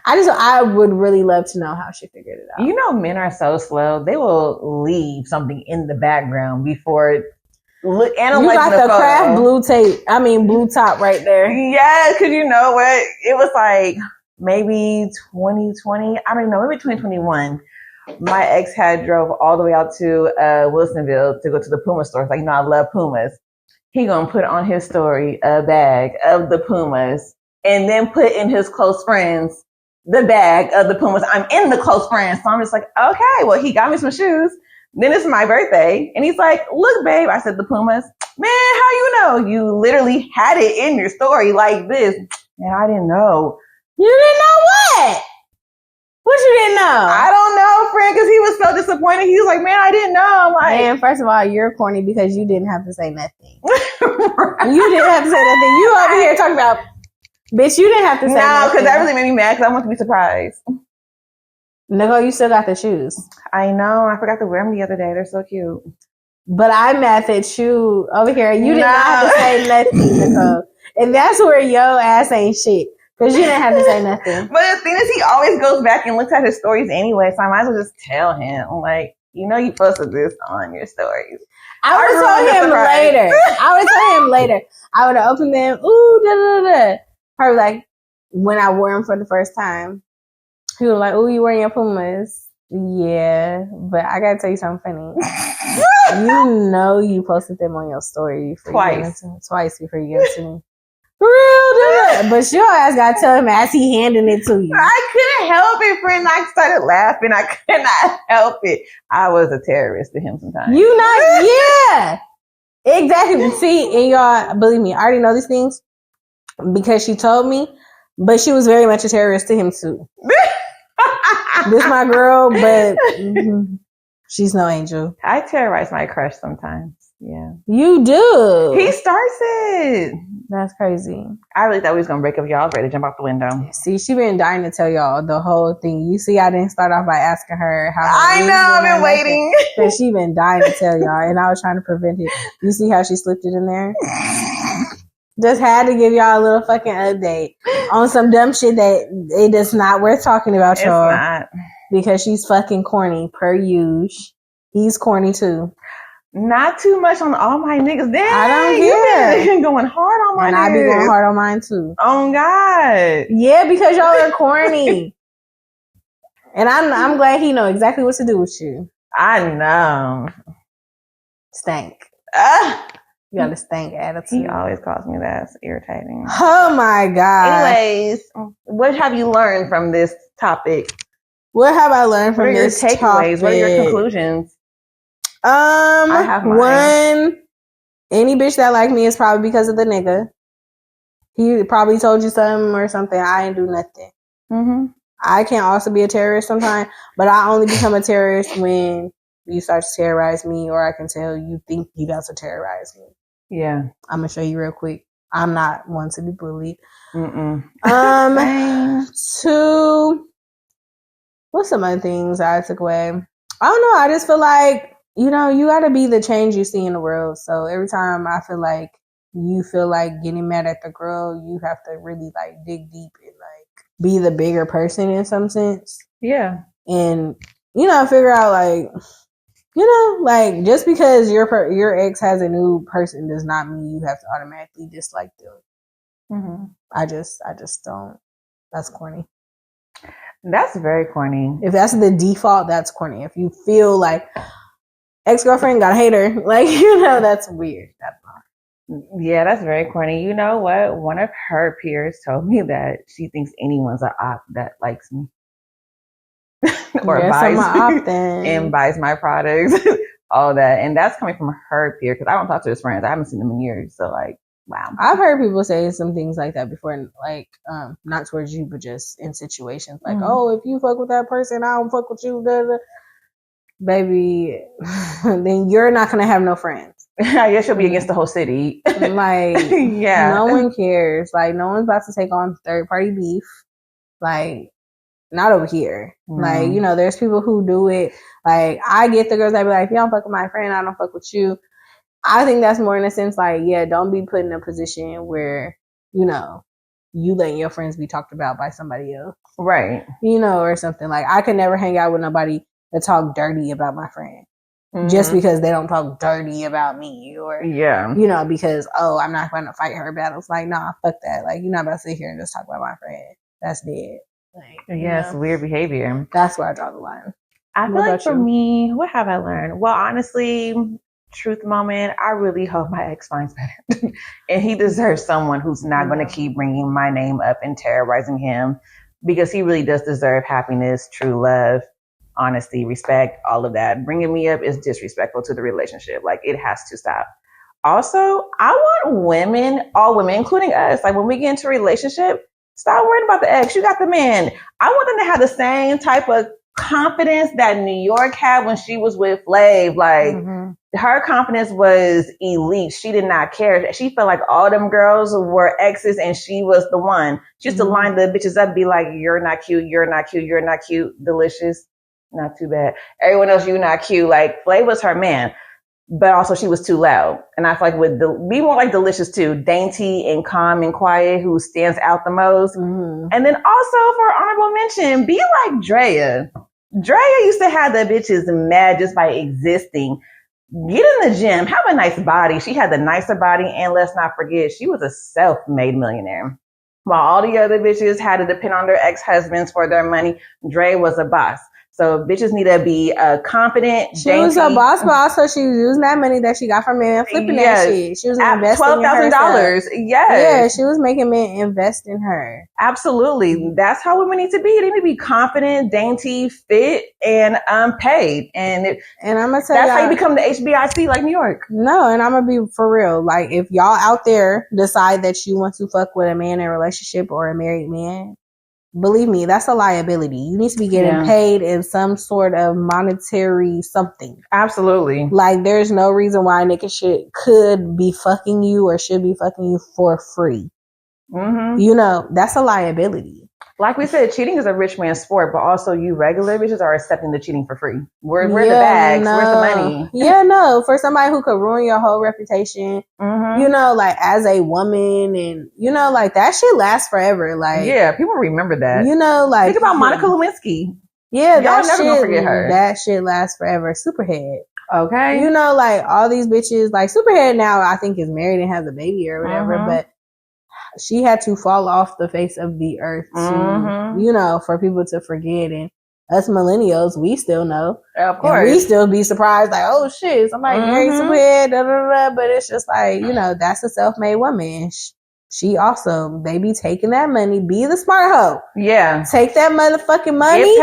I would really love to know how she figured it out. You know, men are so slow. They will leave something in the background before analyzing you got the photo. craft blue top right there. Yeah, because you know what? It was like maybe 2020. I don't know, maybe 2021. My ex had drove all the way out to Wilsonville to go to the Puma store. Like, you know, I love Pumas. He gonna put on his story a bag of the Pumas and then put in his close friends the bag of the Pumas. I'm in the close friends. So I'm just like, okay, well, he got me some shoes. Then it's my birthday. And he's like, look, babe. I said, the Pumas. Man, how you know? You literally had it in your story like this. Man, I didn't know. You didn't know what? What you didn't know? I don't know, friend, because he was so disappointed. He was like, man, I didn't know. I'm like, man, first of all, you're corny because you didn't have to say nothing. Right. You didn't have to say nothing. You over here talking about, bitch, you didn't have to say nothing. No, because that really made me mad because I want to be surprised. Nicole, you still got the shoes. I know. I forgot to wear them the other day. They're so cute. But I'm mad that you over here, you did not have to say nothing, Nicole. And that's where your ass ain't shit. Because you didn't have to say nothing. But the thing is, he always goes back and looks at his stories anyway, so I might as well just tell him. Like, you know you posted this on your stories. I would have told him later. I would have opened them. Ooh, da da da. Her like, when I wore them for the first time, he was like, ooh, you wearing your Pumas? Yeah, but I gotta tell you something funny. You know you posted them on your story twice before you gave it to me. For real, but your ass gotta tell him as he handing it to you. I couldn't help it, friend. I started laughing. I could not help it. I was a terrorist to him sometimes. You not, yeah, exactly. See, and y'all, believe me, I already know these things because she told me. But she was very much a terrorist to him too. This my girl, but she's no angel. I terrorize my crush sometimes. Yeah. You do. He starts it. That's crazy. I really thought we was going to break up. Y'all. I was ready to jump out the window. See, she been dying to tell y'all the whole thing. You see, I didn't start off by asking her how. I know. I've been waiting. Because she been dying to tell y'all, and I was trying to prevent it. You see how she slipped it in there? Just had to give y'all a little fucking update on some dumb shit that it is not worth talking about, y'all. It's not. Because she's fucking corny, per usual. He's corny too. Not too much on all my niggas. Dang, I don't care. You been going hard on my niggas. And I be going hard on mine too. Oh God. Yeah, because y'all are corny. And I'm glad he know exactly what to do with you. I know. Stank. You got a stank attitude. He always calls me that. It's irritating. Oh my God. Anyways, what have you learned from this topic? What have I learned from this topic? What are your conclusions? I have mine. One, any bitch that like me is probably because of the nigga. He probably told you something or something. I ain't do nothing. I can also be a terrorist sometimes, but I only become a terrorist when you start to terrorize me, or I can tell you think you got to terrorize me. Yeah. I'm gonna show you real quick. I'm not one to be bullied. Same. What's some other things I took away? I don't know. I just feel like, you gotta be the change you see in the world. So every time I feel like you feel like getting mad at the girl, you have to really like dig deep and like be the bigger person in some sense. Yeah. And, figure out like, like just because your ex has a new person does not mean you have to automatically dislike them. I just don't. That's corny. That's very corny. If that's the default, that's corny. If you feel like ex-girlfriend got a hater, like, that's weird. That's not. Yeah, that's very corny. You know what? One of her peers told me that she thinks anyone's an op that likes me. Or buys my products, all that. And that's coming from her peer, because I don't talk to his friends. I haven't seen them in years. So like, wow. I've heard people say some things like that before, like, not towards you, but just in situations like, oh, if you fuck with that person, I don't fuck with you, baby, then you're not gonna have no friends. I guess you'll be against the whole city. Like, yeah, no one cares. Like, no one's about to take on third party beef. Like, not over here. Like, there's people who do it. Like, I get the girls that be like, if you don't fuck with my friend, I don't fuck with you. I think that's more in a sense like, yeah, don't be put in a position where, you letting your friends be talked about by somebody else. Right. Or something. Like, I could never hang out with nobody that talk dirty about my friend. Just because they don't talk dirty about me, or, because, I'm not going to fight her battles. Like, nah, fuck that. Like, you're not about to sit here and just talk about my friend. That's dead. Like, it's weird behavior. That's where I draw the line. I feel like for me, what have I learned? Well, honestly, truth moment, I really hope my ex finds better. And he deserves someone who's not going to keep bringing my name up and terrorizing him, because he really does deserve happiness, true love, honesty, respect, all of that. Bringing me up is disrespectful to the relationship. Like, it has to stop. Also, I want women, all women, including us, like when we get into a relationship, stop worrying about the ex. You got the man. I want them to have the same type of confidence that New York had when she was with Flav. Like, her confidence was elite. She did not care. She felt like all them girls were exes and she was the one. She used to line the bitches up, be like, you're not cute, you're not cute, you're not cute, delicious, not too bad. Everyone else, you're not cute. Like, Flav was her man. But also she was too loud. And I feel like be more like Delicious too. Dainty and calm and quiet, who stands out the most. And then also for honorable mention, be like Drea. Drea used to have the bitches mad just by existing. Get in the gym, have a nice body. She had the nicer body, and let's not forget, she was a self-made millionaire. While all the other bitches had to depend on their ex-husbands for their money, Dre was a boss. So bitches need to be confident. She was a boss, but also she was using that money that she got from men flipping that shit. She was investing $12,000. Yes. Yeah, she was making men invest in her. Absolutely. That's how women need to be. They need to be confident, dainty, fit, and paid. And I'm gonna tell that's how you become the HBIC like New York. No, and I'm gonna be for real. Like, if y'all out there decide that you want to fuck with a man in a relationship or a married man, believe me, that's a liability. You need to be getting paid in some sort of monetary something. Absolutely. Like, there's no reason why a nigga could be fucking you or should be fucking you for free. That's a liability. Like we said, cheating is a rich man's sport, but also you regular bitches are accepting the cheating for free. Where's the bags? Where's the money? Yeah, no. For somebody who could ruin your whole reputation, like as a woman, and like that shit lasts forever. Like, yeah, people remember that. Like, think about Monica Lewinsky. Yeah, y'all never gonna forget her. That shit lasts forever. Superhead. Okay. Like all these bitches, like Superhead now I think is married and has a baby or whatever, but she had to fall off the face of the earth to, for people to forget. And us millennials, we still know. Of course. And we still be surprised, like, oh shit, somebody married Superhead, da, da, da. But it's just like, that's a self-made woman. She also, they be taking that money. Be the smart hoe. Yeah. Take that motherfucking money.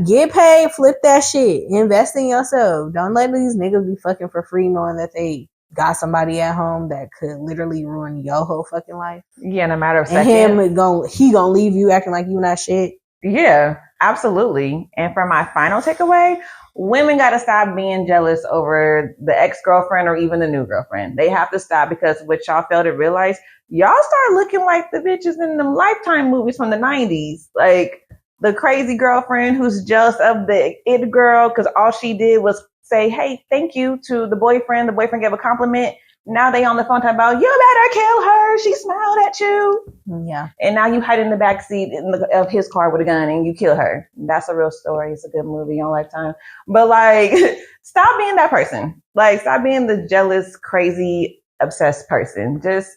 Get paid. Flip that shit. Invest in yourself. Don't let these niggas be fucking for free knowing that they got somebody at home that could literally ruin your whole fucking life. Yeah, in a matter of seconds. And he gonna leave you acting like you not shit. Yeah, absolutely. And for my final takeaway, women got to stop being jealous over the ex-girlfriend or even the new girlfriend. They have to stop, because what y'all fail to realize, y'all start looking like the bitches in them Lifetime movies from the 90s. Like the crazy girlfriend who's jealous of the it girl because all she did was say, hey, thank you to the boyfriend. The boyfriend gave a compliment. Now they on the phone talking about, you better kill her. She smiled at you. Yeah. And now you hide in the back seat of his car with a gun and you kill her. That's a real story. It's a good movie on Lifetime. But like, stop being that person. Like, stop being the jealous, crazy, obsessed person. Just,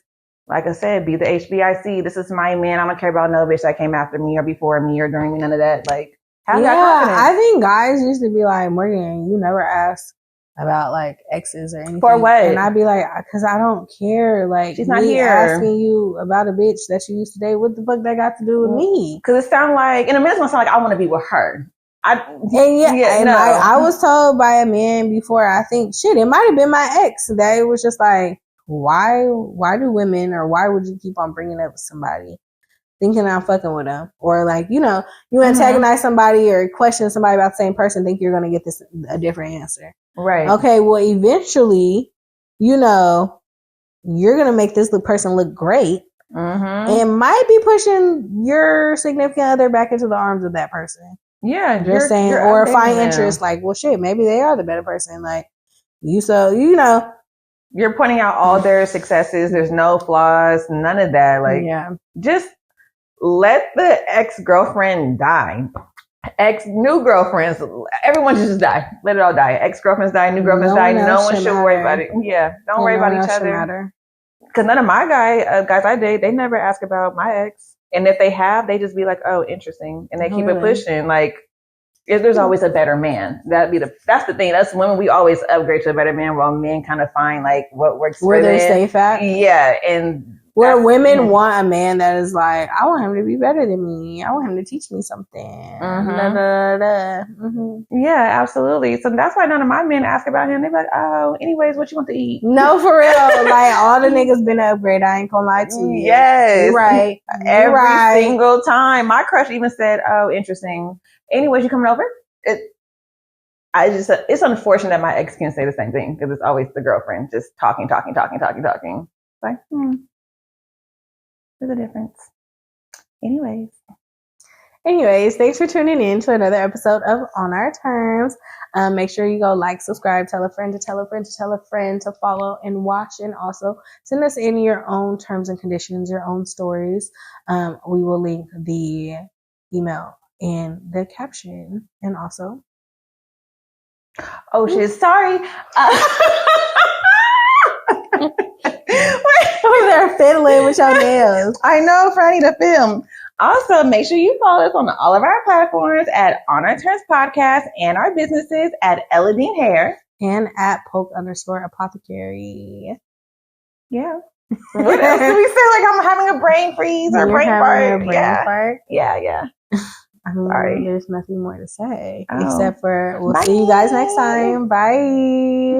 like I said, be the HBIC. This is my man. I don't care about no bitch that came after me or before me or during me. None of that. Like, have that confidence. I think guys used to be like, Morgan, you never asked about like exes or anything. For what? And I'd be like, because I don't care. Like, she's not me here asking you about a bitch that you used to date. What the fuck that got to do with me? Because it sounds like, in a minute, it's gonna sound like I want to be with her. I was told by a man before, I think, shit, it might have been my ex, that it was just like, why do women, or why would you keep on bringing up somebody thinking I'm fucking with them? Or like, you antagonize somebody or question somebody about the same person, think you're going to get a different answer. Right. Okay, well, eventually, you're going to make this person look great, and might be pushing your significant other back into the arms of that person. Yeah. Just saying, or find interest, like, well, shit, maybe they are the better person. Like, you're pointing out all their successes. There's no flaws, none of that. Like, just let the ex-girlfriend die. New girlfriends, everyone just die. Let it all die. Ex-girlfriends die, new girlfriends die. No one should worry about it. Yeah, don't worry about each other. Because none of my guys I date, they never ask about my ex. And if they have, they just be like, oh, interesting. And they keep it pushing. Like, if there's always a better man. That's the thing. That's women, we always upgrade to a better man, while men kind of find like what works for them. Where they're safe at. Yeah. And where women want a man that is like, I want him to be better than me. I want him to teach me something. Yeah, absolutely. So that's why none of my men ask about him. They're like, oh, anyways, what you want to eat? No, for real. Like, all the niggas been an upgrade. I ain't gonna lie to you. Yes. You're right. Every single time. My crush even said, oh, interesting. Anyways, you coming over? It's unfortunate that my ex can say the same thing, because it's always the girlfriend just talking. Like, there's a difference. Anyways, thanks for tuning in to another episode of On Our Terms. Make sure you go like, subscribe, tell a friend to tell a friend to tell a friend to follow and watch, and also send us in your own terms and conditions, your own stories. We will link the email in the caption, and also. Oh shit! Sorry. Over there fiddling with your nails. I know, I need to film. Also, make sure you follow us on all of our platforms at On Our Terms Podcast, and our businesses at Eladine Hair and at poke_apothecary. Yeah. What else do we say? Like, I'm having a brain freeze or brain fart. Yeah. Sorry. There's nothing more to say except for we'll see you guys next time. Bye.